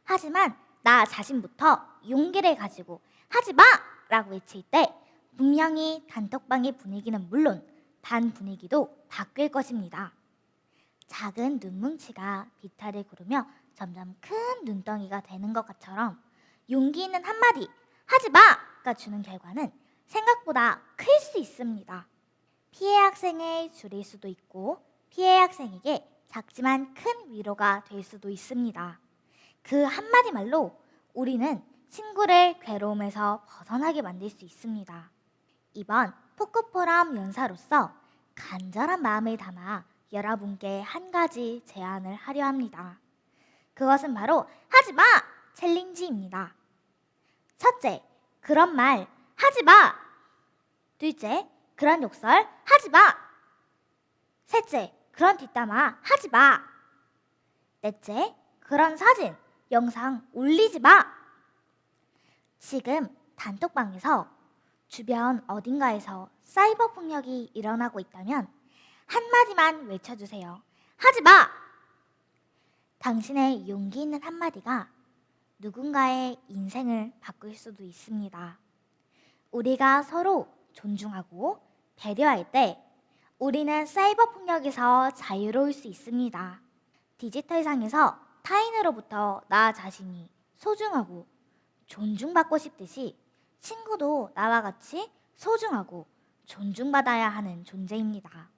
S11: 하지만 나 자신부터 용기를 가지고 하지 마! 라고 외칠 때 분명히 단톡방의 분위기는 물론 반 분위기도 바뀔 것입니다. 작은 눈뭉치가 비탈을 구르며 점점 큰 눈덩이가 되는 것처럼 용기 있는 한마디 하지 마가 주는 결과는 생각보다 클 수 있습니다. 피해 학생을 줄일 수도 있고 피해 학생에게 작지만 큰 위로가 될 수도 있습니다. 그 한마디 말로 우리는 친구를 괴로움에서 벗어나게 만들 수 있습니다. 이번 포크포럼 연사로서 간절한 마음을 담아 여러분께 한 가지 제안을 하려 합니다. 그것은 바로 하지 마! 챌린지입니다. 첫째, 그런 말 하지 마! 둘째, 그런 욕설 하지 마! 셋째, 그런 뒷담화 하지 마! 넷째, 그런 사진, 영상 올리지 마! 지금 단톡방에서 주변 어딘가에서 사이버 폭력이 일어나고 있다면 한마디만 외쳐주세요. 하지 마! 당신의 용기 있는 한마디가 누군가의 인생을 바꿀 수도 있습니다. 우리가 서로 존중하고 배려할 때 우리는 사이버 폭력에서 자유로울 수 있습니다. 디지털상에서 타인으로부터 나 자신이 소중하고 존중받고 싶듯이 친구도 나와 같이 소중하고 존중받아야 하는 존재입니다.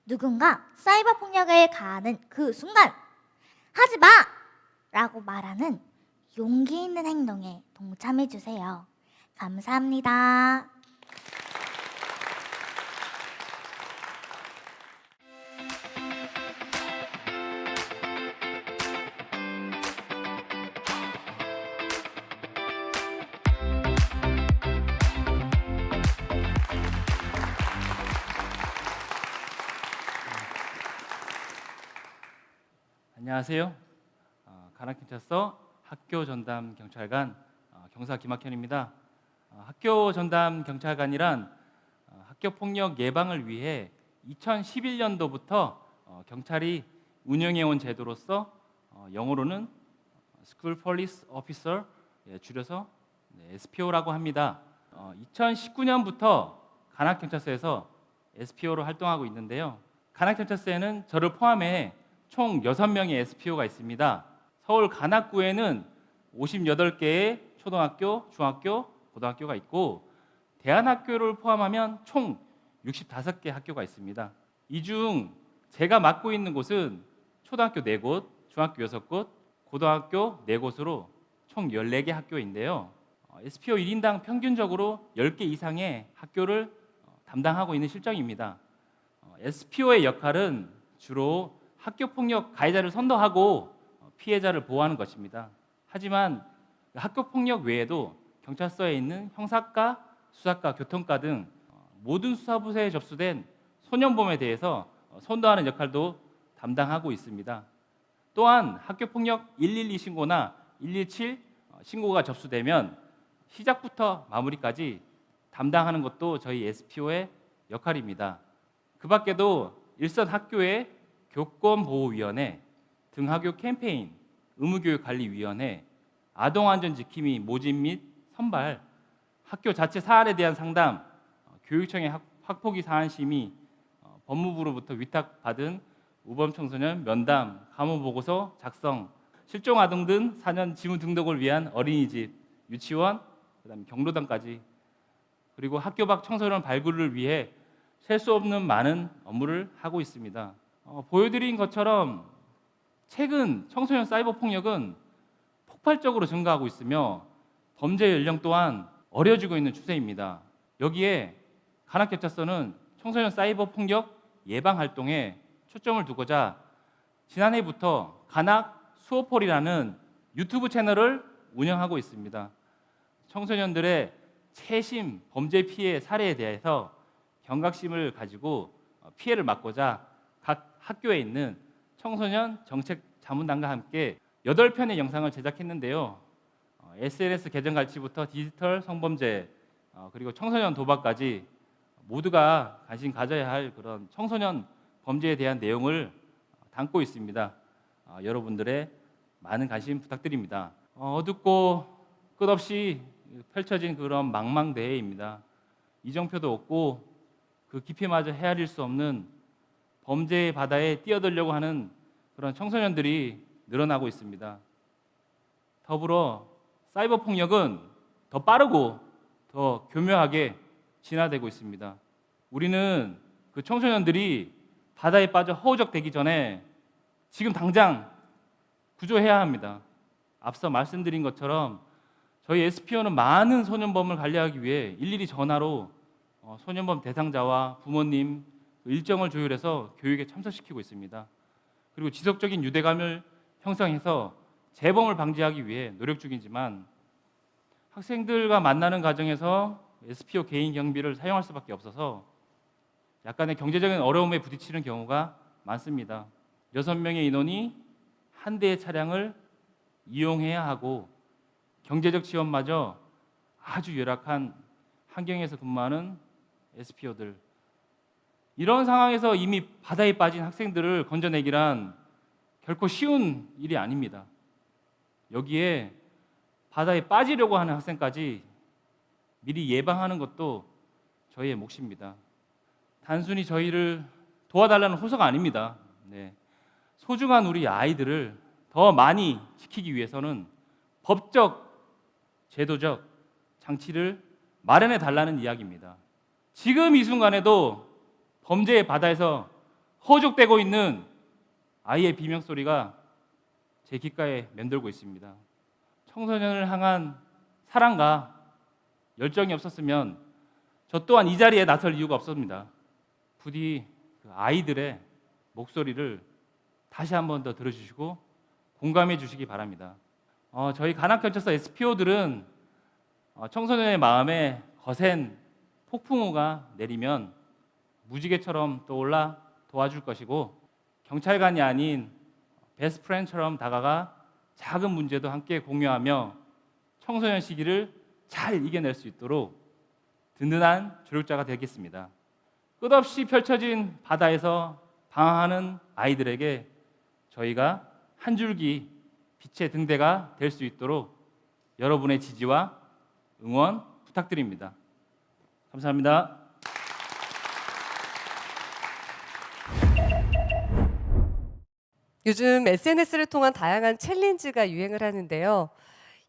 S11: 누군가 사이버 폭력을 가하는 그 순간 하지 마! 라고 말하는 용기 있는 행동에 동참해 주세요. 감사합니다.
S13: 안녕하세요. 가락경찰서 학교 전담 경찰관 경사 김학현입니다. 학교 전담 경찰관이란 학교 폭력 예방을 위해 2011년도부터 경찰이 운영해 온 제도로서 영어로는 School Police Officer, 줄여서 SPO라고 합니다. 2019년부터 간학경찰서에서 SPO로 활동하고 있는데요. 간학경찰서에는 저를 포함해 총 6명의 SPO가 있습니다. 서울 간악구에는 58개의 초등학교, 중학교, 고등학교가 있고 대안학교를 포함하면 총 65개 학교가 있습니다. 이 중 제가 맡고 있는 곳은 초등학교 4곳, 중학교 6곳, 고등학교 4곳으로 총 14개 학교인데요. SPO 1인당 평균적으로 10개 이상의 학교를 담당하고 있는 실정입니다. SPO의 역할은 주로 학교폭력 가해자를 선도하고 피해자를 보호하는 것입니다. 하지만 학교폭력 외에도 경찰서에 있는 형사과, 수사과, 교통과 등 모든 수사부서에 접수된 소년범에 대해서 선도하는 역할도 담당하고 있습니다. 또한 학교폭력 112 신고나 117 신고가 접수되면 시작부터 마무리까지 담당하는 것도 저희 SPO의 역할입니다. 그 밖에도 일선 학교의 교권보호위원회, 등하교 캠페인, 의무교육관리위원회, 아동안전지킴이 모집 및 선발, 학교 자체 사안에 대한 상담, 교육청의 학폭위 사안 심의, 법무부로부터 위탁받은 우범청소년 면담, 가모보고서 작성, 실종아동 등 4년 지문 등록을 위한 어린이집, 유치원, 그다음에 경로당까지, 그리고 학교 밖 청소년 발굴을 위해 셀 수 없는 많은 업무를 하고 있습니다. 보여드린 것처럼 최근 청소년 사이버 폭력은 폭발적으로 증가하고 있으며 범죄 연령 또한 어려지고 있는 추세입니다. 여기에 간학교차서는 청소년 사이버 폭력 예방 활동에 초점을 두고자 지난해부터 간학 수호폴이라는 유튜브 채널을 운영하고 있습니다. 청소년들의 최신 범죄 피해 사례에 대해서 경각심을 가지고 피해를 막고자 각 학교에 있는 청소년 정책 자문단과 함께 8편의 영상을 제작했는데요. SNS 계정 갈취부터 디지털 성범죄, 그리고 청소년 도박까지 모두가 관심 가져야 할 그런 청소년 범죄에 대한 내용을 담고 있습니다. 여러분들의 많은 관심 부탁드립니다. 어둡고 끝없이 펼쳐진 그런 망망대해입니다. 이정표도 없고 그 깊이마저 헤아릴 수 없는 범죄의 바다에 뛰어들려고 하는 그런 청소년들이 늘어나고 있습니다. 더불어 사이버 폭력은 더 빠르고 더 교묘하게 진화되고 있습니다. 우리는 그 청소년들이 바다에 빠져 허우적대기 전에 지금 당장 구조해야 합니다. 앞서 말씀드린 것처럼 저희 SPO는 많은 소년범을 관리하기 위해 일일이 전화로 소년범 대상자와 부모님 일정을 조율해서 교육에 참석시키고 있습니다. 그리고 지속적인 유대감을 형성해서 재범을 방지하기 위해 노력 중이지만 학생들과 만나는 과정에서 SPO 개인 경비를 사용할 수밖에 없어서 약간의 경제적인 어려움에 부딪히는 경우가 많습니다. 6명의 인원이 한 대의 차량을 이용해야 하고 경제적 지원마저 아주 열악한 환경에서 근무하는 SPO들, 이런 상황에서 이미 바다에 빠진 학생들을 건져내기란 결코 쉬운 일이 아닙니다. 여기에 바다에 빠지려고 하는 학생까지 미리 예방하는 것도 저희의 몫입니다. 단순히 저희를 도와달라는 호소가 아닙니다. 네. 소중한 우리 아이들을 더 많이 지키기 위해서는 법적, 제도적 장치를 마련해 달라는 이야기입니다. 지금 이 순간에도 범죄의 바다에서 허우적대고 있는 아이의 비명소리가 제 귓가에 맴돌고 있습니다. 청소년을 향한 사랑과 열정이 없었으면 저 또한 이 자리에 나설 이유가 없습니다. 부디 그 아이들의 목소리를 다시 한 번 더 들어주시고 공감해 주시기 바랍니다. 저희 간학경찰서 SPO들은 청소년의 마음에 거센 폭풍우가 내리면 무지개처럼 떠올라 도와줄 것이고, 경찰관이 아닌 베스트 프렌드처럼 다가가 작은 문제도 함께 공유하며 청소년 시기를 잘 이겨낼 수 있도록 든든한 조력자가 되겠습니다. 끝없이 펼쳐진 바다에서 방황하는 아이들에게 저희가 한 줄기 빛의 등대가 될 수 있도록 여러분의 지지와 응원 부탁드립니다. 감사합니다.
S2: 요즘 SNS를 통한 다양한 챌린지가 유행을 하는데요.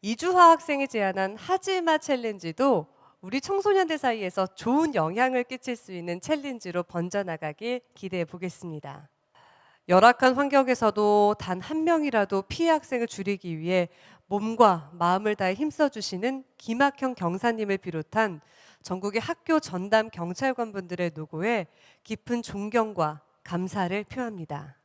S2: 이주하 학생이 제안한 하지마 챌린지도 우리 청소년들 사이에서 좋은 영향을 끼칠 수 있는 챌린지로 번져나가길 기대해 보겠습니다. 열악한 환경에서도 단 한 명이라도 피해 학생을 줄이기 위해 몸과 마음을 다해 힘써주시는 김학형 경사님을 비롯한 전국의 학교 전담 경찰관분들의 노고에 깊은 존경과 감사를 표합니다.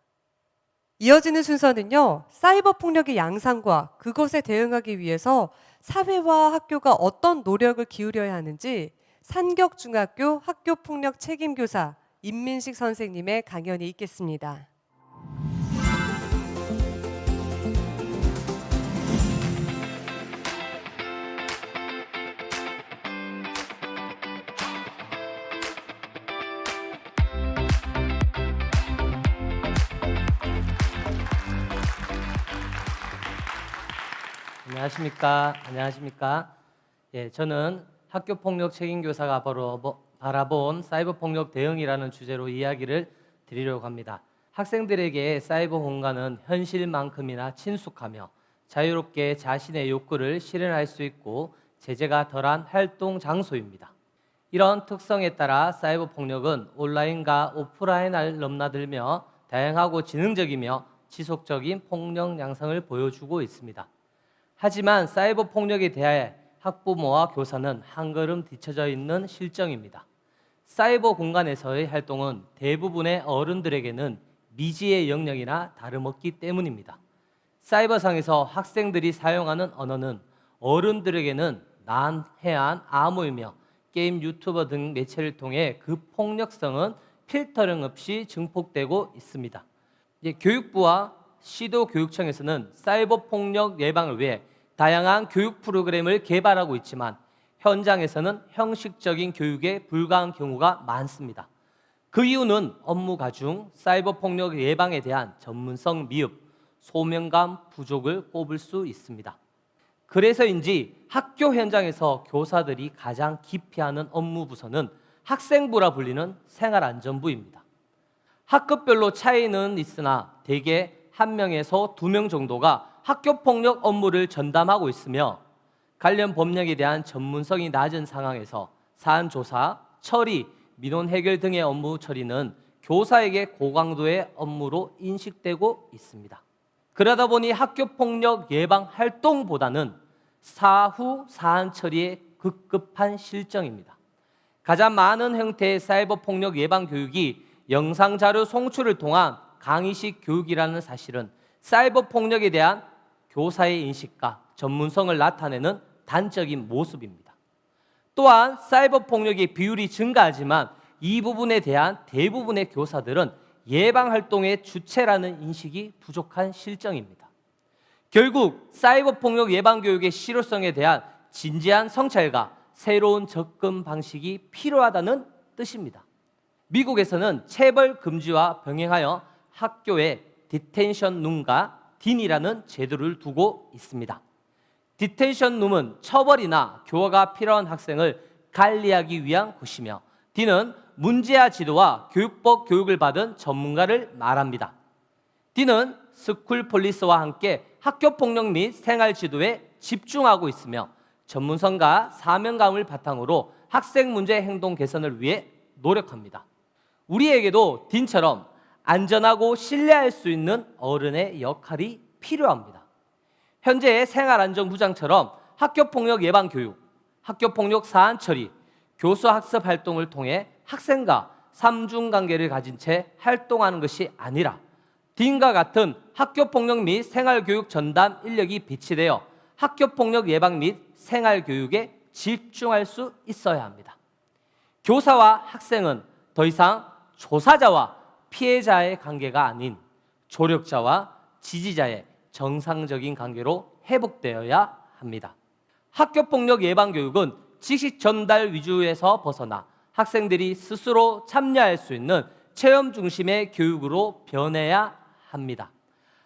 S2: 이어지는 순서는요, 사이버 폭력의 양상과 그것에 대응하기 위해서 사회와 학교가 어떤 노력을 기울여야 하는지 산격중학교 학교폭력 책임교사 임민식 선생님의 강연이 있겠습니다.
S4: 안녕하십니까. 예, 저는 학교폭력 책임교사가 바라본 사이버폭력 대응이라는 주제로 이야기를 드리려고 합니다. 학생들에게 사이버 공간은 현실만큼이나 친숙하며 자유롭게 자신의 욕구를 실현할 수 있고 제재가 덜한 활동 장소입니다. 이런 특성에 따라 사이버 폭력은 온라인과 오프라인을 넘나들며 다양하고 지능적이며 지속적인 폭력 양상을 보여주고 있습니다. 하지만 사이버 폭력에 대해 학부모와 교사는 한 걸음 뒤처져 있는 실정입니다. 사이버 공간에서의 활동은 대부분의 어른들에게는 미지의 영역이나 다름없기 때문입니다. 사이버상에서 학생들이 사용하는 언어는 어른들에게는 난해한 암호이며 게임, 유튜버 등 매체를 통해 그 폭력성은 필터링 없이 증폭되고 있습니다. 교육부와 시도교육청에서는 사이버 폭력 예방을 위해 다양한 교육 프로그램을 개발하고 있지만 현장에서는 형식적인 교육에 불과한 경우가 많습니다. 그 이유는 업무 가중, 사이버 폭력 예방에 대한 전문성 미흡, 소명감 부족을 꼽을 수 있습니다. 그래서인지 학교 현장에서 교사들이 가장 기피하는 업무 부서는 학생부라 불리는 생활안전부입니다. 학급별로 차이는 있으나 대개 1명에서 2명 정도가 학교폭력 업무를 전담하고 있으며 관련 법령에 대한 전문성이 낮은 상황에서 사안 조사, 처리, 민원 해결 등의 업무 처리는 교사에게 고강도의 업무로 인식되고 있습니다. 그러다 보니 학교폭력 예방 활동보다는 사후 사안 처리에 급급한 실정입니다. 가장 많은 형태의 사이버 폭력 예방 교육이 영상자료 송출을 통한 강의식 교육이라는 사실은 사이버 폭력에 대한 교사의 인식과 전문성을 나타내는 단적인 모습입니다. 또한 사이버 폭력의 비율이 증가하지만 이 부분에 대한 대부분의 교사들은 예방 활동의 주체라는 인식이 부족한 실정입니다. 결국 사이버 폭력 예방 교육의 실효성에 대한 진지한 성찰과 새로운 접근 방식이 필요하다는 뜻입니다. 미국에서는 체벌 금지와 병행하여 학교에 디텐션 룸과 딘이라는 제도를 두고 있습니다. 디텐션 룸은 처벌이나 교화가 필요한 학생을 관리하기 위한 곳이며 딘은 문제아 지도와 교육법 교육을 받은 전문가를 말합니다. 딘은 스쿨 폴리스와 함께 학교폭력 및 생활 지도에 집중하고 있으며 전문성과 사명감을 바탕으로 학생 문제 행동 개선을 위해 노력합니다. 우리에게도 딘처럼 안전하고 신뢰할 수 있는 어른의 역할이 필요합니다. 현재 생활안전부장처럼 학교폭력 예방 교육, 학교폭력 사안 처리, 교수학습 활동을 통해 학생과 삼중관계를 가진 채 활동하는 것이 아니라 딘과 같은 학교폭력 및 생활교육 전담 인력이 배치되어 학교폭력 예방 및 생활교육에 집중할 수 있어야 합니다. 교사와 학생은 더 이상 조사자와 피해자의 관계가 아닌 조력자와 지지자의 정상적인 관계로 회복되어야 합니다. 학교폭력 예방교육은 지식 전달 위주에서 벗어나 학생들이 스스로 참여할 수 있는 체험 중심의 교육으로 변해야 합니다.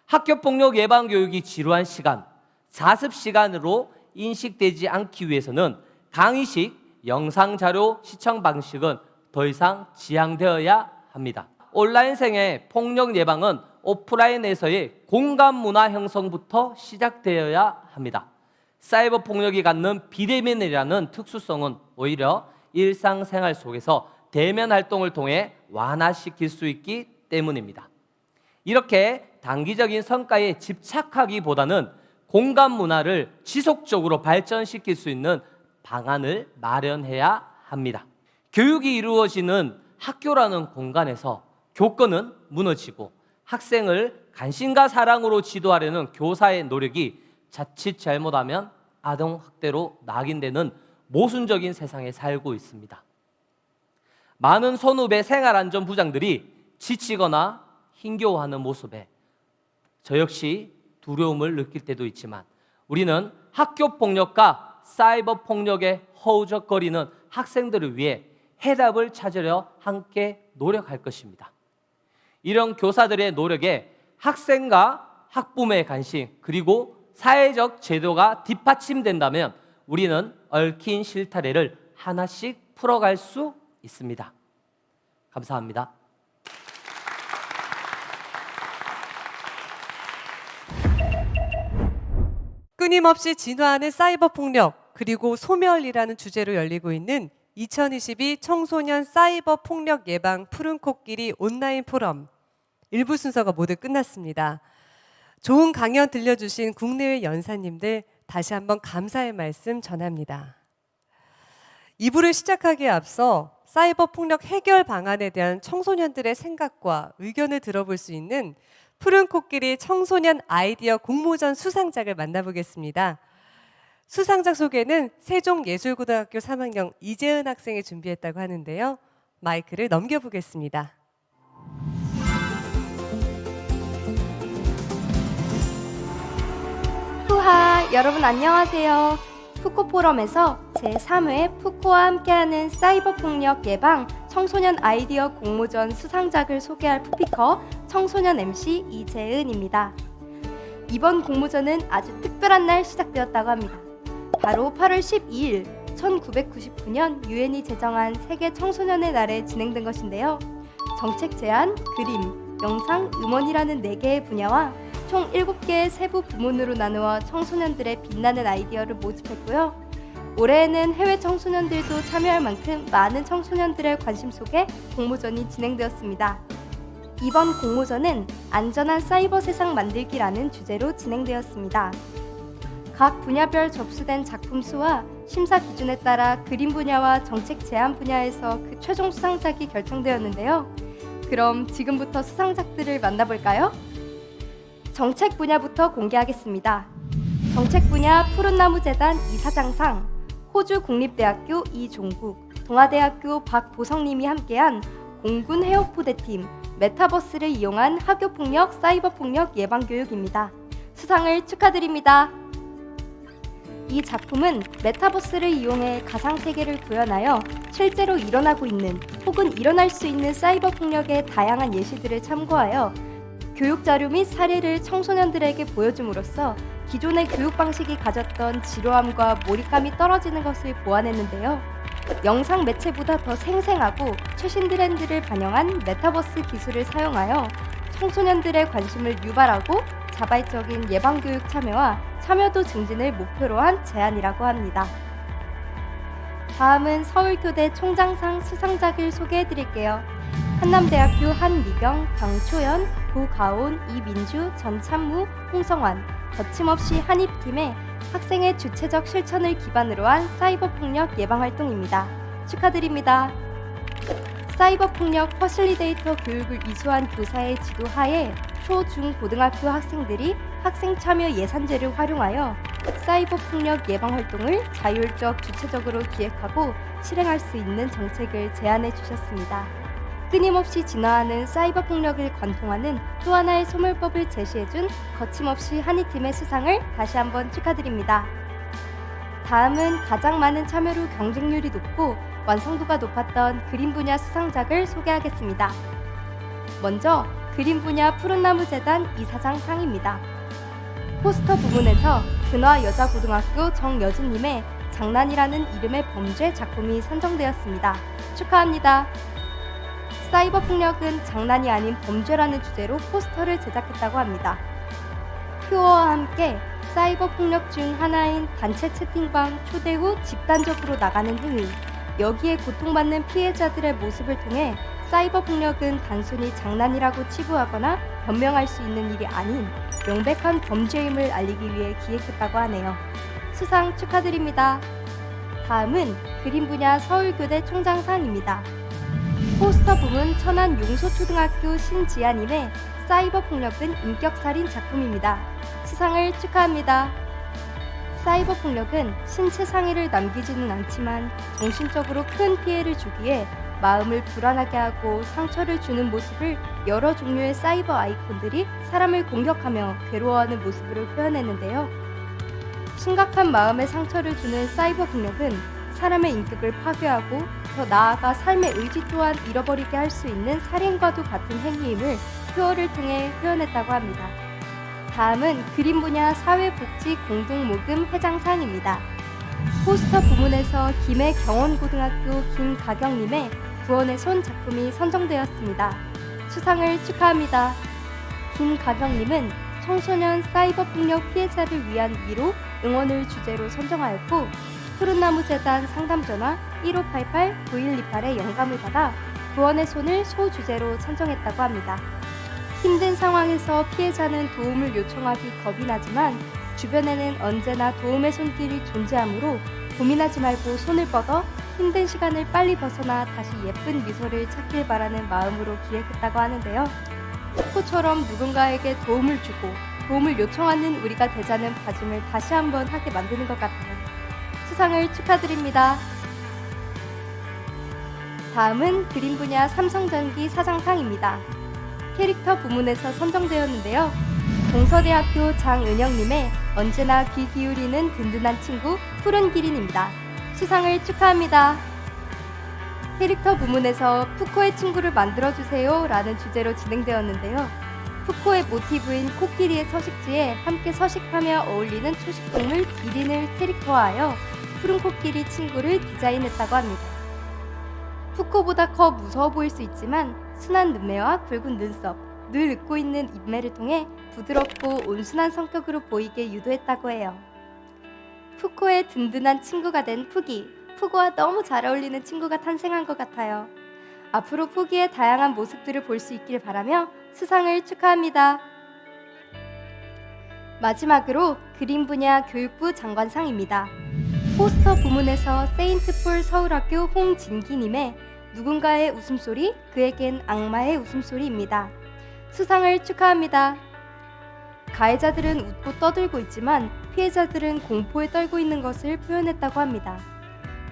S4: 학교폭력 예방교육이 지루한 시간, 자습 시간으로 인식되지 않기 위해서는 강의식, 영상자료 시청 방식은 더 이상 지양되어야 합니다. 온라인생의 폭력 예방은 오프라인에서의 공감 문화 형성부터 시작되어야 합니다. 사이버 폭력이 갖는 비대면이라는 특수성은 오히려 일상생활 속에서 대면 활동을 통해 완화시킬 수 있기 때문입니다. 이렇게 단기적인 성과에 집착하기보다는 공감 문화를 지속적으로 발전시킬 수 있는 방안을 마련해야 합니다. 교육이 이루어지는 학교라는 공간에서 교권은 무너지고 학생을 관심과 사랑으로 지도하려는 교사의 노력이 자칫 잘못하면 아동학대로 낙인되는 모순적인 세상에 살고 있습니다. 많은 선후배 생활안전부장들이 지치거나 힘겨워하는 모습에 저 역시 두려움을 느낄 때도 있지만 우리는 학교 폭력과 사이버 폭력에 허우적거리는 학생들을 위해 해답을 찾으려 함께 노력할 것입니다. 이런 교사들의 노력에 학생과 학부모의 관심 그리고 사회적 제도가 뒷받침된다면 우리는 얽힌 실타래를 하나씩 풀어갈 수 있습니다. 감사합니다.
S2: 끊임없이 진화하는 사이버 폭력 그리고 소멸이라는 주제로 열리고 있는 2022 청소년 사이버 폭력 예방 푸른 코끼리 온라인 포럼 1부 순서가 모두 끝났습니다. 좋은 강연 들려주신 국내외 연사님들 다시 한번 감사의 말씀 전합니다. 2부를 시작하기에 앞서 사이버 폭력 해결 방안에 대한 청소년들의 생각과 의견을 들어볼 수 있는 푸른 코끼리 청소년 아이디어 공모전 수상작을 만나보겠습니다. 수상작 소개는 세종예술고등학교 3학년 이재은 학생이 준비했다고 하는데요. 마이크를 넘겨보겠습니다.
S5: 후하, 여러분 안녕하세요. 푸코포럼에서 제3회 푸코와 함께하는 사이버 폭력 예방 청소년 아이디어 공모전 수상작을 소개할 푸피커 청소년 MC 이재은입니다. 이번 공모전은 아주 특별한 날 시작되었다고 합니다. 바로 8월 12일 1999년 유엔이 제정한 세계 청소년의 날에 진행된 것인데요. 정책 제안, 그림, 영상, 음원이라는 4개의 분야와 총 7개의 세부 부문으로 나누어 청소년들의 빛나는 아이디어를 모집했고요. 올해에는 해외 청소년들도 참여할 만큼 많은 청소년들의 관심 속에 공모전이 진행되었습니다. 이번 공모전은 안전한 사이버 세상 만들기라는 주제로 진행되었습니다. 각 분야별 접수된 작품 수와 심사 기준에 따라 그림 분야와 정책 제안 분야에서 그 최종 수상작이 결정되었는데요. 그럼 지금부터 수상작들을 만나볼까요? 정책 분야부터 공개하겠습니다. 정책 분야 푸른나무재단 이사장상, 호주 국립대학교 이종국, 동아대학교 박보성님이 함께한 공군 해오포대팀 메타버스를 이용한 학교폭력, 사이버폭력 예방교육입니다. 수상을 축하드립니다. 이 작품은 메타버스를 이용해 가상세계를 구현하여 실제로 일어나고 있는 혹은 일어날 수 있는 사이버폭력의 다양한 예시들을 참고하여 교육자료 및 사례를 청소년들에게 보여줌으로써 기존의 교육 방식이 가졌던 지루함과 몰입감이 떨어지는 것을 보완했는데요. 영상 매체보다 더 생생하고 최신 트렌드를 반영한 메타버스 기술을 사용하여 청소년들의 관심을 유발하고 자발적인 예방교육 참여와 참여도 증진을 목표로 한 제안이라고 합니다. 다음은 서울교대 총장상 수상작을 소개해드릴게요. 한남대학교 한미경, 강초연, 고가온, 이민주, 전찬무, 홍성환, 거침없이 한입팀의 학생의 주체적 실천을 기반으로 한 사이버폭력 예방활동입니다. 축하드립니다. 사이버폭력 퍼실리데이터 교육을 이수한 교사의 지도하에 초, 중, 고등학교 학생들이 학생 참여 예산제를 활용하여 사이버폭력 예방활동을 자율적, 주체적으로 기획하고 실행할 수 있는 정책을 제안해 주셨습니다. 끊임없이 진화하는 사이버 폭력을 관통하는 또 하나의 소멸법을 제시해준 거침없이 한이팀의 수상을 다시 한번 축하드립니다. 다음은 가장 많은 참여로 경쟁률이 높고 완성도가 높았던 그림 분야 수상작을 소개하겠습니다. 먼저 그림 분야 푸른나무재단 이사장상입니다. 포스터 부문에서 근화여자고등학교 정여진님의 장난이라는 이름의 범죄 작품이 선정되었습니다. 축하합니다. 사이버 폭력은 장난이 아닌 범죄라는 주제로 포스터를 제작했다고 합니다. 퓨어와 함께 사이버 폭력 중 하나인 단체 채팅방 초대 후 집단적으로 나가는 행위, 여기에 고통받는 피해자들의 모습을 통해 사이버 폭력은 단순히 장난이라고 치부하거나 변명할 수 있는 일이 아닌 명백한 범죄임을 알리기 위해 기획했다고 하네요. 수상 축하드립니다. 다음은 그림 분야 서울교대 총장상입니다. 포스터 부문 천안 용소초등학교 신지아님의 사이버 폭력은 인격살인 작품입니다. 수상을 축하합니다. 사이버 폭력은 신체 상해를 남기지는 않지만 정신적으로 큰 피해를 주기에 마음을 불안하게 하고 상처를 주는 모습을 여러 종류의 사이버 아이콘들이 사람을 공격하며 괴로워하는 모습으로 표현했는데요. 심각한 마음의 상처를 주는 사이버 폭력은 사람의 인격을 파괴하고 더 나아가 삶의 의지 또한 잃어버리게 할 수 있는 살인과도 같은 행위임을 표어를 통해 표현했다고 합니다. 다음은 그림 분야 사회복지 공동모금 회장상입니다. 포스터 부문에서 김해 경원고등학교 김가경님의 구원의 손 작품이 선정되었습니다. 수상을 축하합니다. 김가경님은 청소년 사이버 폭력 피해자를 위한 위로, 응원을 주제로 선정하였고 푸른나무재단 상담전화 1588-9128의 영감을 받아 구원의 손을 소주제로 선정했다고 합니다. 힘든 상황에서 피해자는 도움을 요청하기 겁이 나지만 주변에는 언제나 도움의 손길이 존재하므로 고민하지 말고 손을 뻗어 힘든 시간을 빨리 벗어나 다시 예쁜 미소를 찾길 바라는 마음으로 기획했다고 하는데요. 푸코처럼 누군가에게 도움을 주고 도움을 요청하는 우리가 되자는 다짐을 다시 한번 하게 만드는 것 같아요. 수상을 축하드립니다. 다음은 그림 분야 삼성전기 사장상입니다. 캐릭터 부문에서 선정되었는데요. 동서대학교 장은영님의 언제나 귀 기울이는 든든한 친구 푸른기린입니다. 수상을 축하합니다. 캐릭터 부문에서 푸코의 친구를 만들어주세요 라는 주제로 진행되었는데요. 푸코의 모티브인 코끼리의 서식지에 함께 서식하며 어울리는 초식동물 기린을 캐릭터화하여 푸른 코끼리 친구를 디자인했다고 합니다. 푸코보다 커 무서워 보일 수 있지만 순한 눈매와 붉은 눈썹, 늘 웃고 있는 입매를 통해 부드럽고 온순한 성격으로 보이게 유도했다고 해요. 푸코의 든든한 친구가 된 푸기, 푸고와 너무 잘 어울리는 친구가 탄생한 것 같아요. 앞으로 푸기의 다양한 모습들을 볼 수 있길 바라며 수상을 축하합니다. 마지막으로 그림 분야 교육부 장관상입니다. 포스터 부문에서 세인트폴 서울학교 홍진기님의 누군가의 웃음소리, 그에겐 악마의 웃음소리입니다. 수상을 축하합니다. 가해자들은 웃고 떠들고 있지만 피해자들은 공포에 떨고 있는 것을 표현했다고 합니다.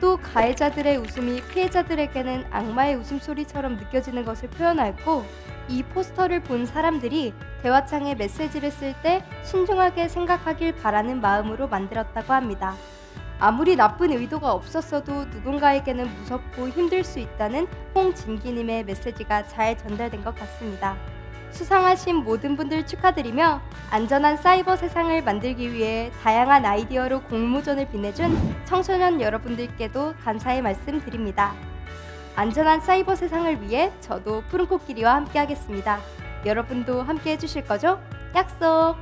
S5: 또 가해자들의 웃음이 피해자들에게는 악마의 웃음소리처럼 느껴지는 것을 표현하였고 이 포스터를 본 사람들이 대화창에 메시지를 쓸 때 신중하게 생각하길 바라는 마음으로 만들었다고 합니다. 아무리 나쁜 의도가 없었어도 누군가에게는 무섭고 힘들 수 있다는 홍진기님의 메시지가 잘 전달된 것 같습니다. 수상하신 모든 분들 축하드리며 안전한 사이버 세상을 만들기 위해 다양한 아이디어로 공모전을 빛내준 청소년 여러분들께도 감사의 말씀 드립니다. 안전한 사이버 세상을 위해 저도 푸른 코끼리와 함께 하겠습니다. 여러분도 함께 해주실 거죠? 약속!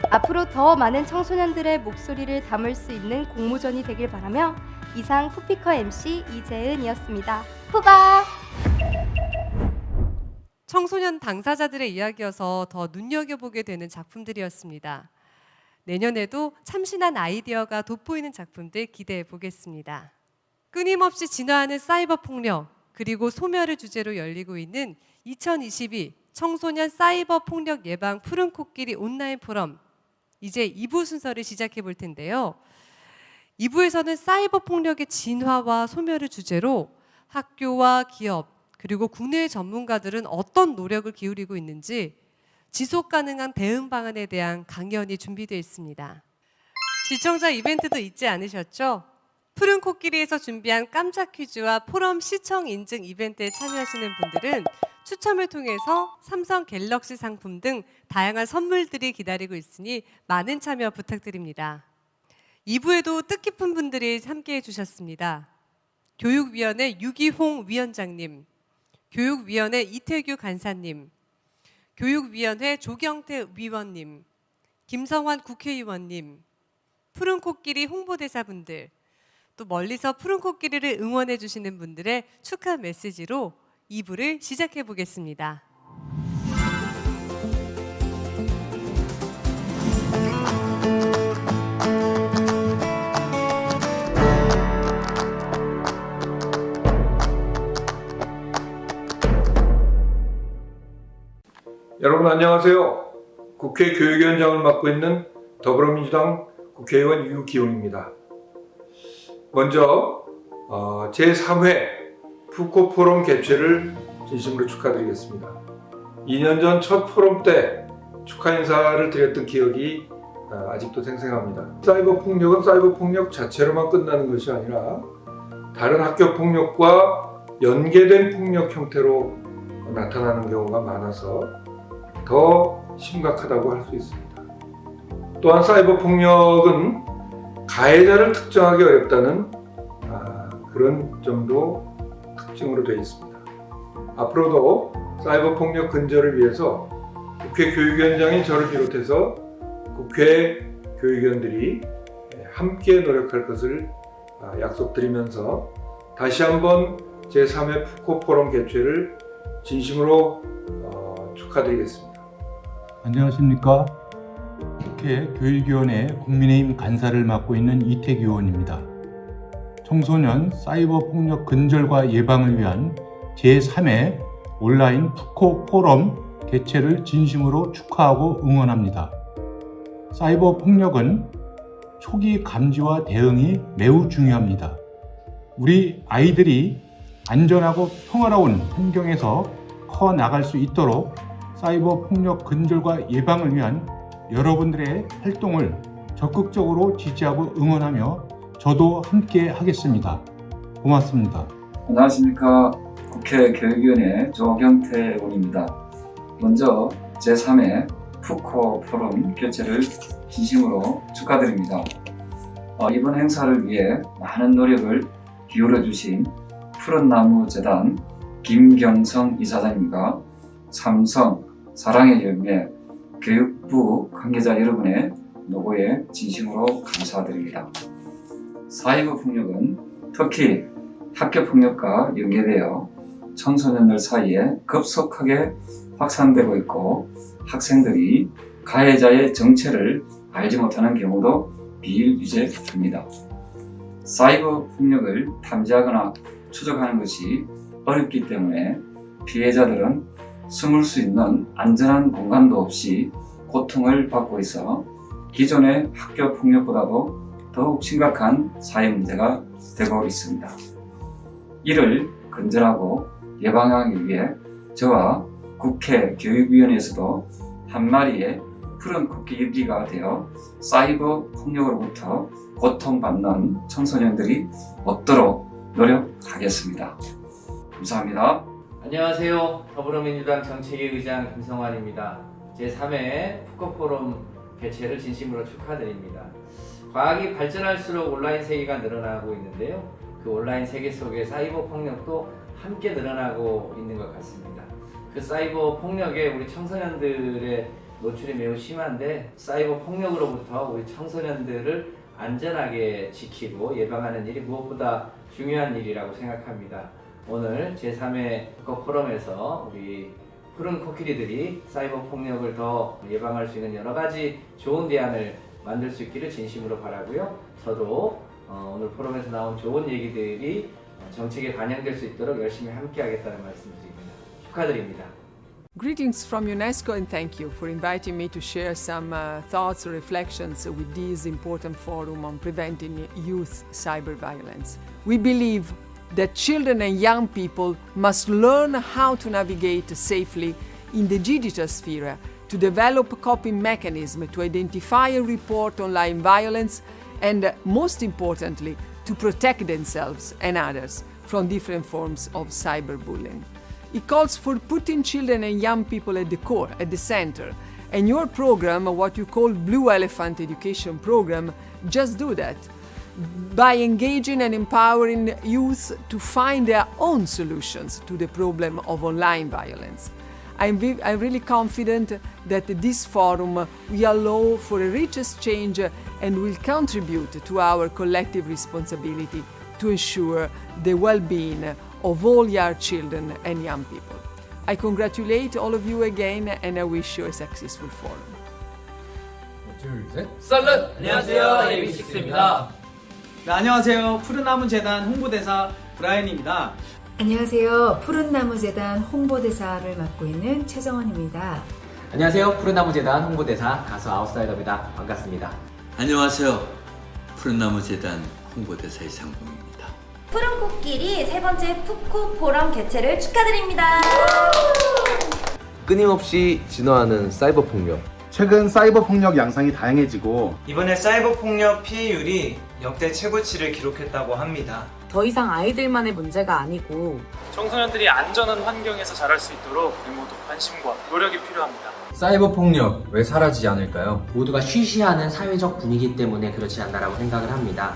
S5: 앞으로 더 많은 청소년들의 목소리를 담을 수 있는 공모전이 되길 바라며 이상 푸피커 MC 이재은이었습니다. 푸바!
S2: 청소년 당사자들의 이야기여서 더 눈여겨보게 되는 작품들이었습니다. 내년에도 참신한 아이디어가 돋보이는 작품들 기대해 보겠습니다. 끊임없이 진화하는 사이버 폭력 그리고 소멸을 주제로 열리고 있는 2022 청소년 사이버 폭력 예방 푸른 코끼리 온라인 포럼 이제 2부 순서를 시작해 볼 텐데요. 2부에서는 사이버 폭력의 진화와 소멸을 주제로 학교와 기업 그리고 국내의 전문가들은 어떤 노력을 기울이고 있는지 지속 가능한 대응 방안에 대한 강연이 준비되어 있습니다. 시청자 이벤트도 잊지 않으셨죠? 푸른 코끼리에서 준비한 깜짝 퀴즈와 포럼 시청 인증 이벤트에 참여하시는 분들은 추첨을 통해서 삼성 갤럭시 상품 등 다양한 선물들이 기다리고 있으니 많은 참여 부탁드립니다. 2부에도 뜻깊은 분들이 함께해 주셨습니다. 교육위원회 유기홍 위원장님, 교육위원회 이태규 간사님, 교육위원회 조경태 위원님, 김성환 국회의원님, 푸른 코끼리 홍보대사분들, 또 멀리서 푸른 코끼리를 응원해 주시는 분들의 축하 메시지로 2부를 시작해 보겠습니다.
S10: 여러분 안녕하세요. 국회 교육위원장을 맡고 있는 더불어민주당 국회의원 유기용입니다. 먼저 제3회 푸코 포럼 개최를 진심으로 축하드리겠습니다. 2년 전 첫 포럼 때 축하 인사를 드렸던 기억이 아직도 생생합니다. 사이버 폭력은 사이버 폭력 자체로만 끝나는 것이 아니라 다른 학교 폭력과 연계된 폭력 형태로 나타나는 경우가 많아서 더 심각하다고 할 수 있습니다. 또한 사이버 폭력은 가해자를 특정하기 어렵다는 그런 점도 특징으로 되어 있습니다. 앞으로도 사이버 폭력 근절을 위해서 국회 교육위원장인 저를 비롯해서 국회 교육위원들이 함께 노력할 것을 약속드리면서 다시 한번 제3회 푸코 포럼 개최를 진심으로 축하드리겠습니다.
S21: 안녕하십니까. 국회 교육위원회 국민의힘 간사를 맡고 있는 이태규 의원입니다. 청소년 사이버 폭력 근절과 예방을 위한 제3회 온라인 푸코 포럼 개최를 진심으로 축하하고 응원합니다. 사이버 폭력은 초기 감지와 대응이 매우 중요합니다. 우리 아이들이 안전하고 평화로운 환경에서 커 나갈 수 있도록 사이버 폭력 근절과 예방을 위한 여러분들의 활동을 적극적으로 지지하고 응원하며 저도 함께 하겠습니다. 고맙습니다.
S22: 안녕하십니까. 국회 교육위원회 조경태 의원입니다. 먼저 제3회 푸코 포럼 개최를 진심으로 축하드립니다. 이번 행사를 위해 많은 노력을 기울여 주신 푸른나무재단 김경성 이사장님과 삼성 사랑의 열매 교육부 관계자 여러분의 노고에 진심으로 감사드립니다. 사이버 폭력은 특히 학교 폭력과 연계되어 청소년들 사이에 급속하게 확산되고 있고 학생들이 가해자의 정체를 알지 못하는 경우도 비일비재합니다. 사이버 폭력을 탐지하거나 추적하는 것이 어렵기 때문에 피해자들은 숨을 수 있는 안전한 공간도 없이 고통을 받고 있어 기존의 학교 폭력보다도 더욱 심각한 사회 문제가 되고 있습니다. 이를 근절하고 예방하기 위해 저와 국회 교육위원회에서도 한 마리의 푸른 코끼리가 되어 사이버 폭력으로부터 고통받는 청소년들이 없도록 노력하겠습니다. 감사합니다.
S4: 안녕하세요. 더불어민주당 정책위 의장 김성환입니다. 제3회 푸코 포럼 개최를 진심으로 축하드립니다. 과학이 발전할수록 온라인 세계가 늘어나고 있는데요. 그 온라인 세계 속에 사이버 폭력도 함께 늘어나고 있는 것 같습니다. 그 사이버 폭력에 우리 청소년들의 노출이 매우 심한데 사이버 폭력으로부터 우리 청소년들을 안전하게 지키고 예방하는 일이 무엇보다 중요한 일이라고 생각합니다. 오늘 제3회 푸코 포럼에서 우리 푸른 코끼리들이 사이버 폭력을 더 예방할 수 있는 여러 가지 좋은 대안을 만들 수 있기를 진심으로 바라고요. 저도 오늘 포럼에서 나온 좋은 얘기들이 정책에 반영될 수 있도록 열심히 함께 하겠다는 말씀드립니다. 축하드립니다.
S23: Greetings from UNESCO and thank you for inviting me to share some thoughts or reflections with this important forum on preventing youth cyber violence. We believe that children and young people must learn how to navigate safely in the digital sphere, to develop coping mechanisms to identify and report online violence, and most importantly, to protect themselves and others from different forms of cyberbullying. It calls for putting children and young people at the core, at the center. And your program, what you call Blue Elephant Education Program, just do that. By engaging and empowering youth to find their own solutions to the problem of online violence. I'm really confident that this forum will allow for a rich exchange and will contribute to our collective responsibility to ensure the well-being of all your children and young people. I congratulate all of you again and I wish you a successful forum.
S24: 둘, 셋.
S4: 썰른! 안녕하세요. AB6IX입니다.
S24: 네, 안녕하세요. 푸른나무재단 홍보대사 브라이언입니다.
S25: 안녕하세요. 푸른나무재단 홍보대사를 맡고 있는 최정원입니다.
S26: 안녕하세요. 푸른나무재단 홍보대사 가수 아웃사이더입니다. 반갑습니다.
S27: 안녕하세요. 푸른나무재단 홍보대사 이상봉입니다.
S11: 푸른 코끼리 세 번째 푸코 포럼 개최를 축하드립니다.
S12: 끊임없이 진화하는 사이버 폭력.
S14: 최근 사이버 폭력 양상이 다양해지고
S15: 이번에 사이버 폭력 피해율이 역대 최고치를 기록했다고 합니다.
S16: 더 이상 아이들만의 문제가 아니고
S17: 청소년들이 안전한 환경에서 자랄 수 있도록 우리 모두 관심과 노력이 필요합니다.
S26: 사이버 폭력 왜 사라지지 않을까요? 모두가 쉬쉬하는 사회적 분위기 때문에 그렇지 않나라고 생각을 합니다.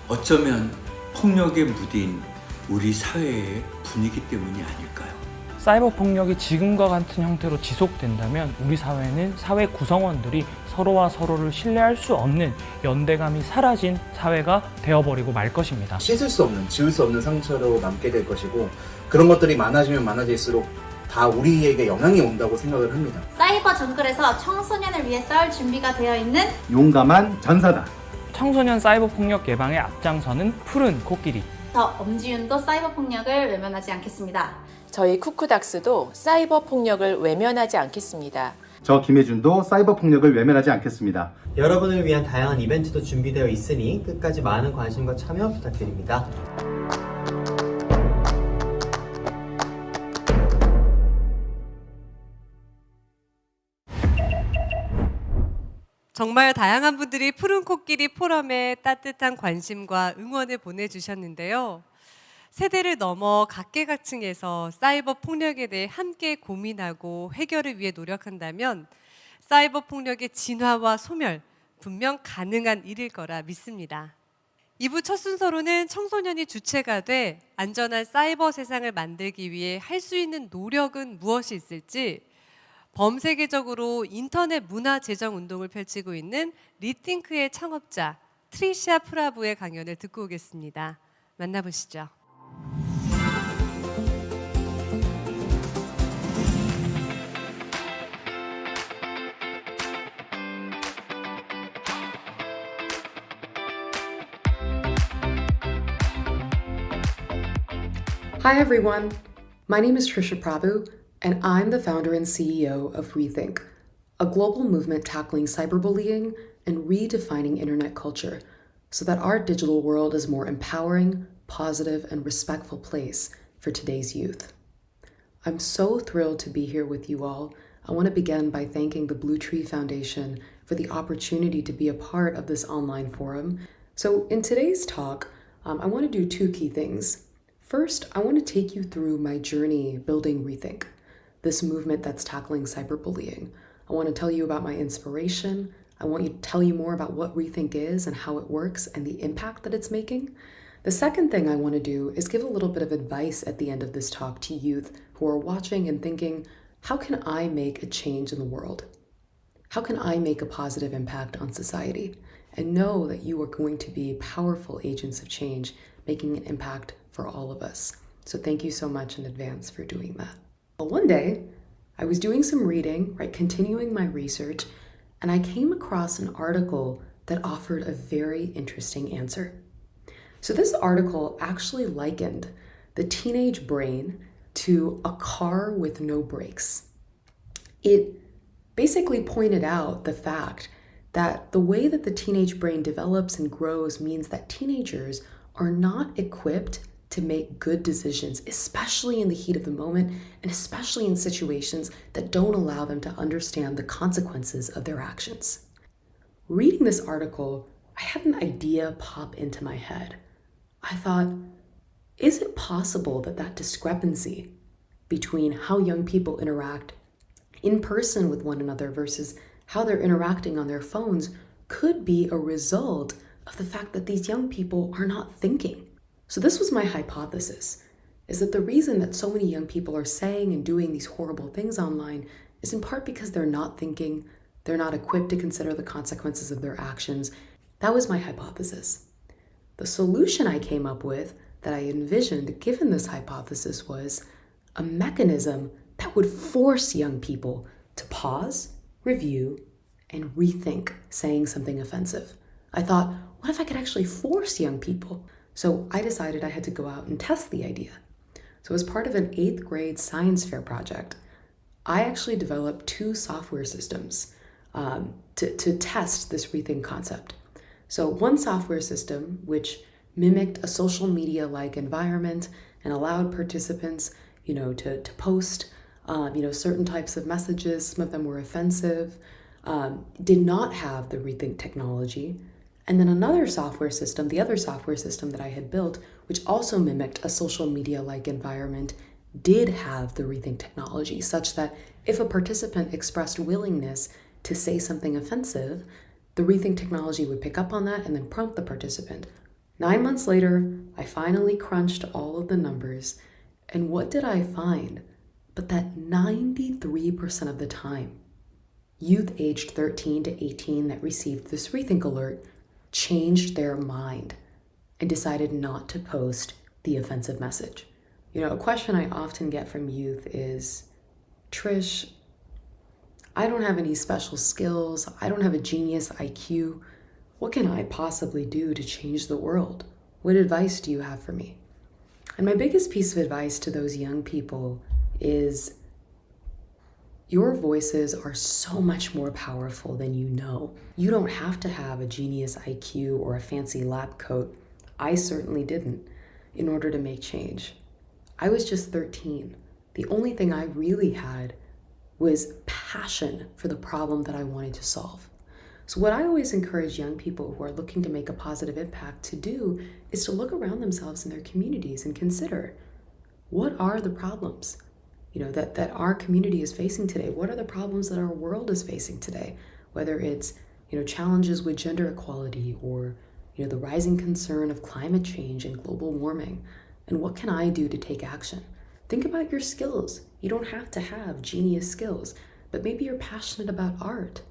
S19: 어쩌면 폭력의 무디인 우리 사회의 분위기 때문이 아닐까요?
S27: 사이버 폭력이 지금과 같은 형태로 지속된다면 우리 사회는 사회 구성원들이 서로와 서로를 신뢰할 수 없는 연대감이 사라진 사회가 되어버리고 말 것입니다.
S28: 씻을 수 없는, 지울 수 없는 상처로 남게 될 것이고 그런 것들이 많아지면 많아질수록 다 우리에게 영향이 온다고 생각을 합니다.
S11: 사이버 정글에서 청소년을 위해 싸울 준비가 되어 있는
S14: 용감한 전사다.
S27: 청소년 사이버 폭력 예방에 앞장서는 푸른 코끼리.
S11: 저 엄지윤도 사이버 폭력을 외면하지 않겠습니다.
S29: 저희 쿠쿠닥스도 사이버 폭력을 외면하지 않겠습니다.
S14: 저 김혜준도 사이버 폭력을 외면하지 않겠습니다.
S30: 여러분을 위한 다양한 이벤트도 준비되어 있으니 끝까지 많은 관심과 참여 부탁드립니다.
S2: 정말 다양한 분들이 푸른 코끼리 포럼에 따뜻한 관심과 응원을 보내주셨는데요. 세대를 넘어 각계각층에서 사이버 폭력에 대해 함께 고민하고 해결을 위해 노력한다면 사이버 폭력의 진화와 소멸 분명 가능한 일일 거라 믿습니다. 2부 첫 순서로는 청소년이 주체가 돼 안전한 사이버 세상을 만들기 위해 할 수 있는 노력은 무엇이 있을지 범세계적으로 인터넷 문화 제정 운동을 펼치고 있는 리팅크의 창업자 트리샤 프라브의 강연을 듣고 오겠습니다. 만나보시죠.
S31: Hi everyone, my name is Trisha Prabhu, and I'm the founder and CEO of Rethink, a global movement tackling cyberbullying and redefining internet culture so that our digital world is a more empowering, positive, and respectful place for today's youth. I'm so thrilled to be here with you all. I want to begin by thanking the Blue Tree Foundation for the opportunity to be a part of this online forum. So in today's talk, I want to do two key things. First, I want to take you through my journey building Rethink, this movement that's tackling cyberbullying. I want to tell you about my inspiration. I want to tell you more about what Rethink is and how it works and the impact that it's making. The second thing I want to do is give a little bit of advice at the end of this talk to youth who are watching and thinking, how can I make a change in the world? How can I make a positive impact on society? And know that you are going to be powerful agents of change, making an impact for all of us. So thank you so much in advance for doing that. Well, one day, I was doing some reading, continuing my research, and I came across an article that offered a very interesting answer. So this article actually likened the teenage brain to a car with no brakes. It basically pointed out the fact that the way that the teenage brain develops and grows means that teenagers are not equipped to make good decisions, especially in the heat of the moment and especially in situations that don't allow them to understand the consequences of their actions. Reading this article, I had an idea pop into my head. I thought, is it possible that that discrepancy between how young people interact in person with one another versus how they're interacting on their phones could be a result of the fact that these young people are not thinking? So this was my hypothesis, is that the reason that so many young people are saying and doing these horrible things online is in part because they're not thinking, they're not equipped to consider the consequences of their actions. That was my hypothesis. The solution I came up with that I envisioned given this hypothesis was a mechanism that would force young people to pause, review, and rethink saying something offensive. I thought, what if I could actually force young people? So I decided I had to go out and test the idea. So as part of an 8th grade science fair project, I actually developed 2 software systems to test this rethink concept. So one software system, which mimicked a social media-like environment and allowed participants, to post, certain types of messages. Some of them were offensive, did not have the Rethink technology. And then another software system, the other software system that I had built, which also mimicked a social media-like environment, did have the Rethink technology, such that if a participant expressed willingness to say something offensive, the Rethink technology would pick up on that and then prompt the participant. 9 months later, I finally crunched all of the numbers, and what did I find? But that 93% of the time, youth aged 13 to 18 that received this Rethink alert changed their mind and decided not to post the offensive message. A question I often get from youth is, Trish, I don't have any special skills. I don't have a genius IQ. What can I possibly do to change the world? What advice do you have for me? And my biggest piece of advice to those young people is your voices are so much more powerful than you know. You don't have to have a genius IQ or a fancy lab coat. I certainly didn't in order to make change. I was just 13. The only thing I really had was passion for the problem that I wanted to solve. So what I always encourage young people who are looking to make a positive impact to do is to look around themselves in their communities and consider, what are the problems that our community is facing today? What are the problems that our world is facing today? Whether it's challenges with gender equality or the rising concern of climate change and global warming, and what can I do to take action? Think about your skills. You don't have to have genius skills, but maybe you're passionate about art,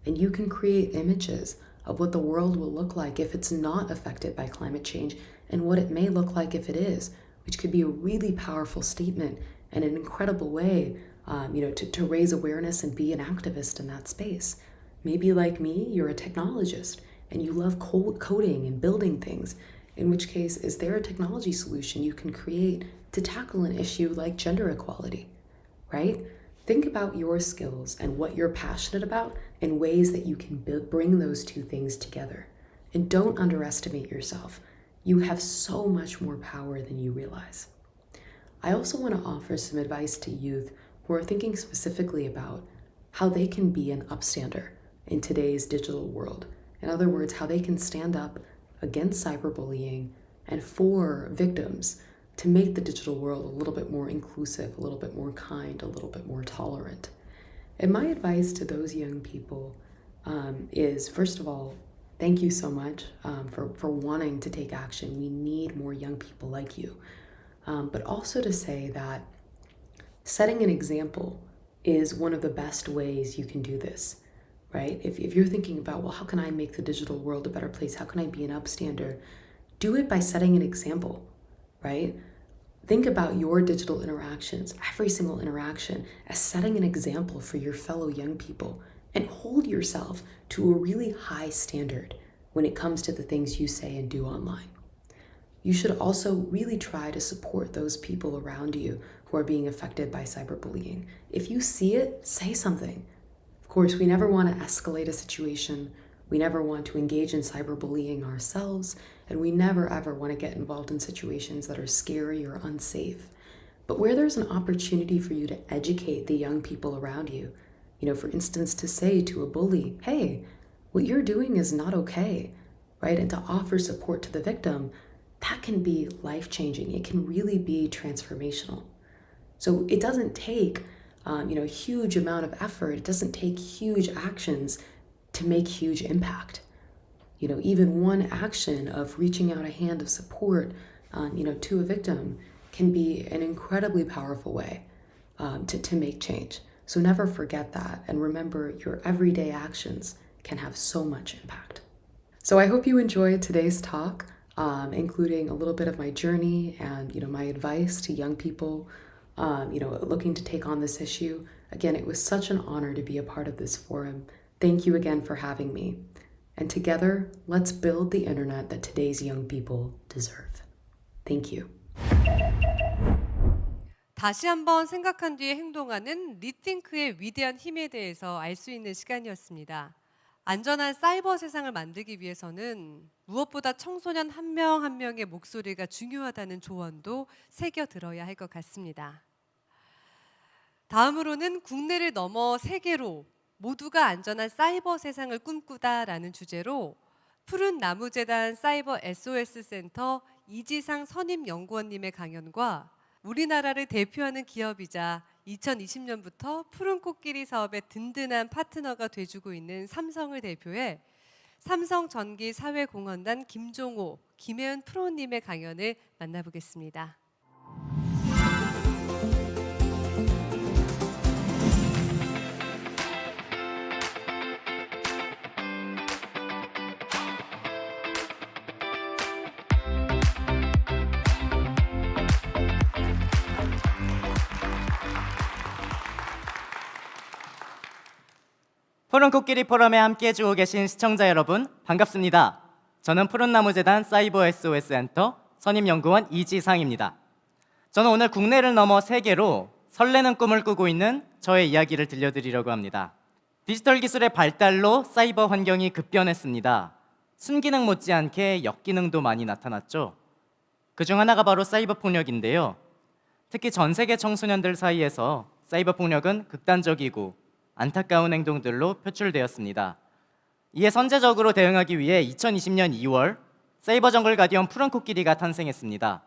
S31: and you can create images of what the world will look like if it's not affected by climate change, and what it may look like if it is, which could be a really powerful statement and an incredible way to raise awareness and be an activist in that space. Maybe like me, you're a technologist and you love coding and building things, in which case, is there a technology solution you can create to tackle an issue like gender equality, right? Think about your skills and what you're passionate about and ways that you can bring those two things together. And don't underestimate yourself. You have so much more power than you realize. I also want to offer some advice to youth who are thinking specifically about how they can be an upstander in today's digital world. In other words, how they can stand up against cyberbullying and for victims to make the digital world a little bit more inclusive, a little bit more kind, a little bit more tolerant. And my advice to those young people is, first of all, thank you so much for wanting to take action. We need more young people like you. But also to say that setting an example is one of the best ways you can do this, right? If you're thinking about, well, how can I make the digital world a better place? How can I be an upstander? Do it by setting an example, right? Think about your digital interactions, every single interaction, as setting an example for your fellow young people, and hold yourself to a really high standard when it comes to the things you say and do online. You should also really try to support those people around you who are being affected by cyberbullying. If you see it, say something. Of course, we never want to escalate a situation. We never want to engage in cyberbullying ourselves, and we never ever want to get involved in situations that are scary or unsafe. But where there's an opportunity for you to educate the young people around you, for instance, to say to a bully, hey, what you're doing is not okay, right? And to offer support to the victim, that can be life-changing. It can really be transformational. So it doesn't take, a huge amount of effort. It doesn't take huge actions to make huge impact. Even one action of reaching out a hand of support, to a victim can be an incredibly powerful way to make change. So never forget that, and remember your everyday actions can have so much impact. So I hope you enjoyed today's talk, including a little bit of my journey and my advice to young people looking to take on this issue. Again, it was such an honor to be a part of this forum. Thank you again for having me. And together, let's build the internet that today's young people deserve. Thank you.
S2: 다시 한번 생각한 뒤에 행동하는 리팅크의 위대한 힘에 대해서 알 수 있는 시간이었습니다. 안전한 사이버 세상을 만들기 위해서는 무엇보다 청소년 한 명 한 명의 목소리가 중요하다는 조언도 새겨 들어야 할 것 같습니다. 다음으로는 국내를 넘어 세계로 모두가 안전한 사이버 세상을 꿈꾸다라는 주제로 푸른 나무재단 사이버 SOS 센터 이지상 선임연구원님의 강연과 우리나라를 대표하는 기업이자 2020년부터 푸른 코끼리 사업의 든든한 파트너가 돼주고 있는 삼성을 대표해 삼성전기 사회공헌단 김종호, 김혜은 프로님의 강연을 만나보겠습니다.
S1: 푸른 코끼리 포럼에 함께해 주고 계신 시청자 여러분 반갑습니다. 저는 푸른나무재단 사이버 SOS 센터 선임연구원 이지상입니다. 저는 오늘 국내를 넘어 세계로 설레는 꿈을 꾸고 있는 저의 이야기를 들려드리려고 합니다. 디지털 기술의 발달로 사이버 환경이 급변했습니다. 순기능 못지않게 역기능도 많이 나타났죠. 그중 하나가 바로 사이버 폭력인데요. 특히 전 세계 청소년들 사이에서 사이버 폭력은 극단적이고 안타까운 행동들로 표출되었습니다. 이에 선제적으로 대응하기 위해 2020년 2월 사이버 정글 가디언 푸른 코끼리가 탄생했습니다.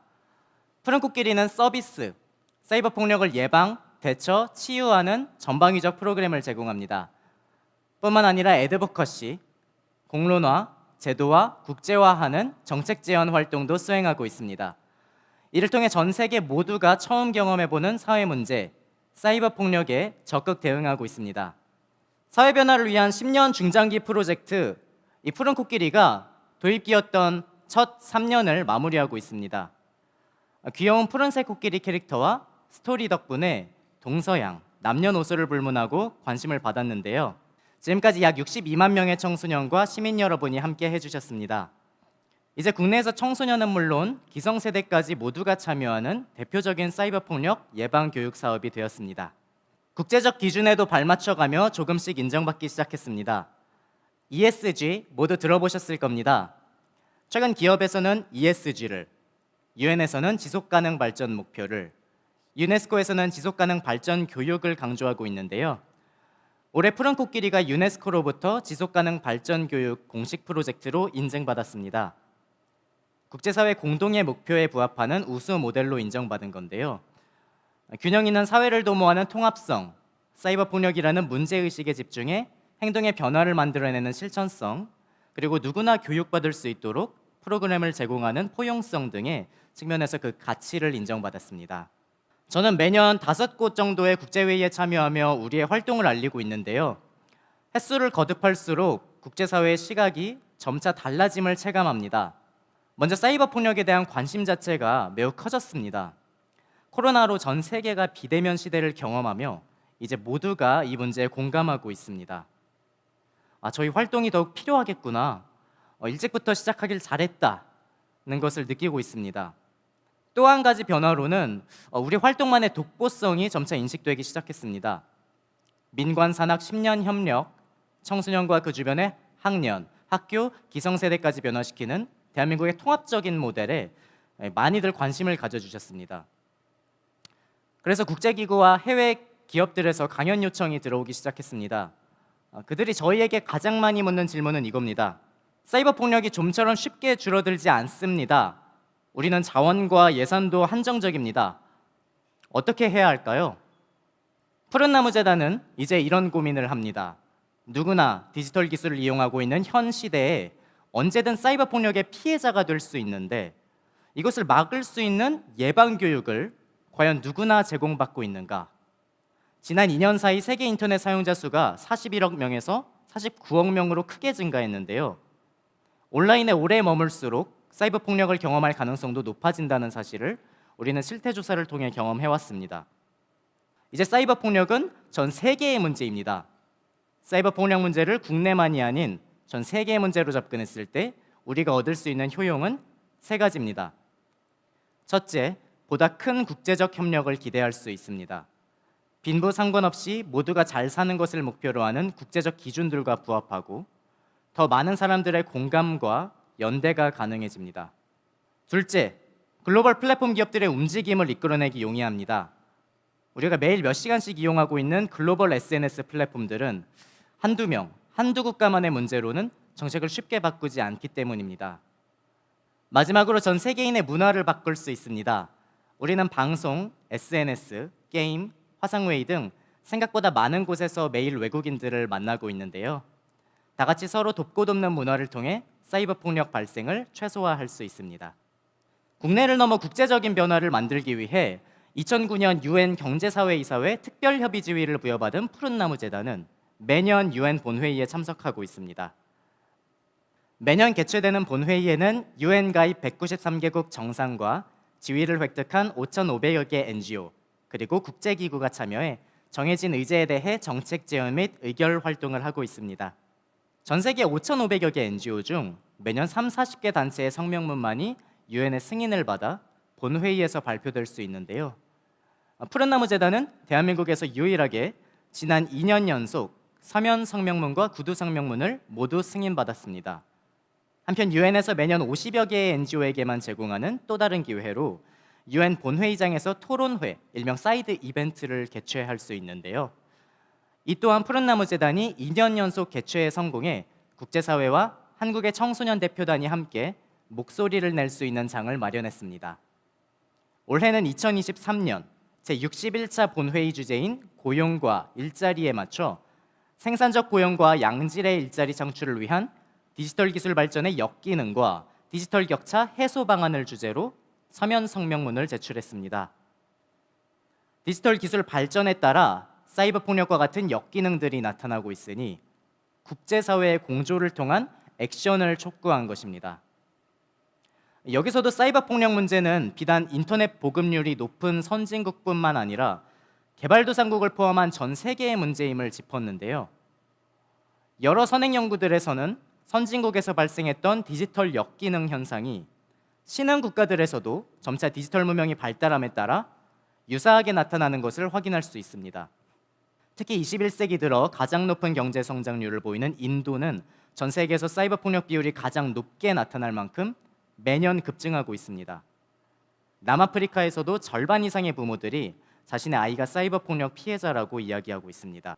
S1: 푸른 코끼리는 서비스, 사이버 폭력을 예방, 대처, 치유하는 전방위적 프로그램을 제공합니다. 뿐만 아니라 애드보커시, 공론화, 제도화, 국제화하는 정책 제안 활동도 수행하고 있습니다. 이를 통해 전 세계 모두가 처음 경험해보는 사회 문제, 사이버 폭력에 적극 대응하고 있습니다. 사회 변화를 위한 10년 중장기 프로젝트, 이 푸른 코끼리가 도입기였던 첫 3년을 마무리하고 있습니다. 귀여운 푸른색 코끼리 캐릭터와 스토리 덕분에 동서양, 남녀노소를 불문하고 관심을 받았는데요. 지금까지 약 62만 명의 청소년과 시민 여러분이 함께 해주셨습니다. 이제 국내에서 청소년은 물론 기성세대까지 모두가 참여하는 대표적인 사이버 폭력 예방 교육 사업이 되었습니다. 국제적 기준에도 발맞춰가며 조금씩 인정받기 시작했습니다. ESG 모두 들어보셨을 겁니다. 최근 기업에서는 ESG를, 유엔에서는 지속가능 발전 목표를, 유네스코에서는 지속가능 발전 교육을 강조하고 있는데요. 올해 푸른 코끼리가 유네스코로부터 지속가능 발전 교육 공식 프로젝트로 인증받았습니다. 국제사회 공동의 목표에 부합하는 우수 모델로 인정받은 건데요. 균형 있는 사회를 도모하는 통합성, 사이버 폭력이라는 문제의식에 집중해 행동의 변화를 만들어내는 실천성, 그리고 누구나 교육받을 수 있도록 프로그램을 제공하는 포용성 등의 측면에서 그 가치를 인정받았습니다. 저는 매년 5곳 정도의 국제회의에 참여하며 우리의 활동을 알리고 있는데요. 횟수를 거듭할수록 국제사회의 시각이 점차 달라짐을 체감합니다. 먼저 사이버 폭력에 대한 관심 자체가 매우 커졌습니다. 코로나로 전 세계가 비대면 시대를 경험하며 이제 모두가 이 문제에 공감하고 있습니다. 저희 활동이 더욱 필요하겠구나. 일찍부터 시작하길 잘했다는 것을 느끼고 있습니다. 또 한 가지 변화로는 우리 활동만의 독보성이 점차 인식되기 시작했습니다. 민관 산학 10년 협력, 청소년과 그 주변의 학년, 학교, 기성세대까지 변화시키는 대한민국의 통합적인 모델에 많이들 관심을 가져주셨습니다. 그래서 국제기구와 해외 기업들에서 강연 요청이 들어오기 시작했습니다. 그들이 저희에게 가장 많이 묻는 질문은 이겁니다. 사이버 폭력이 좀처럼 쉽게 줄어들지 않습니다. 우리는 자원과 예산도 한정적입니다. 어떻게 해야 할까요? 푸른나무재단은 이제 이런 고민을 합니다. 누구나 디지털 기술을 이용하고 있는 현 시대에 언제든 사이버 폭력의 피해자가 될 수 있는데 이것을 막을 수 있는 예방 교육을 과연 누구나 제공받고 있는가? 지난 2년 사이 세계 인터넷 사용자 수가 41억 명에서 49억 명으로 크게 증가했는데요. 온라인에 오래 머물수록 사이버 폭력을 경험할 가능성도 높아진다는 사실을 우리는 실태 조사를 통해 경험해왔습니다. 이제 사이버 폭력은 전 세계의 문제입니다. 사이버 폭력 문제를 국내만이 아닌 전 세계의 문제로 접근했을 때 우리가 얻을 수 있는 효용은 3가지입니다. 첫째, 보다 큰 국제적 협력을 기대할 수 있습니다. 빈부 상관없이 모두가 잘 사는 것을 목표로 하는 국제적 기준들과 부합하고 더 많은 사람들의 공감과 연대가 가능해집니다. 둘째, 글로벌 플랫폼 기업들의 움직임을 이끌어내기 용이합니다. 우리가 매일 몇 시간씩 이용하고 있는 글로벌 SNS 플랫폼들은 한두 명, 한두 국가만의 문제로는 정책을 쉽게 바꾸지 않기 때문입니다. 마지막으로 전 세계인의 문화를 바꿀 수 있습니다. 우리는 방송, SNS, 게임, 화상회의 등 생각보다 많은 곳에서 매일 외국인들을 만나고 있는데요. 다 같이 서로 돕고 돕는 문화를 통해 사이버 폭력 발생을 최소화할 수 있습니다. 국내를 넘어 국제적인 변화를 만들기 위해 2009년 UN 경제사회이사회 특별협의지위를 부여받은 푸른나무재단은 매년 UN 본회의에 참석하고 있습니다. 매년 개최되는 본회의에는 UN 가입 193개국 정상과 지위를 획득한 5,500여 개 NGO 그리고 국제기구가 참여해 정해진 의제에 대해 정책 제안 및 의결 활동을 하고 있습니다. 전 세계 5,500여 개 NGO 중 매년 30-40개 단체의 성명문만이 UN의 승인을 받아 본회의에서 발표될 수 있는데요. 푸른나무재단은 대한민국에서 유일하게 지난 2년 연속 서면 성명문과 구두 성명문을 모두 승인받았습니다. 한편 UN에서 매년 50여 개의 NGO에게만 제공하는 또 다른 기회로 UN 본회의장에서 토론회, 일명 사이드 이벤트를 개최할 수 있는데요. 이 또한 푸른나무재단이 2년 연속 개최에 성공해 국제사회와 한국의 청소년 대표단이 함께 목소리를 낼 수 있는 장을 마련했습니다. 올해는 2023년 제61차 본회의 주제인 고용과 일자리에 맞춰 생산적 고용과 양질의 일자리 창출을 위한 디지털 기술 발전의 역기능과 디지털 격차 해소 방안을 주제로 서면 성명문을 제출했습니다. 디지털 기술 발전에 따라 사이버 폭력과 같은 역기능들이 나타나고 있으니 국제사회의 공조를 통한 액션을 촉구한 것입니다. 여기서도 사이버 폭력 문제는 비단 인터넷 보급률이 높은 선진국뿐만 아니라 개발도상국을 포함한 전 세계의 문제임을 짚었는데요. 여러 선행 연구들에서는 선진국에서 발생했던 디지털 역기능 현상이 신흥 국가들에서도 점차 디지털 문명이 발달함에 따라 유사하게 나타나는 것을 확인할 수 있습니다. 특히 21세기 들어 가장 높은 경제 성장률을 보이는 인도는 전 세계에서 사이버 폭력 비율이 가장 높게 나타날 만큼 매년 급증하고 있습니다. 남아프리카에서도 절반 이상의 부모들이 자신의 아이가 사이버 폭력 피해자라고 이야기하고 있습니다.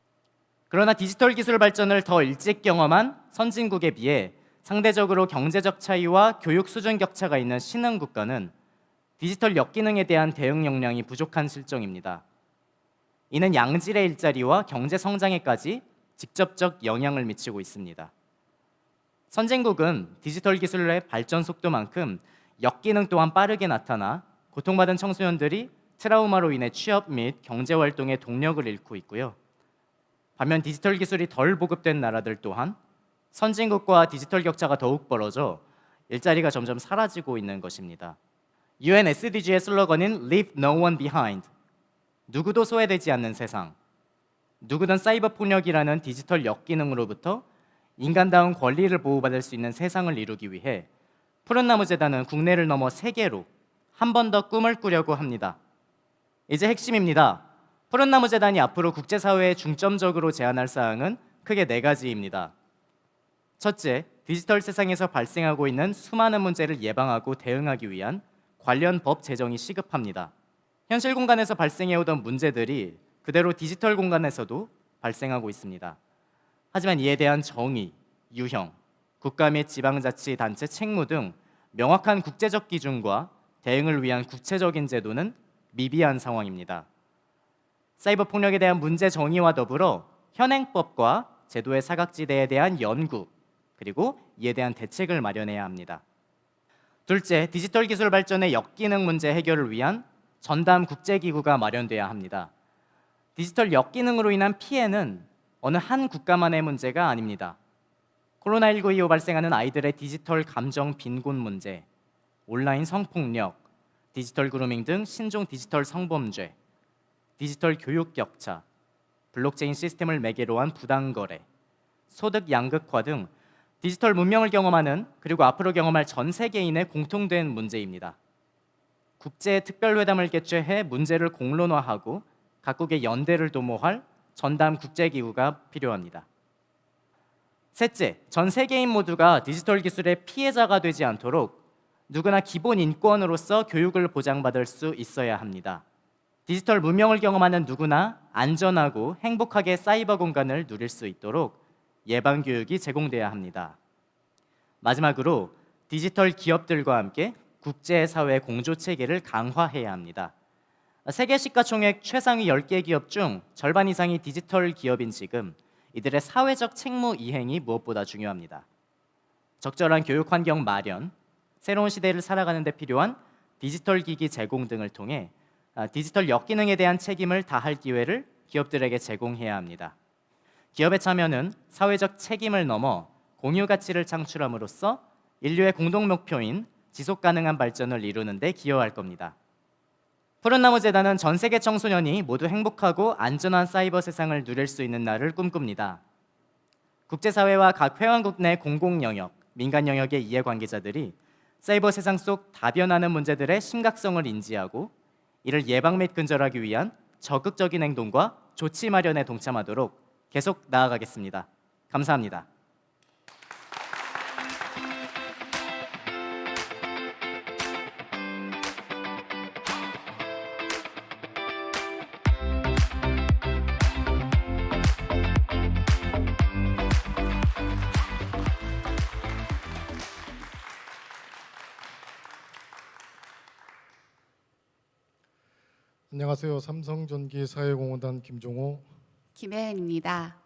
S1: 그러나 디지털 기술 발전을 더 일찍 경험한 선진국에 비해 상대적으로 경제적 차이와 교육 수준 격차가 있는 신흥 국가는 디지털 역기능에 대한 대응 역량이 부족한 실정입니다. 이는 양질의 일자리와 경제 성장에까지 직접적 영향을 미치고 있습니다. 선진국은 디지털 기술의 발전 속도만큼 역기능 또한 빠르게 나타나 고통받은 청소년들이 트라우마로 인해 취업 및 경제 활동의 동력을 잃고 있고요. 반면 디지털 기술이 덜 보급된 나라들 또한 선진국과 디지털 격차가 더욱 벌어져 일자리가 점점 사라지고 있는 것입니다. UN SDG의 슬로건인 Leave No One Behind, 누구도 소외되지 않는 세상, 누구든 사이버 폭력이라는 디지털 역기능으로부터 인간다운 권리를 보호받을 수 있는 세상을 이루기 위해 푸른나무재단은 국내를 넘어 세계로 한 번 더 꿈을 꾸려고 합니다. 이제 핵심입니다. 푸른나무재단이 앞으로 국제사회에 중점적으로 제안할 사항은 크게 4가지입니다. 첫째, 디지털 세상에서 발생하고 있는 수많은 문제를 예방하고 대응하기 위한 관련 법 제정이 시급합니다. 현실 공간에서 발생해오던 문제들이 그대로 디지털 공간에서도 발생하고 있습니다. 하지만 이에 대한 정의, 유형, 국가 및 지방자치단체 책무 등 명확한 국제적 기준과 대응을 위한 구체적인 제도는 미비한 상황입니다. 사이버 폭력에 대한 문제 정의와 더불어 현행법과 제도의 사각지대에 대한 연구, 그리고 이에 대한 대책을 마련해야 합니다. 둘째, 디지털 기술 발전의 역기능 문제 해결을 위한 전담 국제기구가 마련돼야 합니다. 디지털 역기능으로 인한 피해는 어느 한 국가만의 문제가 아닙니다. 코로나19 이후 발생하는 아이들의 디지털 감정 빈곤 문제, 온라인 성폭력, 디지털 그루밍 등 신종 디지털 성범죄, 디지털 교육 격차, 블록체인 시스템을 매개로 한 부당거래, 소득 양극화 등 디지털 문명을 경험하는 그리고 앞으로 경험할 전 세계인의 공통된 문제입니다. 국제 특별회담을 개최해 문제를 공론화하고 각국의 연대를 도모할 전담 국제기구가 필요합니다. 셋째, 전 세계인 모두가 디지털 기술의 피해자가 되지 않도록 누구나 기본 인권으로서 교육을 보장받을 수 있어야 합니다. 디지털 문명을 경험하는 누구나 안전하고 행복하게 사이버 공간을 누릴 수 있도록 예방 교육이 제공돼야 합니다. 마지막으로 디지털 기업들과 함께 국제사회 공조 체계를 강화해야 합니다. 세계 시가총액 최상위 10개 기업 중 절반 이상이 디지털 기업인 지금 이들의 사회적 책무 이행이 무엇보다 중요합니다. 적절한 교육 환경 마련, 새로운 시대를 살아가는 데 필요한 디지털 기기 제공 등을 통해 디지털 역기능에 대한 책임을 다할 기회를 기업들에게 제공해야 합니다. 기업의 참여는 사회적 책임을 넘어 공유 가치를 창출함으로써 인류의 공동 목표인 지속 가능한 발전을 이루는 데 기여할 겁니다. 푸른나무 재단은 전 세계 청소년이 모두 행복하고 안전한 사이버 세상을 누릴 수 있는 날을 꿈꿉니다. 국제사회와 각 회원국 내 공공 영역, 민간 영역의 이해관계자들이 사이버 세상 속 다변하는 문제들의 심각성을 인지하고 이를 예방 및 근절하기 위한 적극적인 행동과 조치 마련에 동참하도록 계속 나아가겠습니다. 감사합니다.
S3: 안녕하세요. 삼성전기 사회공헌단 김종호,
S5: 김혜은입니다.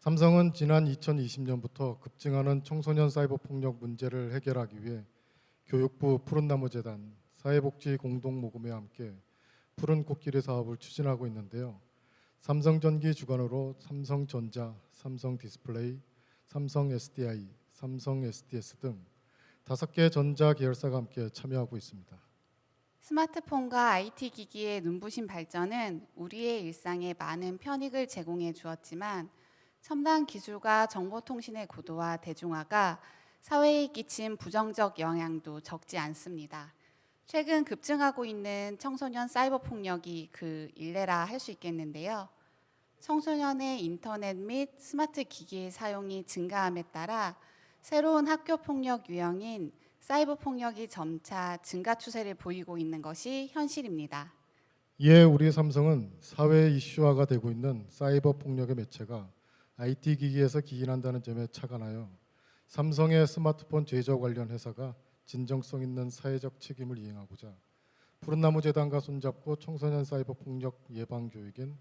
S3: 삼성은 지난 2020년부터 급증하는 청소년 사이버 폭력 문제를 해결하기 위해 교육부 푸른나무재단 사회복지 공동모금회와 함께 푸른 코끼리 사업을 추진하고 있는데요. 삼성전기 주관으로 삼성전자, 삼성디스플레이, 삼성 SDI, 삼성 SDS 등 5개 전자 계열사가 함께 참여하고 있습니다.
S5: 스마트폰과 IT 기기의 눈부신 발전은 우리의 일상에 많은 편익을 제공해 주었지만 첨단 기술과 정보통신의 고도화, 대중화가 사회에 끼친 부정적 영향도 적지 않습니다. 최근 급증하고 있는 청소년 사이버 폭력이 그 일례라 할 수 있겠는데요. 청소년의 인터넷 및 스마트 기기의 사용이 증가함에 따라 새로운 학교 폭력 유형인 사이버 폭력이 점차 증가 추세를 보이고 있는 것이 현실입니다.
S3: 이에 우리 삼성은 사회 이슈화가 되고 있는 사이버 폭력의 매체가 IT 기기에서 기인한다는 점에 착안하여 삼성의 스마트폰 제조 관련 회사가 진정성 있는 사회적 책임을 이행하고자 푸른나무 재단과 손잡고 청소년 사이버 폭력 예방 교육인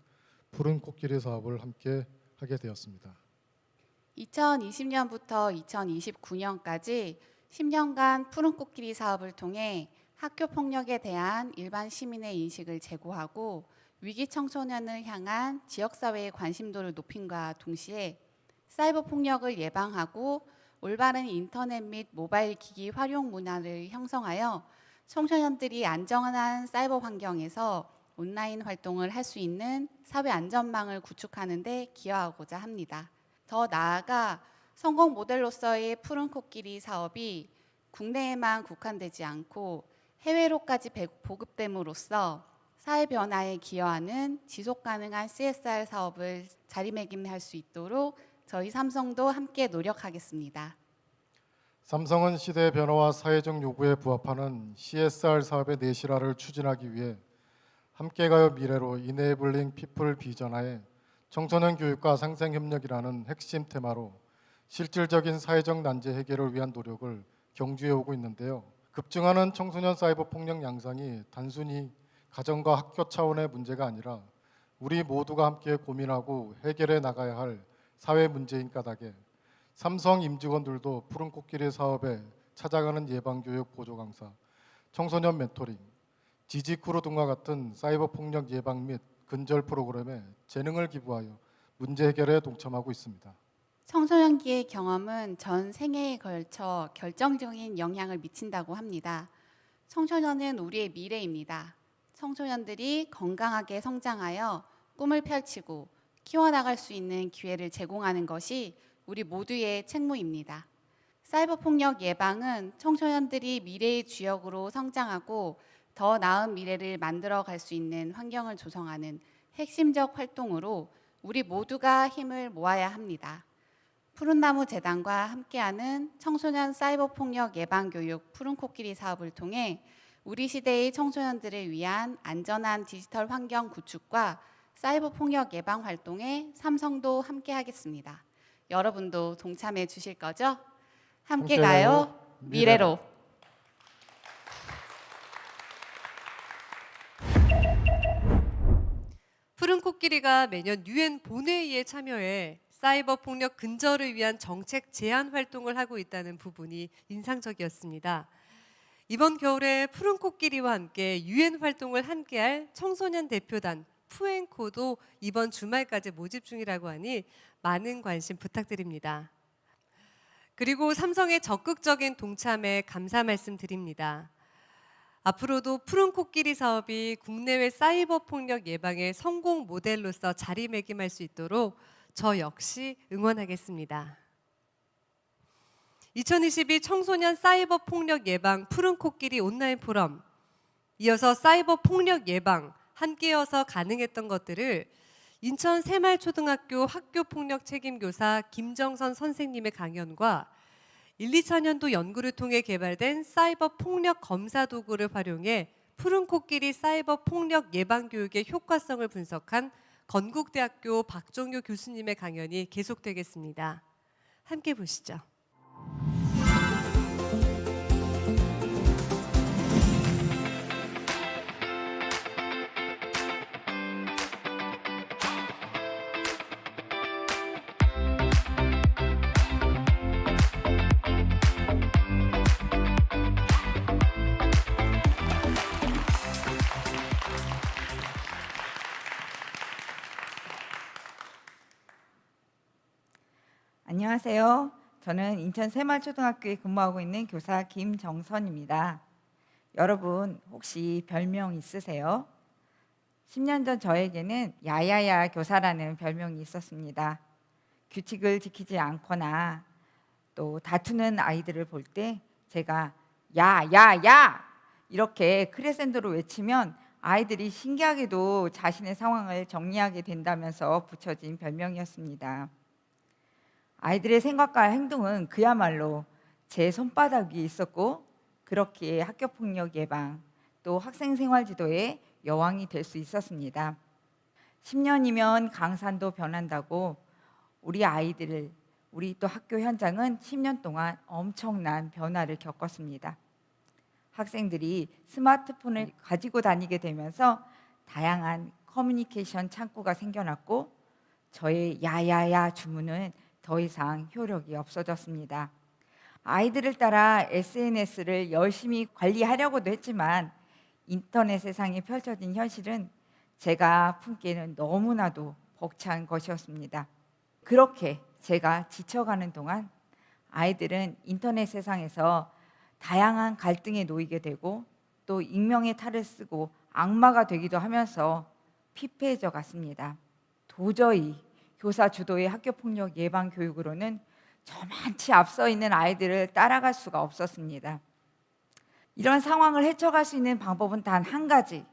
S3: 푸른 코끼리 사업을 함께 하게 되었습니다.
S5: 2020년부터 2029년까지 10년간 푸른 코끼리 사업을 통해 학교 폭력에 대한 일반 시민의 인식을 제고하고 위기 청소년을 향한 지역사회의 관심도를 높임과 동시에 사이버 폭력을 예방하고 올바른 인터넷 및 모바일 기기 활용 문화를 형성하여 청소년들이 안전한 사이버 환경에서 온라인 활동을 할 수 있는 사회 안전망을 구축하는 데 기여하고자 합니다. 더 나아가 성공 모델로서의 푸른 코끼리 사업이 국내에만 국한되지 않고 해외로까지 보급됨으로써 사회 변화에 기여하는 지속 가능한 CSR 사업을 자리매김할 수 있도록 저희 삼성도 함께 노력하겠습니다.
S3: 삼성은 시대의 변화와 사회적 요구에 부합하는 CSR 사업의 내실화를 추진하기 위해 함께 가요 미래로 이네이블링 피플 비전하에 청소년 교육과 상생협력이라는 핵심 테마로 실질적인 사회적 난제 해결을 위한 노력을 경주해 오고 있는데요. 급증하는 청소년 사이버 폭력 양상이 단순히 가정과 학교 차원의 문제가 아니라 우리 모두가 함께 고민하고 해결해 나가야 할 사회 문제인 까닭에 삼성 임직원들도 푸른 코끼리 사업에 찾아가는 예방교육 보조 강사, 청소년 멘토링, 지지크루 등과 같은 사이버 폭력 예방 및 근절 프로그램에 재능을 기부하여 문제 해결에 동참하고 있습니다.
S5: 청소년기의 경험은 전 생애에 걸쳐 결정적인 영향을 미친다고 합니다. 청소년은 우리의 미래입니다. 청소년들이 건강하게 성장하여 꿈을 펼치고 키워나갈 수 있는 기회를 제공하는 것이 우리 모두의 책무입니다. 사이버 폭력 예방은 청소년들이 미래의 주역으로 성장하고 더 나은 미래를 만들어갈 수 있는 환경을 조성하는 핵심적 활동으로 우리 모두가 힘을 모아야 합니다. 푸른나무 재단과 함께하는 청소년 사이버 폭력 예방 교육 푸른 코끼리 사업을 통해 우리 시대의 청소년들을 위한 안전한 디지털 환경 구축과 사이버 폭력 예방 활동에 삼성도 함께하겠습니다. 여러분도 동참해 주실 거죠? 함께 가요. 미래로.
S2: 푸른 코끼리가 매년 유엔 본회의에 참여해 사이버 폭력 근절을 위한 정책 제안 활동을 하고 있다는 부분이 인상적이었습니다. 이번 겨울에 푸른 코끼리와 함께 유엔 활동을 함께할 청소년 대표단 푸엔코도 이번 주말까지 모집 중이라고 하니 많은 관심 부탁드립니다. 그리고 삼성의 적극적인 동참에 감사 말씀드립니다. 앞으로도 푸른 코끼리 사업이 국내외 사이버 폭력 예방의 성공 모델로서 자리매김할 수 있도록 저 역시 응원하겠습니다. 2022 청소년 사이버 폭력 예방 푸른 코끼리 온라인 포럼, 이어서 사이버 폭력 예방 함께여서 가능했던 것들을 인천 새말초등학교 학교폭력 책임교사 김정선 선생님의 강연과 1, 2차년도 연구를 통해 개발된 사이버 폭력 검사 도구를 활용해 푸른 코끼리 사이버 폭력 예방 교육의 효과성을 분석한 건국대학교 박종효 교수님의 강연이 계속되겠습니다. 함께 보시죠.
S6: 안녕하세요. 저는 인천 새말초등학교에 근무하고 있는 교사 김정선입니다. 여러분 혹시 별명 있으세요? 10년 전 저에게는 야야야 교사라는 별명이 있었습니다. 규칙을 지키지 않거나 또 다투는 아이들을 볼 때 제가 야야야 이렇게 크레센도로 외치면 아이들이 신기하게도 자신의 상황을 정리하게 된다면서 붙여진 별명이었습니다. 아이들의 생각과 행동은 그야말로 제 손바닥 위에 있었고 그렇게 학교폭력 예방 또 학생생활지도의 여왕이 될 수 있었습니다. 10년이면 강산도 변한다고 우리 아이들을 우리 또 학교 현장은 10년 동안 엄청난 변화를 겪었습니다. 학생들이 스마트폰을 가지고 다니게 되면서 다양한 커뮤니케이션 창구가 생겨났고 저의 야야야 주문은 더 이상 효력이 없어졌습니다. 아이들을 따라 SNS를 열심히 관리하려고도 했지만 인터넷 세상에 펼쳐진 현실은 제가 품기에는 너무나도 벅찬 것이었습니다. 그렇게 제가 지쳐가는 동안 아이들은 인터넷 세상에서 다양한 갈등에 놓이게 되고 또 익명의 탈을 쓰고 악마가 되기도 하면서 피폐해져 갔습니다. 도저히 교사 주도의 학교폭력 예방 교육으로는 저만치 앞서 있는 아이들을 따라갈 수가 없었습니다. 이런 상황을 헤쳐갈 수 있는 방법은 단 한 가지,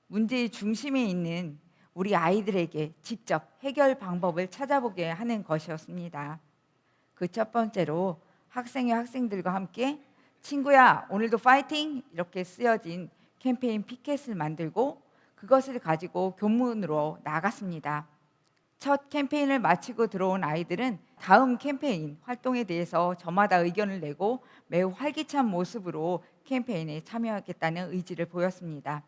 S6: 문제의 중심에 있는 우리 아이들에게 직접 해결 방법을 찾아보게 하는 것이었습니다. 그 첫 번째로 학생들과 함께 친구야 오늘도 파이팅! 이렇게 쓰여진 캠페인 피켓을 만들고 그것을 가지고 교문으로 나갔습니다. 첫 캠페인을 마치고 들어온 아이들은 다음 캠페인 활동에 대해서 저마다 의견을 내고 매우 활기찬 모습으로 캠페인에 참여하겠다는 의지를 보였습니다.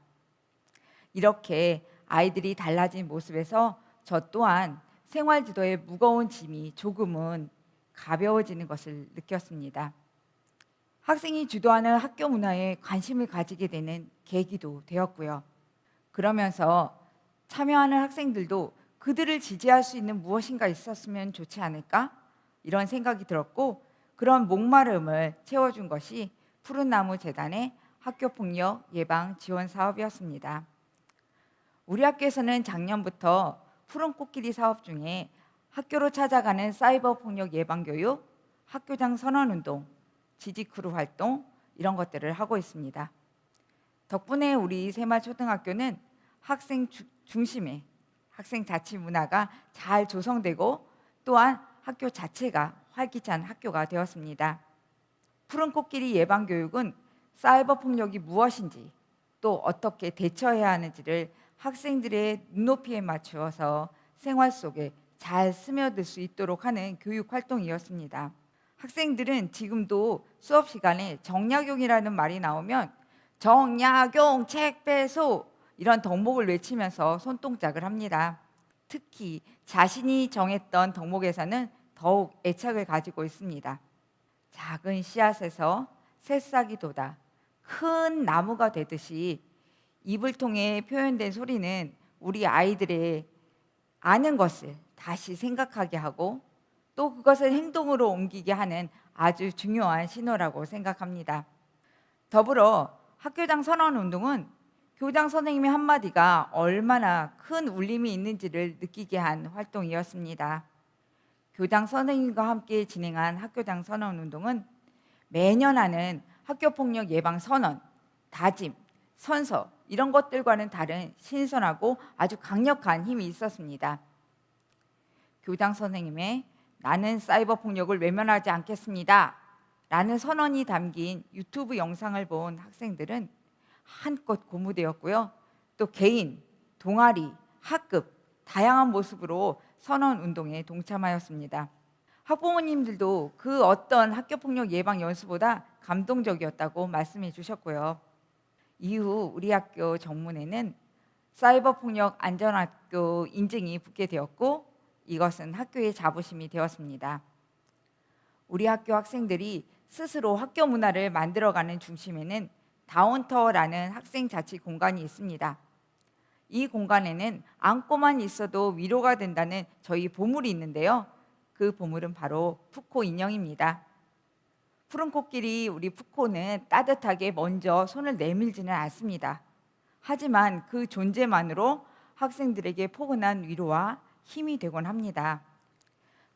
S6: 이렇게 아이들이 달라진 모습에서 저 또한 생활지도의 무거운 짐이 조금은 가벼워지는 것을 느꼈습니다. 학생이 주도하는 학교 문화에 관심을 가지게 되는 계기도 되었고요. 그러면서 참여하는 학생들도 그들을 지지할 수 있는 무엇인가 있었으면 좋지 않을까? 이런 생각이 들었고 그런 목마름을 채워준 것이 푸른나무 재단의 학교폭력 예방 지원 사업이었습니다. 우리 학교에서는 작년부터 푸른 코끼리 사업 중에 학교로 찾아가는 사이버 폭력 예방 교육, 학교장 선언운동, 지지크루 활동 이런 것들을 하고 있습니다. 덕분에 우리 새말초등학교는 학생 중심의 학생 자치 문화가 잘 조성되고 또한 학교 자체가 활기찬 학교가 되었습니다. 푸른 코끼리 예방 교육은 사이버 폭력이 무엇인지 또 어떻게 대처해야 하는지를 학생들의 눈높이에 맞추어서 생활 속에 잘 스며들 수 있도록 하는 교육 활동이었습니다. 학생들은 지금도 수업 시간에 정약용이라는 말이 나오면 정약용 책 배소 이런 덕목을 외치면서 손동작을 합니다. 특히 자신이 정했던 덕목에서는 더욱 애착을 가지고 있습니다. 작은 씨앗에서 새싹이 돋아 큰 나무가 되듯이 입을 통해 표현된 소리는 우리 아이들의 아는 것을 다시 생각하게 하고 또 그것을 행동으로 옮기게 하는 아주 중요한 신호라고 생각합니다. 더불어 학교장 선언운동은 교장 선생님의 한마디가 얼마나 큰 울림이 있는지를 느끼게 한 활동이었습니다. 교장 선생님과 함께 진행한 학교장 선언운동은 매년 하는 학교폭력 예방 선언, 다짐, 선서 이런 것들과는 다른 신선하고 아주 강력한 힘이 있었습니다. 교장 선생님의 나는 사이버 폭력을 외면하지 않겠습니다 라는 선언이 담긴 유튜브 영상을 본 학생들은 한껏 고무되었고요. 또 개인, 동아리, 학급 다양한 모습으로 선언 운동에 동참하였습니다. 학부모님들도 그 어떤 학교폭력 예방 연수보다 감동적이었다고 말씀해 주셨고요. 이후 우리 학교 정문에는 사이버 폭력 안전학교 인증이 붙게 되었고 이것은 학교의 자부심이 되었습니다. 우리 학교 학생들이 스스로 학교 문화를 만들어가는 중심에는 다운터라는 학생 자치 공간이 있습니다. 이 공간에는 안고만 있어도 위로가 된다는 저희 보물이 있는데요. 그 보물은 바로 푸코 인형입니다. 푸른 코끼리 우리 푸코는 따뜻하게 먼저 손을 내밀지는 않습니다. 하지만 그 존재만으로 학생들에게 포근한 위로와 힘이 되곤 합니다.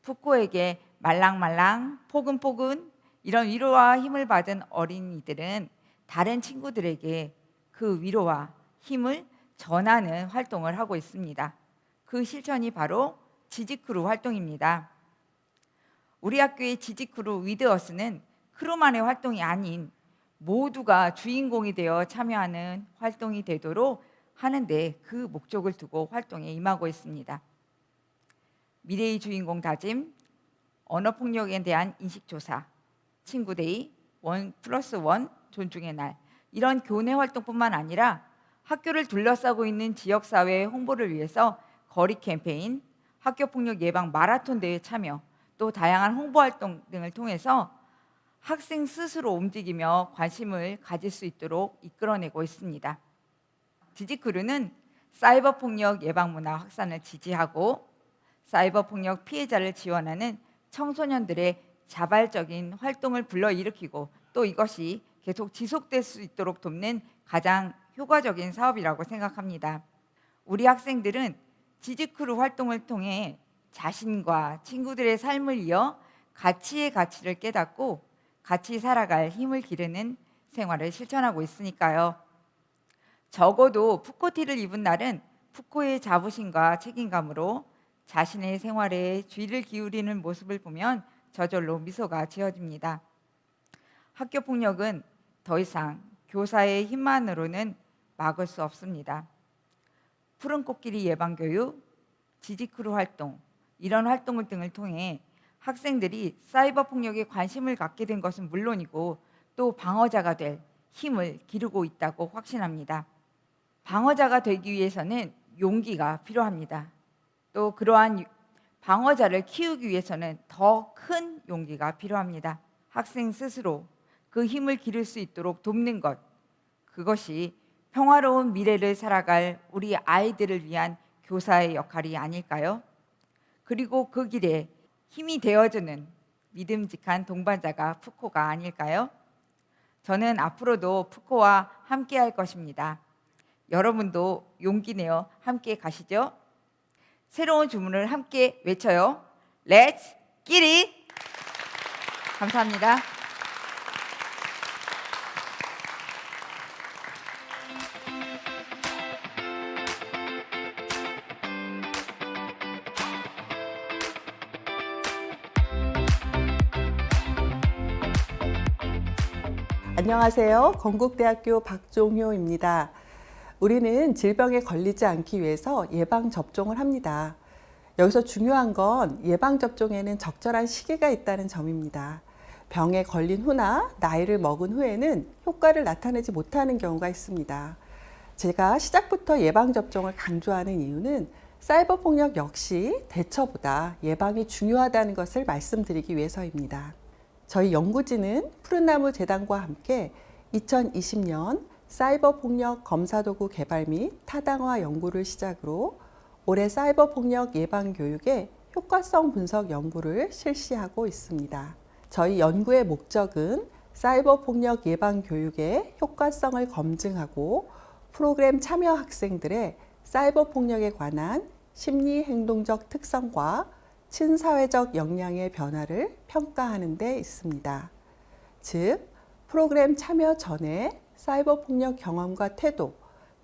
S6: 푸코에게 말랑말랑, 포근포근 이런 위로와 힘을 받은 어린이들은 다른 친구들에게 그 위로와 힘을 전하는 활동을 하고 있습니다. 그 실천이 바로 지지크루 활동입니다. 우리 학교의 지지크루 위드어스는 크루만의 활동이 아닌 모두가 주인공이 되어 참여하는 활동이 되도록 하는데 그 목적을 두고 활동에 임하고 있습니다. 미래의 주인공 다짐, 언어폭력에 대한 인식조사, 친구데이, 1+1 존중의 날 이런 교내 활동뿐만 아니라 학교를 둘러싸고 있는 지역사회의 홍보를 위해서 거리 캠페인, 학교폭력 예방 마라톤 대회 참여 또 다양한 홍보활동 등을 통해서 학생 스스로 움직이며 관심을 가질 수 있도록 이끌어내고 있습니다. 지지크루는 사이버 폭력 예방 문화 확산을 지지하고 사이버 폭력 피해자를 지원하는 청소년들의 자발적인 활동을 불러일으키고 또 이것이 계속 지속될 수 있도록 돕는 가장 효과적인 사업이라고 생각합니다. 우리 학생들은 지지크루 활동을 통해 자신과 친구들의 삶을 이어 가치의 가치를 깨닫고 같이 살아갈 힘을 기르는 생활을 실천하고 있으니까요. 적어도 푸코티를 입은 날은 푸코의 자부심과 책임감으로 자신의 생활에 주의를 기울이는 모습을 보면 저절로 미소가 지어집니다. 학교 폭력은 더 이상 교사의 힘만으로는 막을 수 없습니다. 푸른 코끼리 예방교육, 지지크루 활동 이런 활동을 등을 통해 학생들이 사이버 폭력에 관심을 갖게 된 것은 물론이고 또 방어자가 될 힘을 기르고 있다고 확신합니다. 방어자가 되기 위해서는 용기가 필요합니다. 또 그러한 방어자를 키우기 위해서는 더 큰 용기가 필요합니다. 학생 스스로 그 힘을 기를 수 있도록 돕는 것, 그것이 평화로운 미래를 살아갈 우리 아이들을 위한 교사의 역할이 아닐까요? 그리고 그 길에 힘이 되어주는 믿음직한 동반자가 푸코가 아닐까요? 저는 앞으로도 푸코와 함께 할 것입니다. 여러분도 용기 내어 함께 가시죠. 새로운 주문을 함께 외쳐요. Let's get it! 감사합니다.
S4: 안녕하세요. 건국대학교 박종효입니다. 우리는 질병에 걸리지 않기 위해서 예방접종을 합니다. 여기서 중요한 건 예방접종에는 적절한 시기가 있다는 점입니다. 병에 걸린 후나 나이를 먹은 후에는 효과를 나타내지 못하는 경우가 있습니다. 제가 시작부터 예방접종을 강조하는 이유는 사이버 폭력 역시 대처보다 예방이 중요하다는 것을 말씀드리기 위해서입니다. 저희 연구진은 푸른나무 재단과 함께 2020년 사이버 폭력 검사 도구 개발 및 타당화 연구를 시작으로 올해 사이버 폭력 예방 교육의 효과성 분석 연구를 실시하고 있습니다. 저희 연구의 목적은 사이버 폭력 예방 교육의 효과성을 검증하고 프로그램 참여 학생들의 사이버 폭력에 관한 심리 행동적 특성과 친사회적 역량의 변화를 평가하는 데 있습니다. 즉, 프로그램 참여 전에 사이버 폭력 경험과 태도,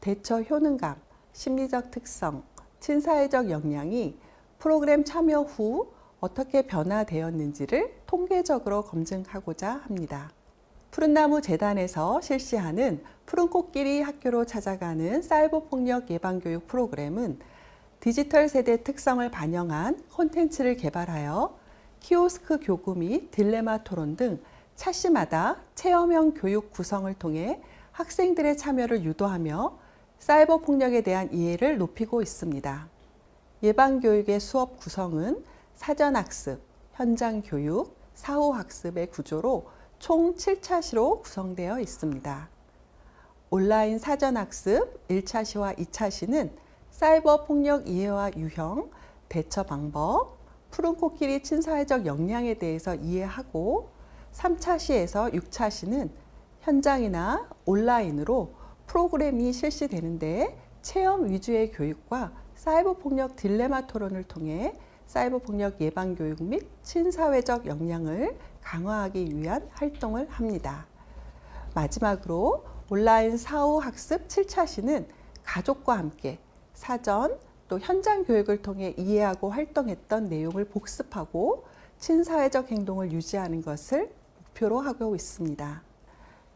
S4: 대처 효능감, 심리적 특성, 친사회적 역량이 프로그램 참여 후 어떻게 변화되었는지를 통계적으로 검증하고자 합니다. 푸른나무 재단에서 실시하는 푸른 코끼리 학교로 찾아가는 사이버 폭력 예방 교육 프로그램은 디지털 세대 특성을 반영한 콘텐츠를 개발하여 키오스크 교구 및 딜레마 토론 등 차시마다 체험형 교육 구성을 통해 학생들의 참여를 유도하며 사이버 폭력에 대한 이해를 높이고 있습니다. 예방 교육의 수업 구성은 사전학습, 현장교육, 사후학습의 구조로 총 7차시로 구성되어 있습니다. 온라인 사전학습 1차시와 2차시는 사이버 폭력 이해와 유형, 대처 방법, 푸른 코끼리 친사회적 역량에 대해서 이해하고 3차시에서 6차시는 현장이나 온라인으로 프로그램이 실시되는데 체험 위주의 교육과 사이버 폭력 딜레마 토론을 통해 사이버 폭력 예방 교육 및 친사회적 역량을 강화하기 위한 활동을 합니다. 마지막으로 온라인 사후 학습 7차시는 가족과 함께 사전 또 현장 교육을 통해 이해하고 활동했던 내용을 복습하고 친사회적 행동을 유지하는 것을 목표로 하고 있습니다.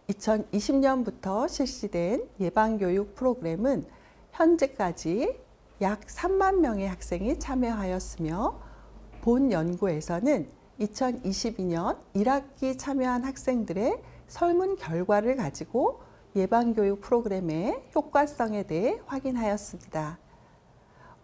S4: 2020년부터 실시된 예방교육 프로그램은 현재까지 약 3만 명의 학생이 참여하였으며 본 연구에서는 2022년 1학기 참여한 학생들의 설문 결과를 가지고 예방교육 프로그램의 효과성에 대해 확인하였습니다.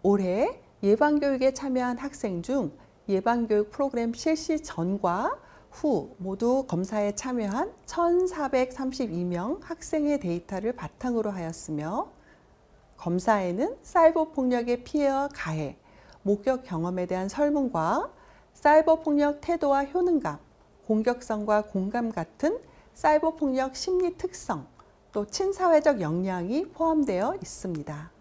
S4: 올해 예방교육에 참여한 학생 중 예방교육 프로그램 실시 전과 후 모두 검사에 참여한 1,432명 학생의 데이터를 바탕으로 하였으며 검사에는 사이버 폭력의 피해와 가해, 목격 경험에 대한 설문과 사이버 폭력 태도와 효능감, 공격성과 공감 같은 사이버 폭력 심리 특성, 또 친사회적 역량이 포함되어 있습니다.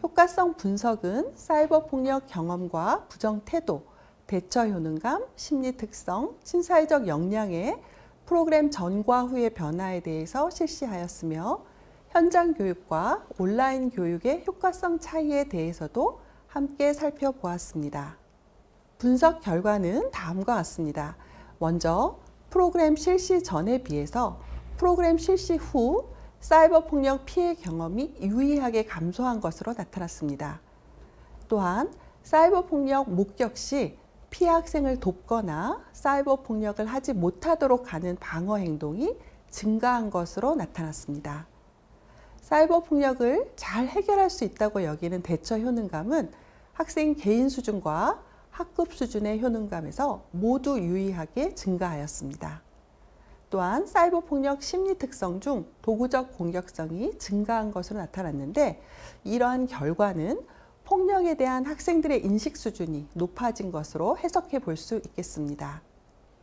S4: 효과성 분석은 사이버 폭력 경험과 부정 태도, 대처 효능감, 심리 특성, 친사회적 역량의 프로그램 전과 후의 변화에 대해서 실시하였으며 현장 교육과 온라인 교육의 효과성 차이에 대해서도 함께 살펴보았습니다. 분석 결과는 다음과 같습니다. 먼저 프로그램 실시 전에 비해서 프로그램 실시 후 사이버 폭력 피해 경험이 유의하게 감소한 것으로 나타났습니다. 또한 사이버 폭력 목격 시 피해 학생을 돕거나 사이버 폭력을 하지 못하도록 하는 방어 행동이 증가한 것으로 나타났습니다. 사이버 폭력을 잘 해결할 수 있다고 여기는 대처 효능감은 학생 개인 수준과 학급 수준의 효능감에서 모두 유의하게 증가하였습니다. 또한 사이버 폭력 심리 특성 중 도구적 공격성이 증가한 것으로 나타났는데 이러한 결과는 폭력에 대한 학생들의 인식 수준이 높아진 것으로 해석해 볼 수 있겠습니다.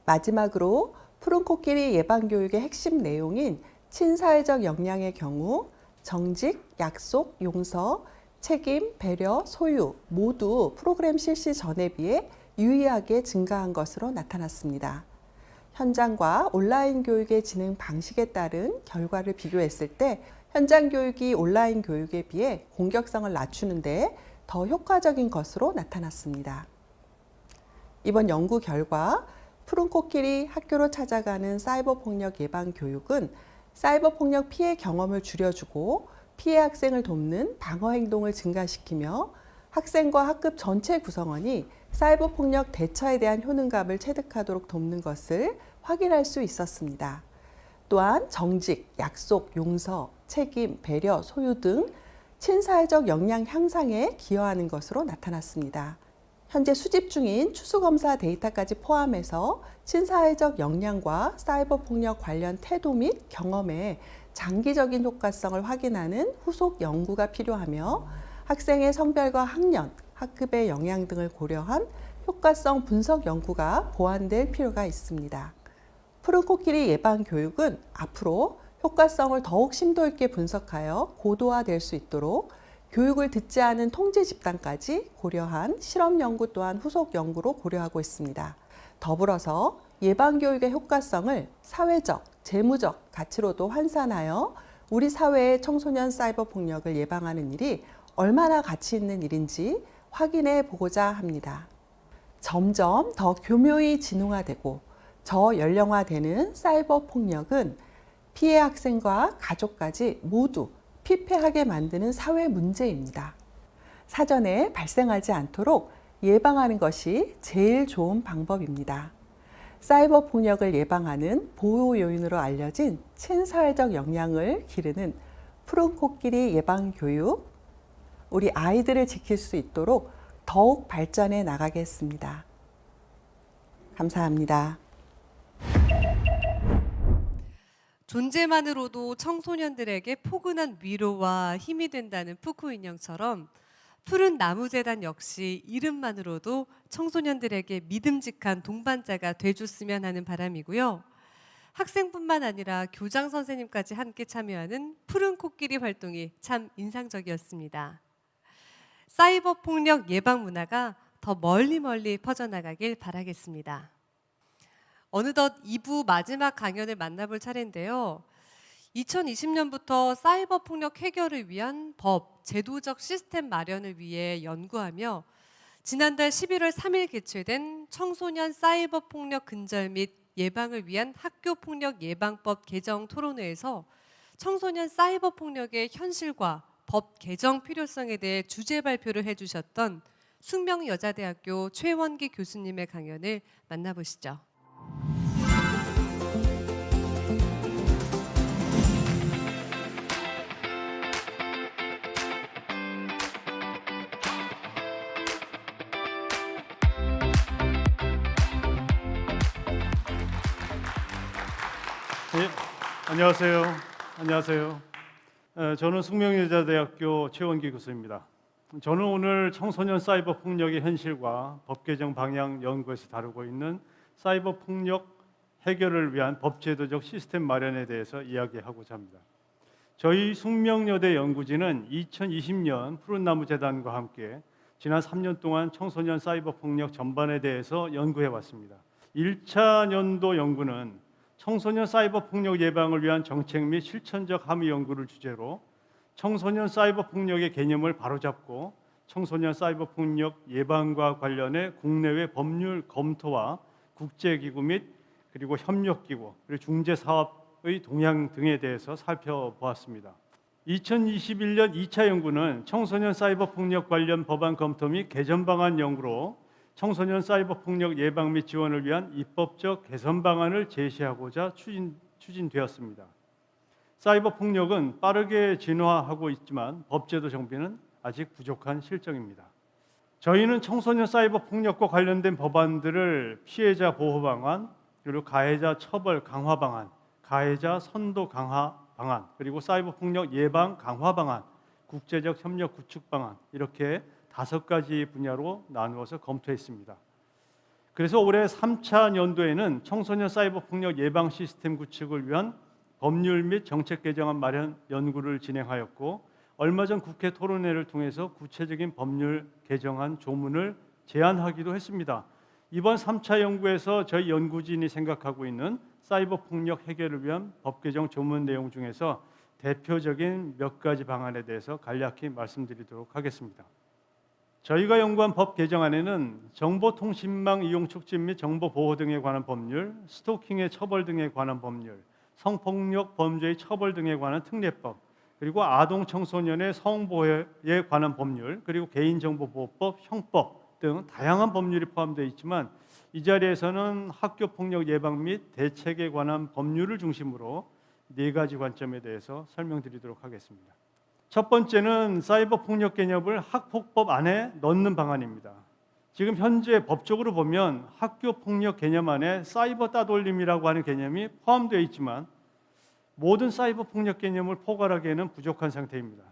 S4: 마지막으로 푸른 코끼리 예방교육의 핵심 내용인 친사회적 역량의 경우 정직, 약속, 용서, 책임, 배려, 소유 모두 프로그램 실시 전에 비해 유의하게 증가한 것으로 나타났습니다. 현장과 온라인 교육의 진행 방식에 따른 결과를 비교했을 때 현장 교육이 온라인 교육에 비해 공격성을 낮추는 데 더 효과적인 것으로 나타났습니다. 이번 연구 결과 푸른 코끼리 학교로 찾아가는 사이버 폭력 예방 교육은 사이버 폭력 피해 경험을 줄여주고 피해 학생을 돕는 방어 행동을 증가시키며 학생과 학급 전체 구성원이 사이버 폭력 대처에 대한 효능감을 체득하도록 돕는 것을 확인할 수 있었습니다. 또한 정직, 약속, 용서, 책임, 배려, 소유 등 친사회적 역량 향상에 기여하는 것으로 나타났습니다. 현재 수집 중인 추수검사 데이터까지 포함해서 친사회적 역량과 사이버 폭력 관련 태도 및 경험의 장기적인 효과성을 확인하는 후속 연구가 필요하며 학생의 성별과 학년, 학급의 영향 등을 고려한 효과성 분석 연구가 보완될 필요가 있습니다. 푸른 코끼리 예방 교육은 앞으로 효과성을 더욱 심도 있게 분석하여 고도화될 수 있도록 교육을 듣지 않은 통제 집단까지 고려한 실험 연구 또한 후속 연구로 고려하고 있습니다. 더불어서 예방 교육의 효과성을 사회적, 재무적 가치로도 환산하여 우리 사회의 청소년 사이버 폭력을 예방하는 일이 얼마나 가치 있는 일인지 확인해 보고자 합니다. 점점 더 교묘히 진흥화되고 저연령화되는 사이버 폭력은 피해 학생과 가족까지 모두 피폐하게 만드는 사회 문제입니다. 사전에 발생하지 않도록 예방하는 것이 제일 좋은 방법입니다. 사이버 폭력을 예방하는 보호 요인으로 알려진 친사회적 역량을 기르는 푸른 코끼리 예방 교육, 우리 아이들을 지킬 수 있도록 더욱 발전해 나가겠습니다. 감사합니다.
S2: 존재만으로도 청소년들에게 포근한 위로와 힘이 된다는 푸쿠 인형처럼 푸른 나무재단 역시 이름만으로도 청소년들에게 믿음직한 동반자가 돼줬으면 하는 바람이고요. 학생뿐만 아니라 교장 선생님까지 함께 참여하는 푸른 코끼리 활동이 참 인상적이었습니다. 사이버 폭력 예방 문화가 더 멀리 퍼져나가길 바라겠습니다. 어느덧 2부 마지막 강연을 만나볼 차례인데요. 2020년부터 사이버 폭력 해결을 위한 법, 제도적 시스템 마련을 위해 연구하며 지난달 11월 3일 개최된 청소년 사이버 폭력 근절 및 예방을 위한 학교 폭력 예방법 개정 토론회에서 청소년 사이버 폭력의 현실과 법 개정 필요성에 대해 주제 발표를 해주셨던 숙명여자대학교 최원기 교수님의 강연을 만나보시죠.
S7: 네, 안녕하세요. 저는 숙명여자대학교 최원기 교수입니다. 저는 오늘 청소년 사이버 폭력의 현실과 법 개정 방향 연구에서 다루고 있는 사이버 폭력 해결을 위한 법제도적 시스템 마련에 대해서 이야기하고자 합니다. 저희 숙명여대 연구진은 2020년 푸른나무재단과 함께 지난 3년 동안 청소년 사이버 폭력 전반에 대해서 연구해 왔습니다. 1차 연도 연구는 청소년 사이버 폭력 예방을 위한 정책 및 실천적 함의 연구를 주제로 청소년 사이버 폭력의 개념을 바로잡고 청소년 사이버 폭력 예방과 관련해 국내외 법률 검토와 국제기구 및 그리고 협력기구 그리고 중재사업의 동향 등에 대해서 살펴보았습니다. 2021년 2차 연구는 청소년 사이버 폭력 관련 법안 검토 및 개정 방안 연구로 청소년 사이버 폭력 예방 및 지원을 위한 입법적 개선 방안을 제시하고자 추진되었습니다. 사이버 폭력은 빠르게 진화하고 있지만 법제도 정비는 아직 부족한 실정입니다. 저희는 청소년 사이버 폭력과 관련된 법안들을 피해자 보호 방안, 그리고 가해자 처벌 강화 방안, 가해자 선도 강화 방안, 그리고 사이버 폭력 예방 강화 방안, 국제적 협력 구축 방안 이렇게 5가지 분야로 나누어서 검토했습니다. 그래서 올해 3차 연도에는 청소년 사이버 폭력 예방 시스템 구축을 위한 법률 및 정책 개정안 마련 연구를 진행하였고 얼마 전 국회 토론회를 통해서 구체적인 법률 개정안 조문을 제안하기도 했습니다. 이번 3차 연구에서 저희 연구진이 생각하고 있는 사이버 폭력 해결을 위한 법 개정 조문 내용 중에서 대표적인 몇 가지 방안에 대해서 간략히 말씀드리도록 하겠습니다. 저희가 연구한 법 개정안에는 정보통신망 이용 촉진 및 정보 보호 등에 관한 법률, 스토킹의 처벌 등에 관한 법률, 성폭력 범죄의 처벌 등에 관한 특례법, 그리고 아동 청소년의 성보호에 관한 법률, 그리고 개인정보보호법, 형법 등 다양한 법률이 포함되어 있지만 이 자리에서는 학교폭력 예방 및 대책에 관한 법률을 중심으로 4가지 관점에 대해서 설명드리도록 하겠습니다. 첫 번째는 사이버 폭력 개념을 학폭법 안에 넣는 방안입니다. 지금 현재 법적으로 보면 학교 폭력 개념 안에 사이버 따돌림이라고 하는 개념이 포함되어 있지만 모든 사이버 폭력 개념을 포괄하기에는 부족한 상태입니다.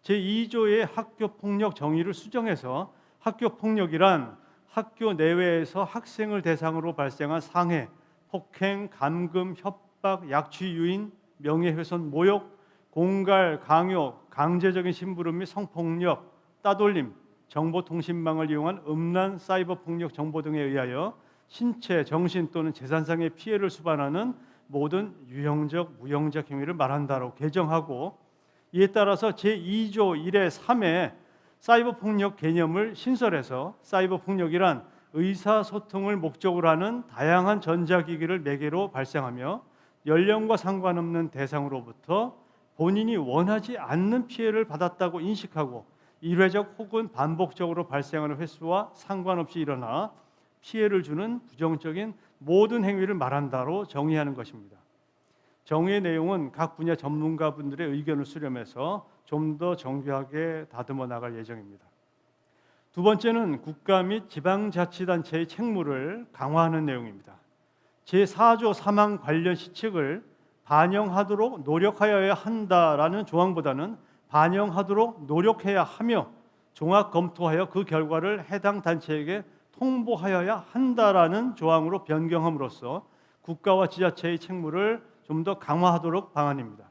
S7: 제2조의 학교 폭력 정의를 수정해서 학교 폭력이란 학교 내외에서 학생을 대상으로 발생한 상해, 폭행, 감금, 협박, 약취, 유인, 명예훼손, 모욕, 공갈, 강요, 강제적인 심부름 및 성폭력, 따돌림, 정보통신망을 이용한 음란, 사이버 폭력 정보 등에 의하여 신체, 정신 또는 재산상의 피해를 수반하는 모든 유형적, 무형적 행위를 말한다라고 개정하고 이에 따라서 제2조 1의 3에 사이버 폭력 개념을 신설해서 사이버 폭력이란 의사소통을 목적으로 하는 다양한 전자기기를 매개로 발생하며 연령과 상관없는 대상으로부터 본인이 원하지 않는 피해를 받았다고 인식하고 일회적 혹은 반복적으로 발생하는 횟수와 상관없이 일어나 피해를 주는 부정적인 모든 행위를 말한다로 정의하는 것입니다. 정의의 내용은 각 분야 전문가분들의 의견을 수렴해서 좀 더 정교하게 다듬어 나갈 예정입니다. 두 번째는 국가 및 지방자치단체의 책무를 강화하는 내용입니다. 제4조 사망 관련 시책을 반영하도록 노력하여야 한다라는 조항보다는 반영하도록 노력해야 하며 종합 검토하여 그 결과를 해당 단체에게 통보하여야 한다라는 조항으로 변경함으로써 국가와 지자체의 책무를 좀 더 강화하도록 방안입니다.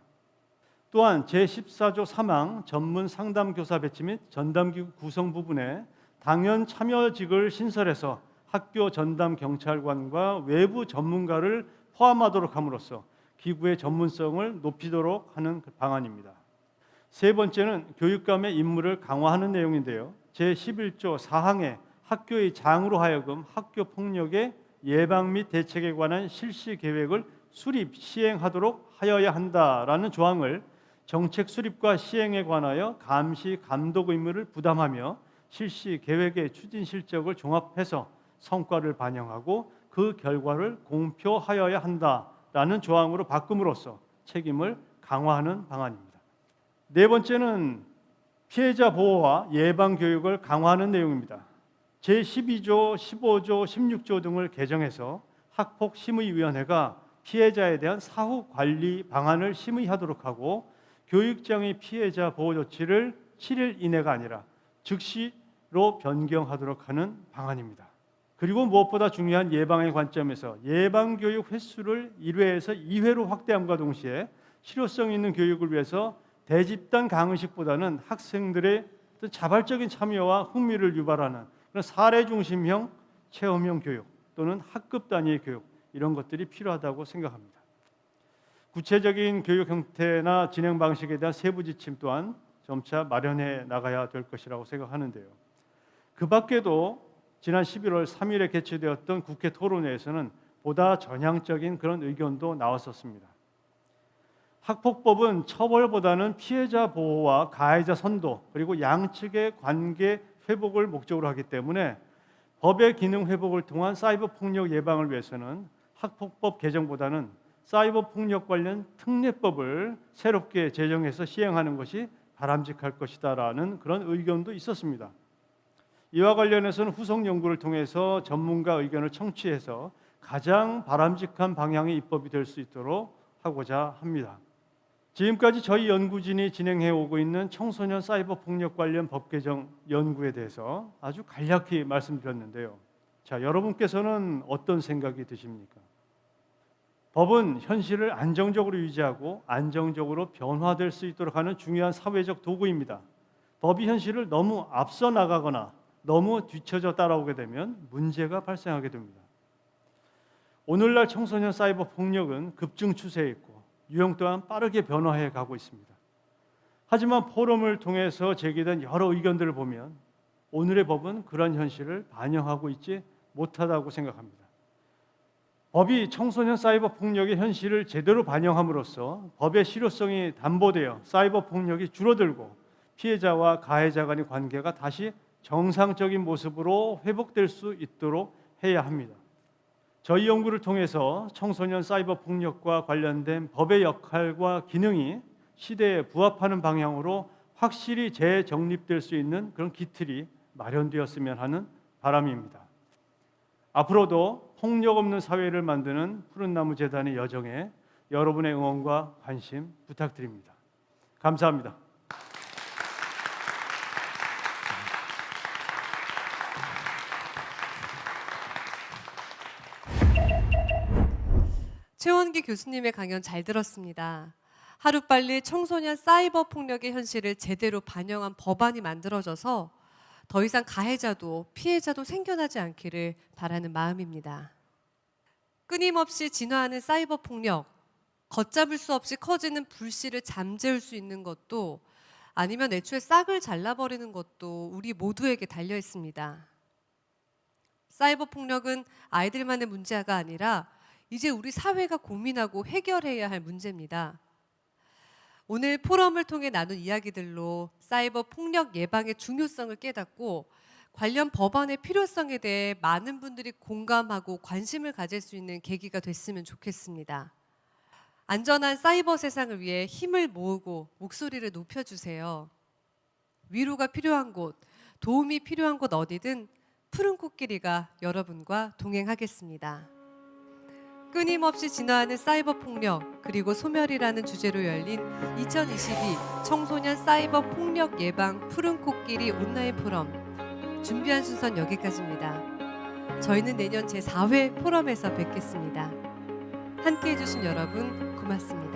S7: 또한 제14조 사망 전문 상담교사 배치 및 전담기구 구성 부분에 당연 참여직을 신설해서 학교 전담 경찰관과 외부 전문가를 포함하도록 함으로써 기구의 전문성을 높이도록 하는 방안입니다. 세 번째는 교육감의 임무를 강화하는 내용인데요. 제11조 4항에 학교의 장으로 하여금 학교 폭력의 예방 및 대책에 관한 실시 계획을 수립, 시행하도록 하여야 한다라는 조항을 정책 수립과 시행에 관하여 감시, 감독 의무를 부담하며 실시 계획의 추진 실적을 종합해서 성과를 반영하고 그 결과를 공표하여야 한다라는 조항으로 바꿈으로써 책임을 강화하는 방안입니다. 네 번째는 피해자 보호와 예방 교육을 강화하는 내용입니다. 제12조, 15조, 16조 등을 개정해서 학폭심의위원회가 피해자에 대한 사후 관리 방안을 심의하도록 하고 교육장의 피해자 보호 조치를 7일 이내가 아니라 즉시로 변경하도록 하는 방안입니다. 그리고 무엇보다 중요한 예방의 관점에서 예방교육 횟수를 1회에서 2회로 확대함과 동시에 실효성 있는 교육을 위해서 대집단 강의식보다는 학생들의 자발적인 참여와 흥미를 유발하는 그런 사례 중심형 체험형 교육 또는 학급 단위의 교육 이런 것들이 필요하다고 생각합니다. 구체적인 교육 형태나 진행 방식에 대한 세부 지침 또한 점차 마련해 나가야 될 것이라고 생각하는데요. 그 밖에도 지난 11월 3일에 개최되었던 국회 토론회에서는 보다 전향적인 그런 의견도 나왔었습니다. 학폭법은 처벌보다는 피해자 보호와 가해자 선도 그리고 양측의 관계 회복을 목적으로 하기 때문에 법의 기능 회복을 통한 사이버 폭력 예방을 위해서는 학폭법 개정보다는 사이버 폭력 관련 특례법을 새롭게 제정해서 시행하는 것이 바람직할 것이다라는 그런 의견도 있었습니다. 이와 관련해서는 후속 연구를 통해서 전문가 의견을 청취해서 가장 바람직한 방향의 입법이 될 수 있도록 하고자 합니다. 지금까지 저희 연구진이 진행해 오고 있는 청소년 사이버 폭력 관련 법 개정 연구에 대해서 아주 간략히 말씀드렸는데요. 자, 여러분께서는 어떤 생각이 드십니까? 법은 현실을 안정적으로 유지하고 안정적으로 변화될 수 있도록 하는 중요한 사회적 도구입니다. 법이 현실을 너무 앞서 나가거나 너무 뒤처져 따라오게 되면 문제가 발생하게 됩니다. 오늘날 청소년 사이버 폭력은 급증 추세에 있고 유형 또한 빠르게 변화해 가고 있습니다. 하지만 포럼을 통해서 제기된 여러 의견들을 보면 오늘의 법은 그런 현실을 반영하고 있지 못하다고 생각합니다. 법이 청소년 사이버 폭력의 현실을 제대로 반영함으로써 법의 실효성이 담보되어 사이버 폭력이 줄어들고 피해자와 가해자 간의 관계가 다시 정상적인 모습으로 회복될 수 있도록 해야 합니다. 저희 연구를 통해서 청소년 사이버 폭력과 관련된 법의 역할과 기능이 시대에 부합하는 방향으로 확실히 재정립될 수 있는 그런 기틀이 마련되었으면 하는 바람입니다. 앞으로도 폭력 없는 사회를 만드는 푸른나무 재단의 여정에 여러분의 응원과 관심 부탁드립니다. 감사합니다.
S2: 최원기 교수님의 강연 잘 들었습니다. 하루빨리 청소년 사이버 폭력의 현실을 제대로 반영한 법안이 만들어져서 더 이상 가해자도 피해자도 생겨나지 않기를 바라는 마음입니다. 끊임없이 진화하는 사이버 폭력, 걷잡을 수 없이 커지는 불씨를 잠재울 수 있는 것도 아니면 애초에 싹을 잘라버리는 것도 우리 모두에게 달려 있습니다. 사이버 폭력은 아이들만의 문제가 아니라 이제 우리 사회가 고민하고 해결해야 할 문제입니다. 오늘 포럼을 통해 나눈 이야기들로 사이버 폭력 예방의 중요성을 깨닫고 관련 법안의 필요성에 대해 많은 분들이 공감하고 관심을 가질 수 있는 계기가 됐으면 좋겠습니다. 안전한 사이버 세상을 위해 힘을 모으고 목소리를 높여주세요. 위로가 필요한 곳, 도움이 필요한 곳 어디든 푸른 코끼리가 여러분과 동행하겠습니다. 끊임없이 진화하는 사이버 폭력 그리고 소멸이라는 주제로 열린 2022 청소년 사이버 폭력 예방 푸른 코끼리 온라인 포럼 준비한 순서는 여기까지입니다. 저희는 내년 제4회 포럼에서 뵙겠습니다. 함께해 주신 여러분 고맙습니다.